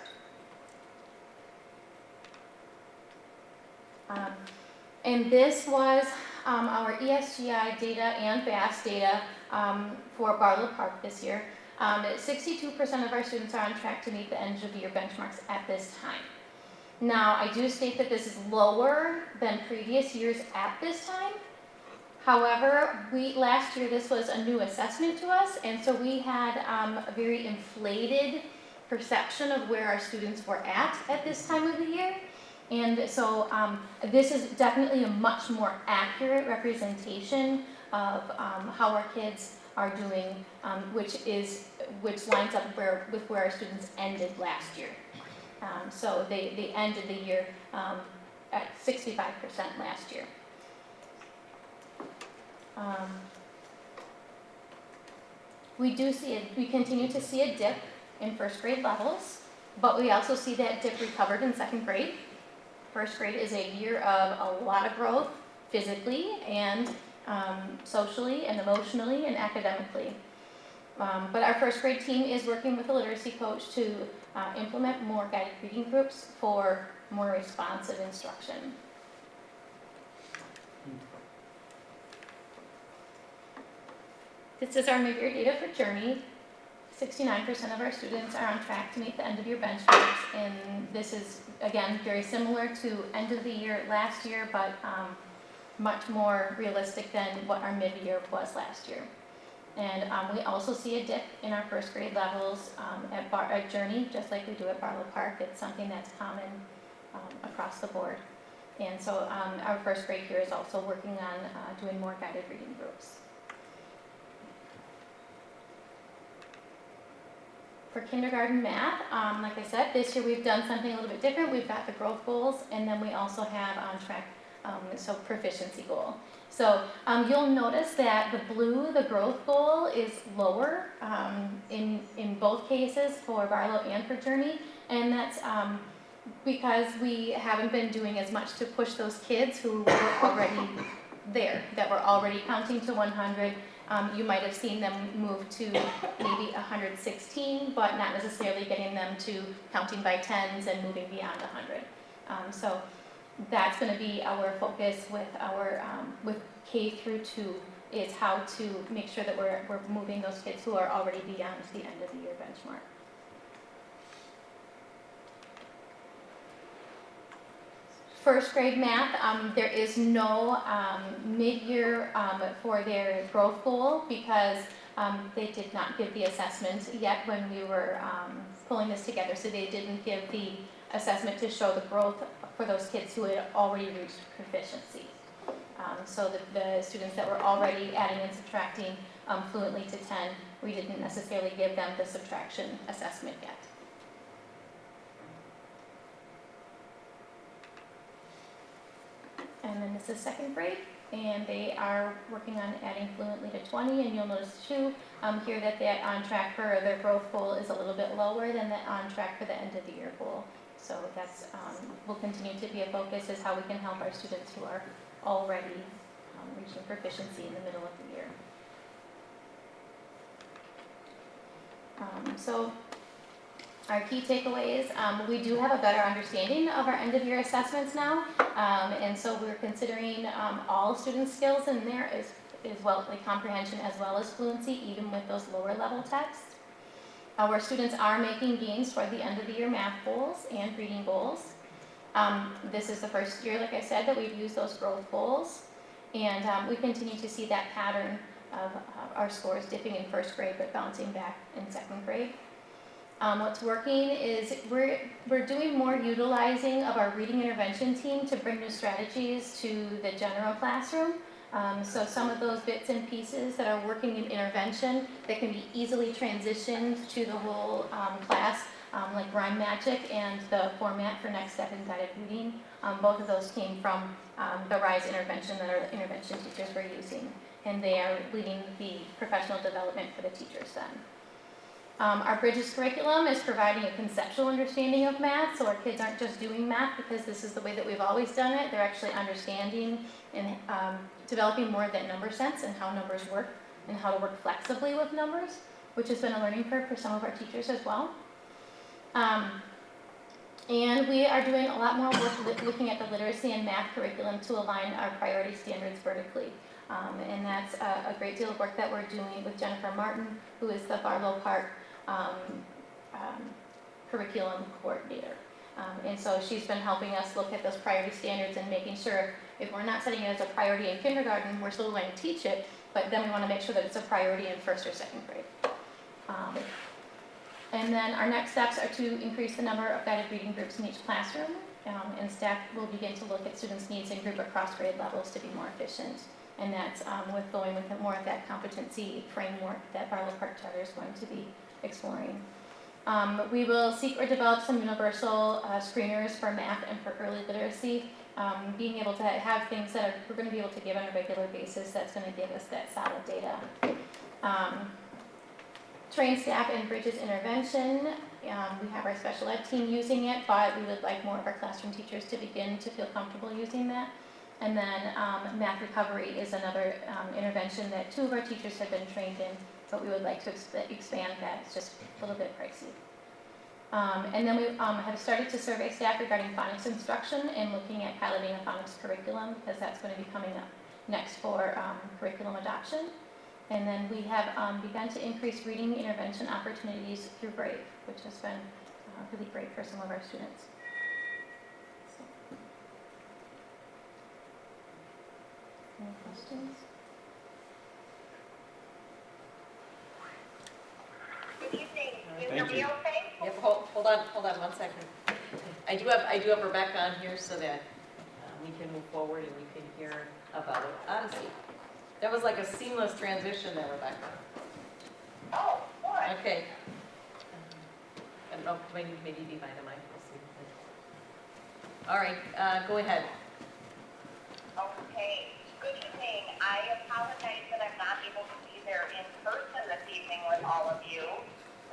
And this was our ESGI data and BAS data for Barlow Park this year. 62% of our students are on track to meet the end of year benchmarks at this time. Now, I do state that this is lower than previous years at this time. However, last year this was a new assessment to us, and so we had a very inflated perception of where our students were at this time of the year. And so this is definitely a much more accurate representation of how our kids are doing, which lines up with where our students ended last year. So they ended the year at 65% last year. We continue to see a dip in first grade levels, but we also see that dip recovered in second grade. First grade is a year of a lot of growth physically and socially and emotionally and academically. But our first grade team is working with a literacy coach to implement more guided reading groups for more responsive instruction. This is our mid-year data for Journey. 69% of our students are on track to meet the end of year benchmarks, and this is, again, very similar to end of the year last year, but much more realistic than what our mid-year was last year. And we also see a dip in our first grade levels at Journey, just like we do at Barlow Park. It's something that's common across the board. And so our first grade here is also working on doing more guided reading groups. For kindergarten math, like I said, this year we've done something a little bit different. We've got the growth goals, and then we also have on track, proficiency goal. So you'll notice that the blue, the growth goal, is lower in both cases for Barlow and for Journey, and that's because we haven't been doing as much to push those kids who were already there, that were already counting to 100. You might have seen them move to maybe 116, but not necessarily getting them to counting by tens and moving beyond 100. So that's going to be our focus with our with K through 2, is how to make sure that we're moving those kids who are already beyond the end of the year benchmark. First grade math, there is no mid-year for their growth goal because they did not give the assessment yet when we were pulling this together. So they didn't give the assessment to show the growth for those kids who had already reached proficiency. So the students that were already adding and subtracting fluently to 10, we didn't necessarily give them the subtraction assessment yet. And then this is second grade, and they are working on adding fluently to 20, and you'll notice too here that they're on track for their growth goal is a little bit lower than the on track for the end of the year goal. So that's will continue to be a focus, is how we can help our students who are already reaching proficiency in the middle of the year. Our key takeaways, we do have a better understanding of our end-of-year assessments now, and so we're considering all student skills in there as well, like comprehension as well as fluency, even with those lower level texts. Our students are making gains toward the end of the year math goals and reading goals. This is the first year, like I said, that we've used those growth goals, and we continue to see that pattern of our scores dipping in first grade but bouncing back in second grade. What's working is we're doing more utilizing of our reading intervention team to bring new strategies to the general classroom. So some of those bits and pieces that are working in intervention that can be easily transitioned to the whole class, like Rhyme Magic and the format for Next Step in Guided Reading, both of those came from the RISE intervention that our intervention teachers were using, and they are leading the professional development for the teachers then. Our Bridges curriculum is providing a conceptual understanding of math, so our kids aren't just doing math because this is the way that we've always done it. They're actually understanding and developing more of that number sense and how numbers work and how to work flexibly with numbers, which has been a learning curve for some of our teachers as well. And we are doing a lot more work looking at the literacy and math curriculum to align our priority standards vertically. And that's a great deal of work that we're doing with Jennifer Martin, who is the Barlow Park curriculum coordinator. And so she's been helping us look at those priority standards and making sure if we're not setting it as a priority in kindergarten, we're still going to teach it, but then we want to make sure that it's a priority in first or second grade. And then our next steps are to increase the number of guided reading groups in each classroom, and staff will begin to look at students' needs and group across grade levels to be more efficient. And that's with going with more of that competency framework that Barlow Park Charter is going to be exploring. We will seek or develop some universal screeners for math and for early literacy, being able to have things that we're going to be able to give on a regular basis that's going to give us that solid data. Train staff in Bridges intervention. We have our special ed team using it, but we would like more of our classroom teachers to begin to feel comfortable using that. And then math recovery is another intervention that 2 of our teachers have been trained in, but we would like to expand that. It's just a little bit pricey. And then we have started to survey staff regarding phonics instruction and looking at piloting a phonics curriculum, because that's going to be coming up next for curriculum adoption. And then we have begun to increase reading intervention opportunities through BRAVE, which has been really great for some of our students. Any questions? Good evening. Can you hear me okay? Yep, hold on 1 second. I do have Rebecca on here so that we can move forward and you can hear about Odyssey. That was like a seamless transition there, Rebecca. Oh, what? Okay. I don't know, maybe behind the mic, we'll see. All right, go ahead. Okay, good evening. I apologize that I'm not able to be there in person this evening with all of you.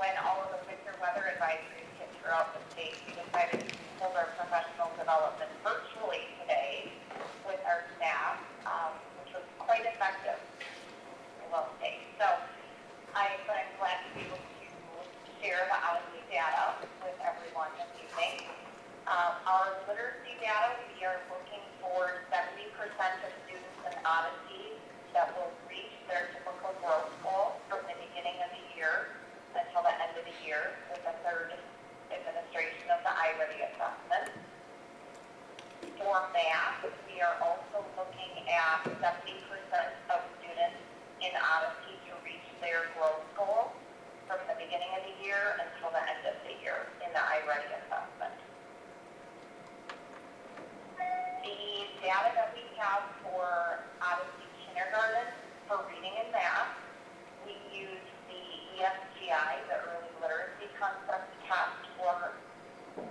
When all of the winter weather advisories hit throughout the state, we decided to hold our professional development virtually today with our staff, which was quite effective, I will say. So I'm glad to be able to share the Odyssey data with everyone this evening. Our literacy data, we are looking for 70% of students in Odyssey that will reach their typical growth goal from the beginning of the year until the end of the year with the third administration of the iReady assessment. For math, we are also looking at 70% of students in Odyssey to reach their growth goal from the beginning of the year until the end of the year in the iReady assessment. The data that we have for Odyssey Kindergarten for reading and math, we use the ESGI, the Early Literacy Concept Test for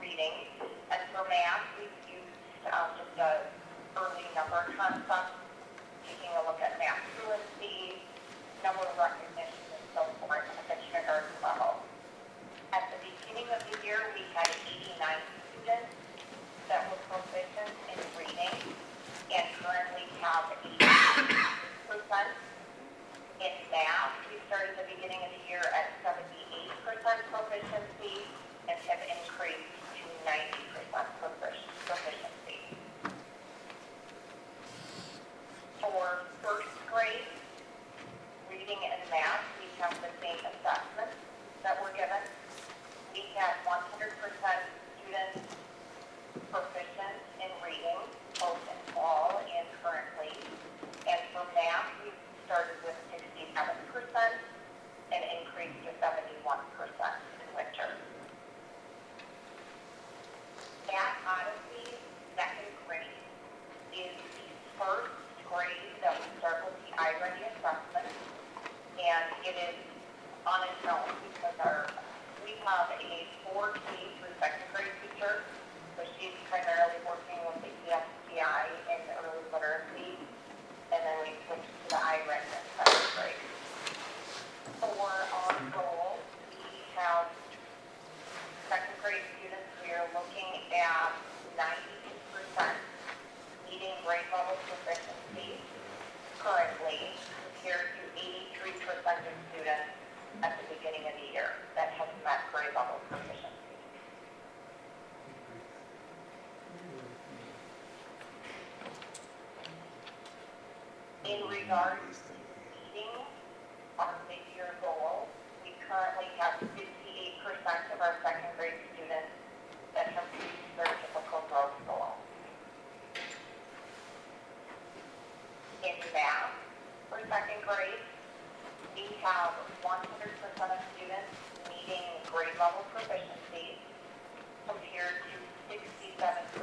reading, and for math, we've used just a early number concept, taking a look at math fluency, number of recognition, and so forth at the kindergarten level. At the beginning of the year, we had 89 students that were proficient in reading, and currently have 80%. In math, we started the beginning of the year at 78% proficiency, and have increased to 90% proficiency. For first grade, reading and math, we have the same assessments that were given. We had 100% students proficient in reading, both in fall and currently. And for math, we started with 67% and increased to 71% in winter. At Odyssey, second grade is the first grade that we start with the iReady assessment, and it is on its own because we have a 4K through second grade teacher, so she's primarily working with the ESTI and early literacy, and then we switch to the iReady in second grade. For our goal, we have second grade students, we are looking at 92% meeting grade level proficiency currently, compared to 83% of students at the beginning of the year that have met grade level proficiency. In regards to meeting our mid-year goal, we currently have 58% of our second grade students that have reached their typical growth goal. In math, for second grade, we have 100% of students meeting grade level proficiency compared to 67%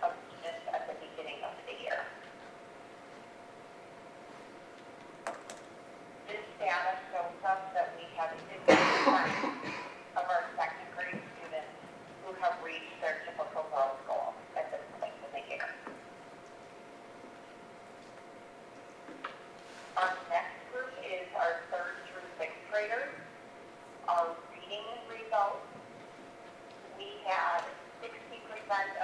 of students at the beginning of the year. This data shows us that we have 50% of our second grade students who have reached their typical growth goal at this point in the year. Our next group is our 3rd through 6th graders. Our reading results, we had 60%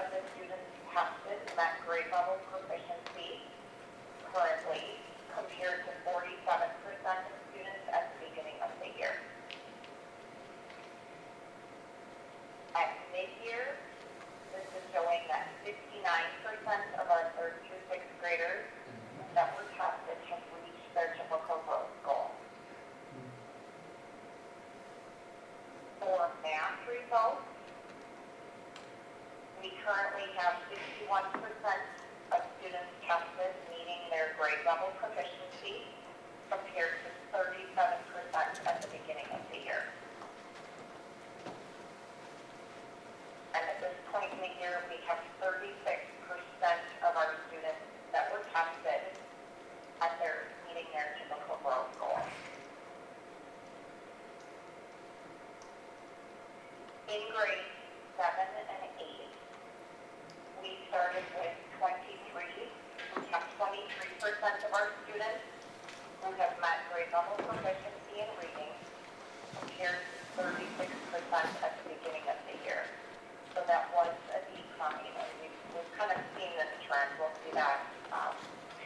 of the students tested met grade level proficiency currently, compared to 47% of students at the beginning of the year. At mid-year, this is showing that 59% of our 3rd through 6th graders that were tested have reached their typical growth goal. For math results, we currently have 61% of students tested meeting their grade level proficiency compared to 37% at the beginning of the year. And at this point in the year, we have 36% of our students that were tested at meeting their typical growth goal. In grades 7 and 8, we started with 23. We have 23% of our students who have met grade level proficiency in reading, compared to 36% at the beginning of the year. So that was a decline, and we've kind of seen this trend. We'll see that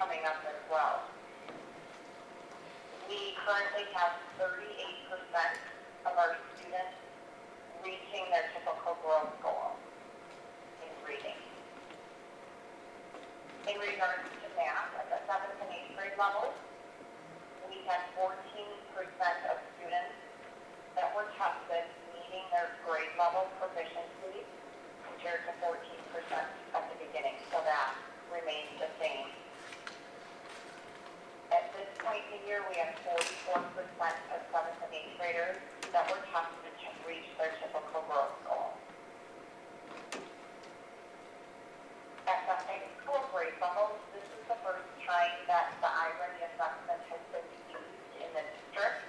coming up as well. We currently have 38% of our students reaching their typical growth goal in reading. In regards to math, at the 7th and 8th grade level, we had 14% of students that were tested meeting their grade level proficiency compared to 14% at the beginning, so that remains the same. At this point in the year, we have 44% of 7th and 8th graders that were tested to reach their typical growth goal. At the high school grade levels, this is the first time that the iReady assessment has been used in the district.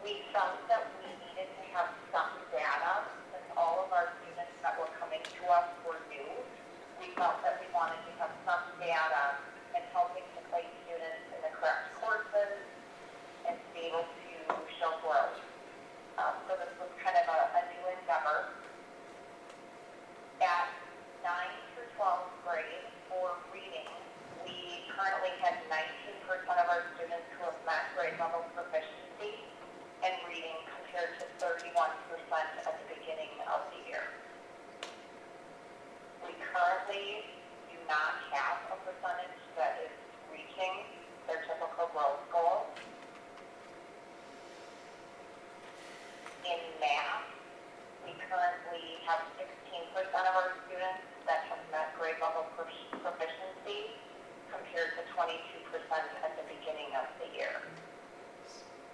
We felt that we needed to have some data, since all of our students that were coming to us were new. We felt that we wanted to have some data in helping to place students in the correct courses and to be able to show growth. So this was kind of a new endeavor. At 9 through 12th grade for reading, we currently had 19% of our students who have met grade level proficiency and reading compared to 31% at the beginning of the year. We currently do not have a percentage that is reaching their typical growth goal. In math, we currently have 16% of our students that have met grade level proficiency compared to 22% at the beginning of the year.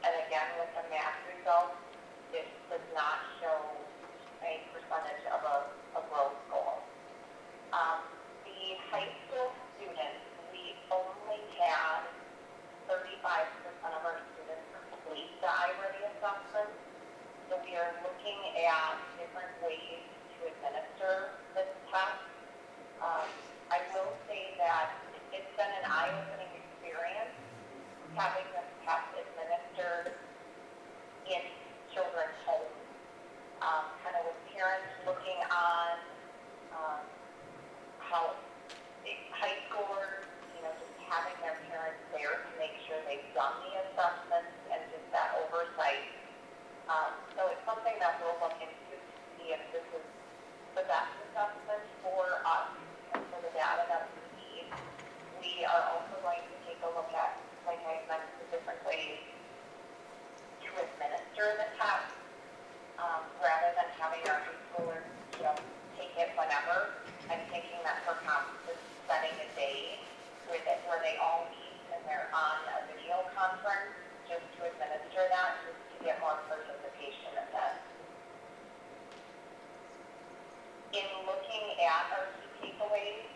And again, with the math results, it does not show a percentage of a growth goal. The high school students, we only had 35% of our students complete the iReady assessment. So we are looking at different ways to administer this test. I will say that it's been an eye-opening experience having this test administered in children's homes, kind of with parents looking on how high schoolers, just having their parents there to make sure they've done the assessments and just that oversight. So it's something that we'll look into to see if this is the best assessment for us and for the data that we need. We are also going to take a look at, like I mentioned, the different ways to administer the test rather than having our high schoolers just take it whenever. I'm thinking that perhaps just setting a day where they all meet and they're on a video conference just to administer that, just to get more participation in that. In looking at our key takeaways,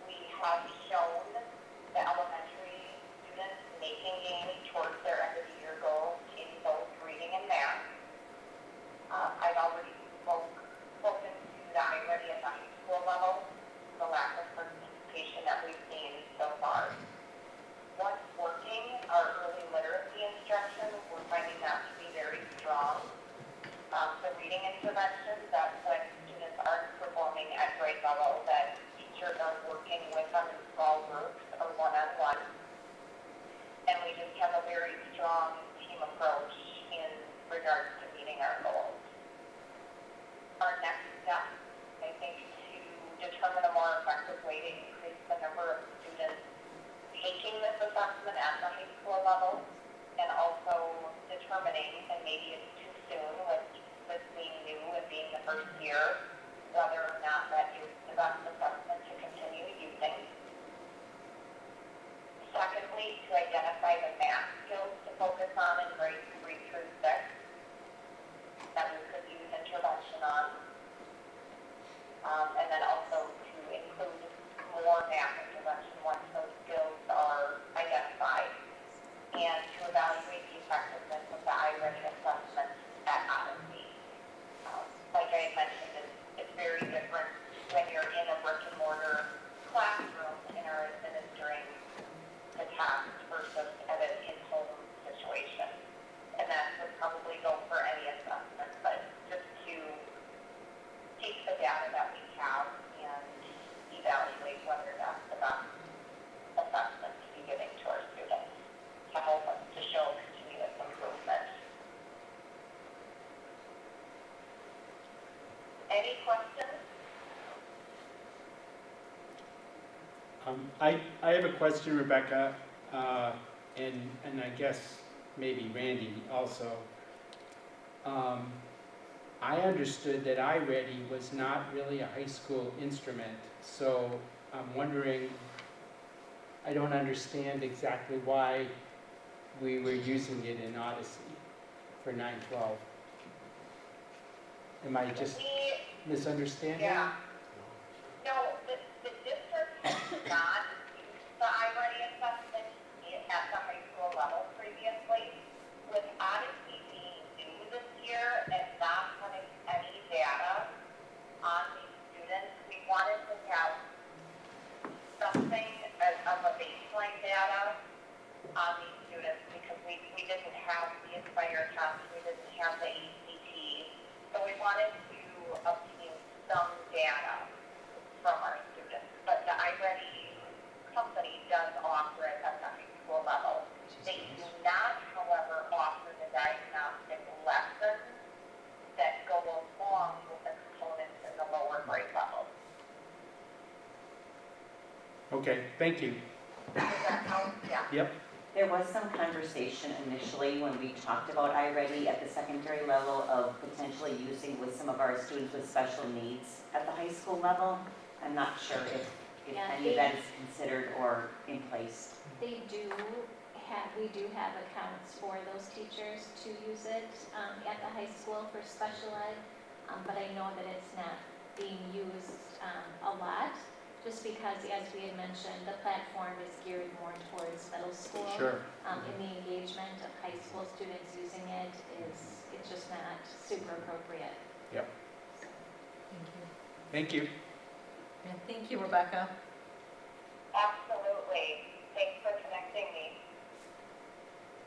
we have shown the elementary students making gains towards their end of the year goals in both reading and math. I've already spoken to the iReady at the high school level, the lack of participation that we've seen so far. What's working, our early literacy instruction, we're finding that to be very strong. The reading intervention, that's when students aren't performing at grade level, that teachers are working with them in small groups or one-on-one. And we just have a very strong team approach in regards to meeting our goals. Our next step, I think, to determine a more effective way to increase the number of students taking this assessment at the high school level, and also determining, and maybe it's too soon with this being new and being the first year, whether or not that is the best assessment to continue using. Secondly, to identify the math skills to focus on in grades 3 through 6 that we could use intervention on. And then also to include more math intervention once those skills are identified, and to evaluate the effectiveness of the iReady assessment at Odyssey. Like I mentioned, it's very different when you're in a brick and mortar classroom and are administering the test versus at an in-home situation. And that would probably go for any assessment, but just to take the data that we have and evaluate whether that's the best assessment to be giving to our students to help us to show continuous improvement. Any questions? I have a question, Rebecca, and I guess maybe Randy also. I understood that iReady was not really a high school instrument, so I'm wondering, I don't understand exactly why we were using it in Odyssey for 912. Am I just misunderstanding? Yeah. No, the district has not used the iReady assessment at the high school level previously. With Odyssey being new this year and not having any data on these students, we wanted to have something of a baseline data on these students because we didn't have the Aspire test, we didn't have the ACT, so we wanted to obtain some data from our students. But the iReady company does offer it at the high school level. They do not, however, offer the diagnostics Okay, thank you. Does that help? Yeah. Yep. There was some conversation initially when we talked about iReady at the secondary level of potentially using with some of our students with special needs at the high school level. I'm not sure if Yeah, any of that is considered or in place. we do have accounts for those teachers to use it at the high school for special ed, but I know that it's not being used a lot, just because, as we had mentioned, the platform is geared more towards middle school. Sure. In the engagement of high school students using it it's just not super appropriate. Yep. Thank you. Thank you. And thank you, Rebecca. Absolutely. Thanks for connecting me.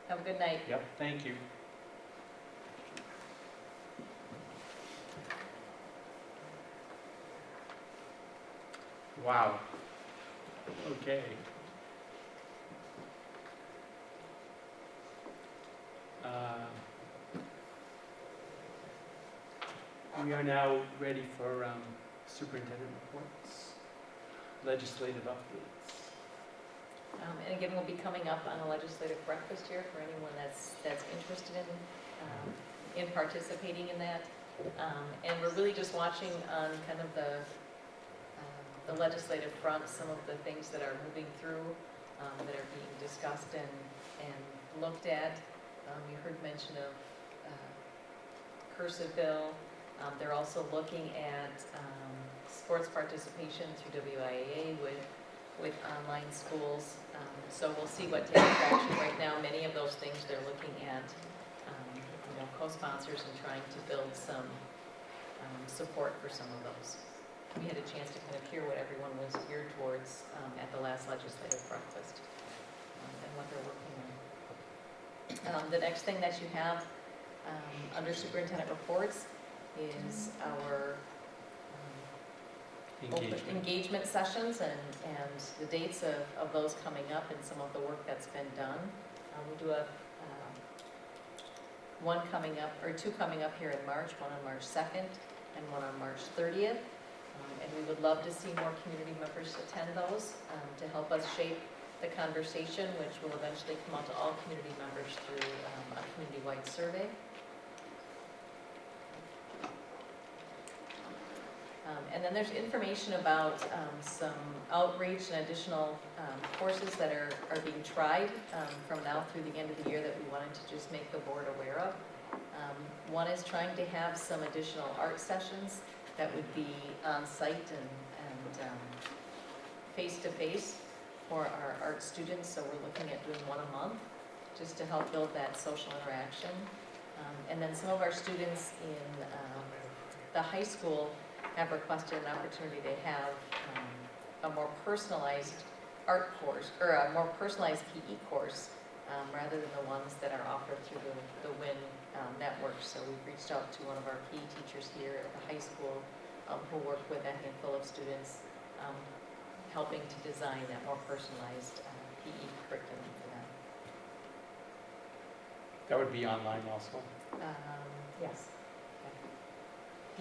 Have a good night. Yep, thank you. Wow. Okay. We are now ready for superintendent reports, legislative updates. And again, we'll be coming up on a legislative breakfast here for anyone that's interested in participating in that. And we're really just watching on kind of the legislative front, some of the things that are moving through, that are being discussed and looked at. You heard mention of cursive bill. They're also looking at sports participation through WIAA with online schools. So we'll see what takes traction. Right now, many of those things they're looking at, co-sponsors and trying to build some support for some of those. We had a chance to kind of hear what everyone was geared towards at the last legislative breakfast and what they're working on. The next thing that you have under superintendent reports is our engagement sessions and the dates of those coming up and some of the work that's been done. We do have two coming up here in March, one on March 2nd and one on March 30th. And we would love to see more community members attend those to help us shape the conversation, which will eventually come out to all community members through a community-wide survey. And then there's information about some outreach and additional courses that are being tried from now through the end of the year that we wanted to just make the board aware of. One is trying to have some additional art sessions that would be on site and face-to-face for our art students. So we're looking at doing one a month just to help build that social interaction. And then some of our students in the high school have requested an opportunity to have a more personalized art course, or a more personalized PE course, rather than the ones that are offered through the WIN network. So we've reached out to one of our PE teachers here at the high school who work with a handful of students, helping to design that more personalized PE curriculum for them. That would be online also. Yes.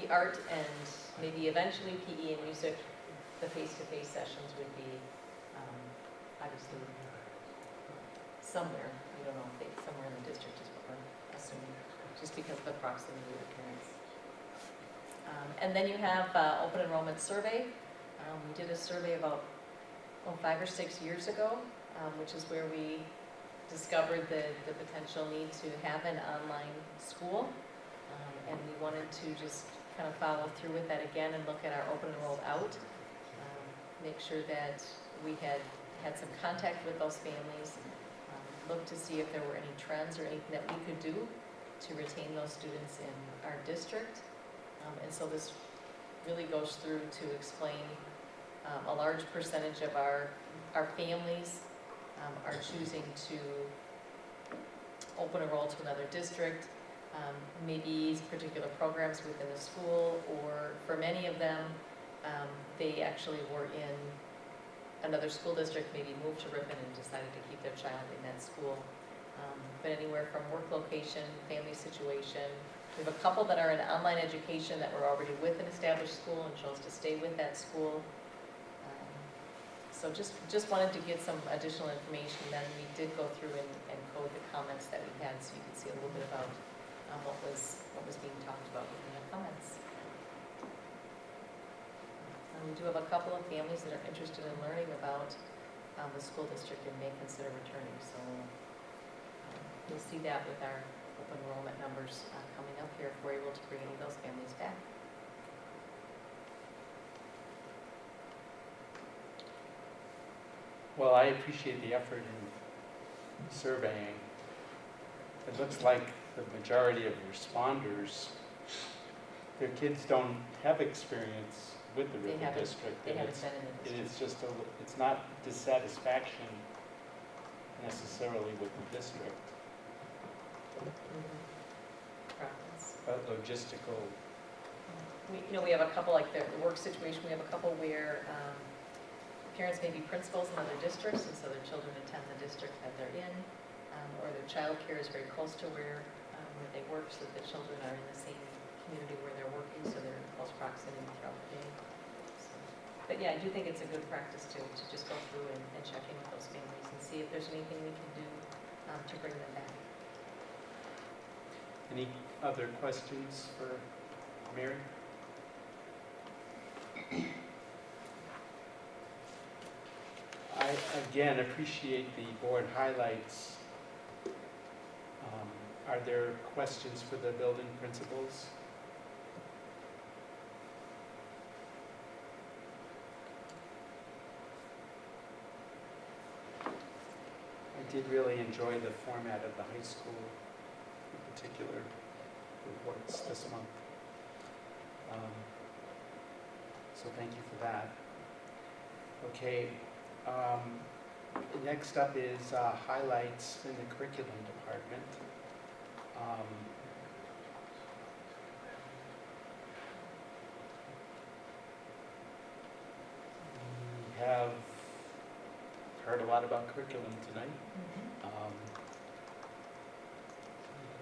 The art and maybe eventually PE and music, the face-to-face sessions would be obviously somewhere. We don't know if somewhere in the district is what we're assuming, just because of the proximity of parents. And then you have open enrollment survey. We did a survey about 5 or 6 years ago, which is where we discovered the potential need to have an online school. And we wanted to just kind of follow through with that again and look at our open enrolled out, make sure that we had some contact with those families, look to see if there were any trends or anything that we could do to retain those students in our district. And so this really goes through to explain a large percentage of our families are choosing to open enroll to another district. Maybe particular programs within the school, or for many of them, they actually were in another school district, maybe moved to Ripon and decided to keep their child in that school. But anywhere from work location, family situation. We have a couple that are in online education that were already with an established school and chose to stay with that school. So just wanted to get some additional information, then we did go through and code the comments that we had, so you could see a little bit about what was being talked about in the comments. We do have a couple of families that are interested in learning about the school district and may consider returning, so you'll see that with our open enrollment numbers coming up here if we're able to bring any of those families back. Well, I appreciate the effort in surveying. It looks like the majority of responders, their kids don't have experience with the Ripon district. They haven't been in the And district. it's just it's not dissatisfaction necessarily with the district, Preference. but logistical. We have a couple, like the work situation, we have a couple where parents may be principals in other districts, and so their children attend the district that they're in, or their child care is very close to where they work, so that the children are in the same community where they're working, so they're in close proximity throughout the day. So, but yeah, I do think it's a good practice to just go through and check in with those families and see if there's anything we can do to bring them back. Any other questions for Mary? I, again, appreciate the board highlights. Are there questions for the building principals? I did really enjoy the format of the high school, in particular, reports this month. So thank you for that. Okay, next up is highlights in the curriculum department. We have heard a lot about curriculum tonight.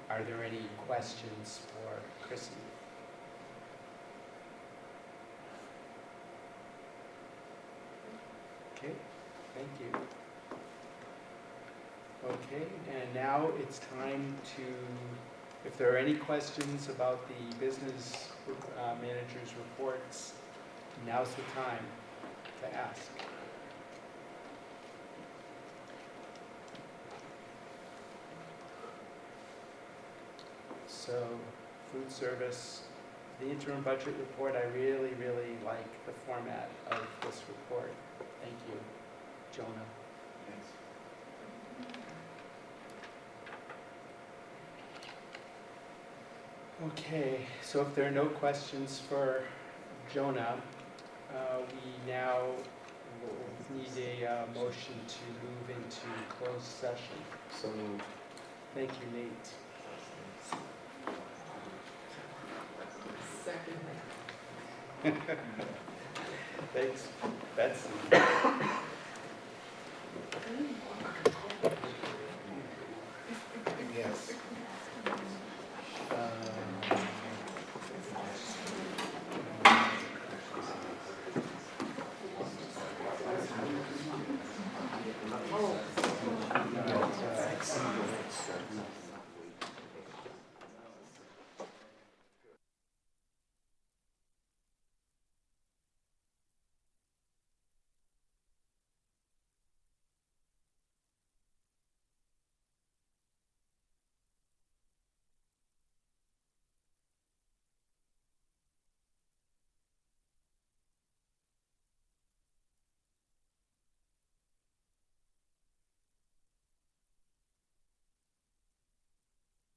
Are there any questions for Chrissy? Okay, thank you. Okay, and now it's time to, if there are any questions about the business manager's reports, now's the time to ask. So, food service, the interim budget report, I really, really like the format of this report. Thank you, Jonah. Okay, so if there are no questions for Jonah, we now need a motion to move into closed session. So moved. Thank you, Nate. Second. Thanks, Betsy.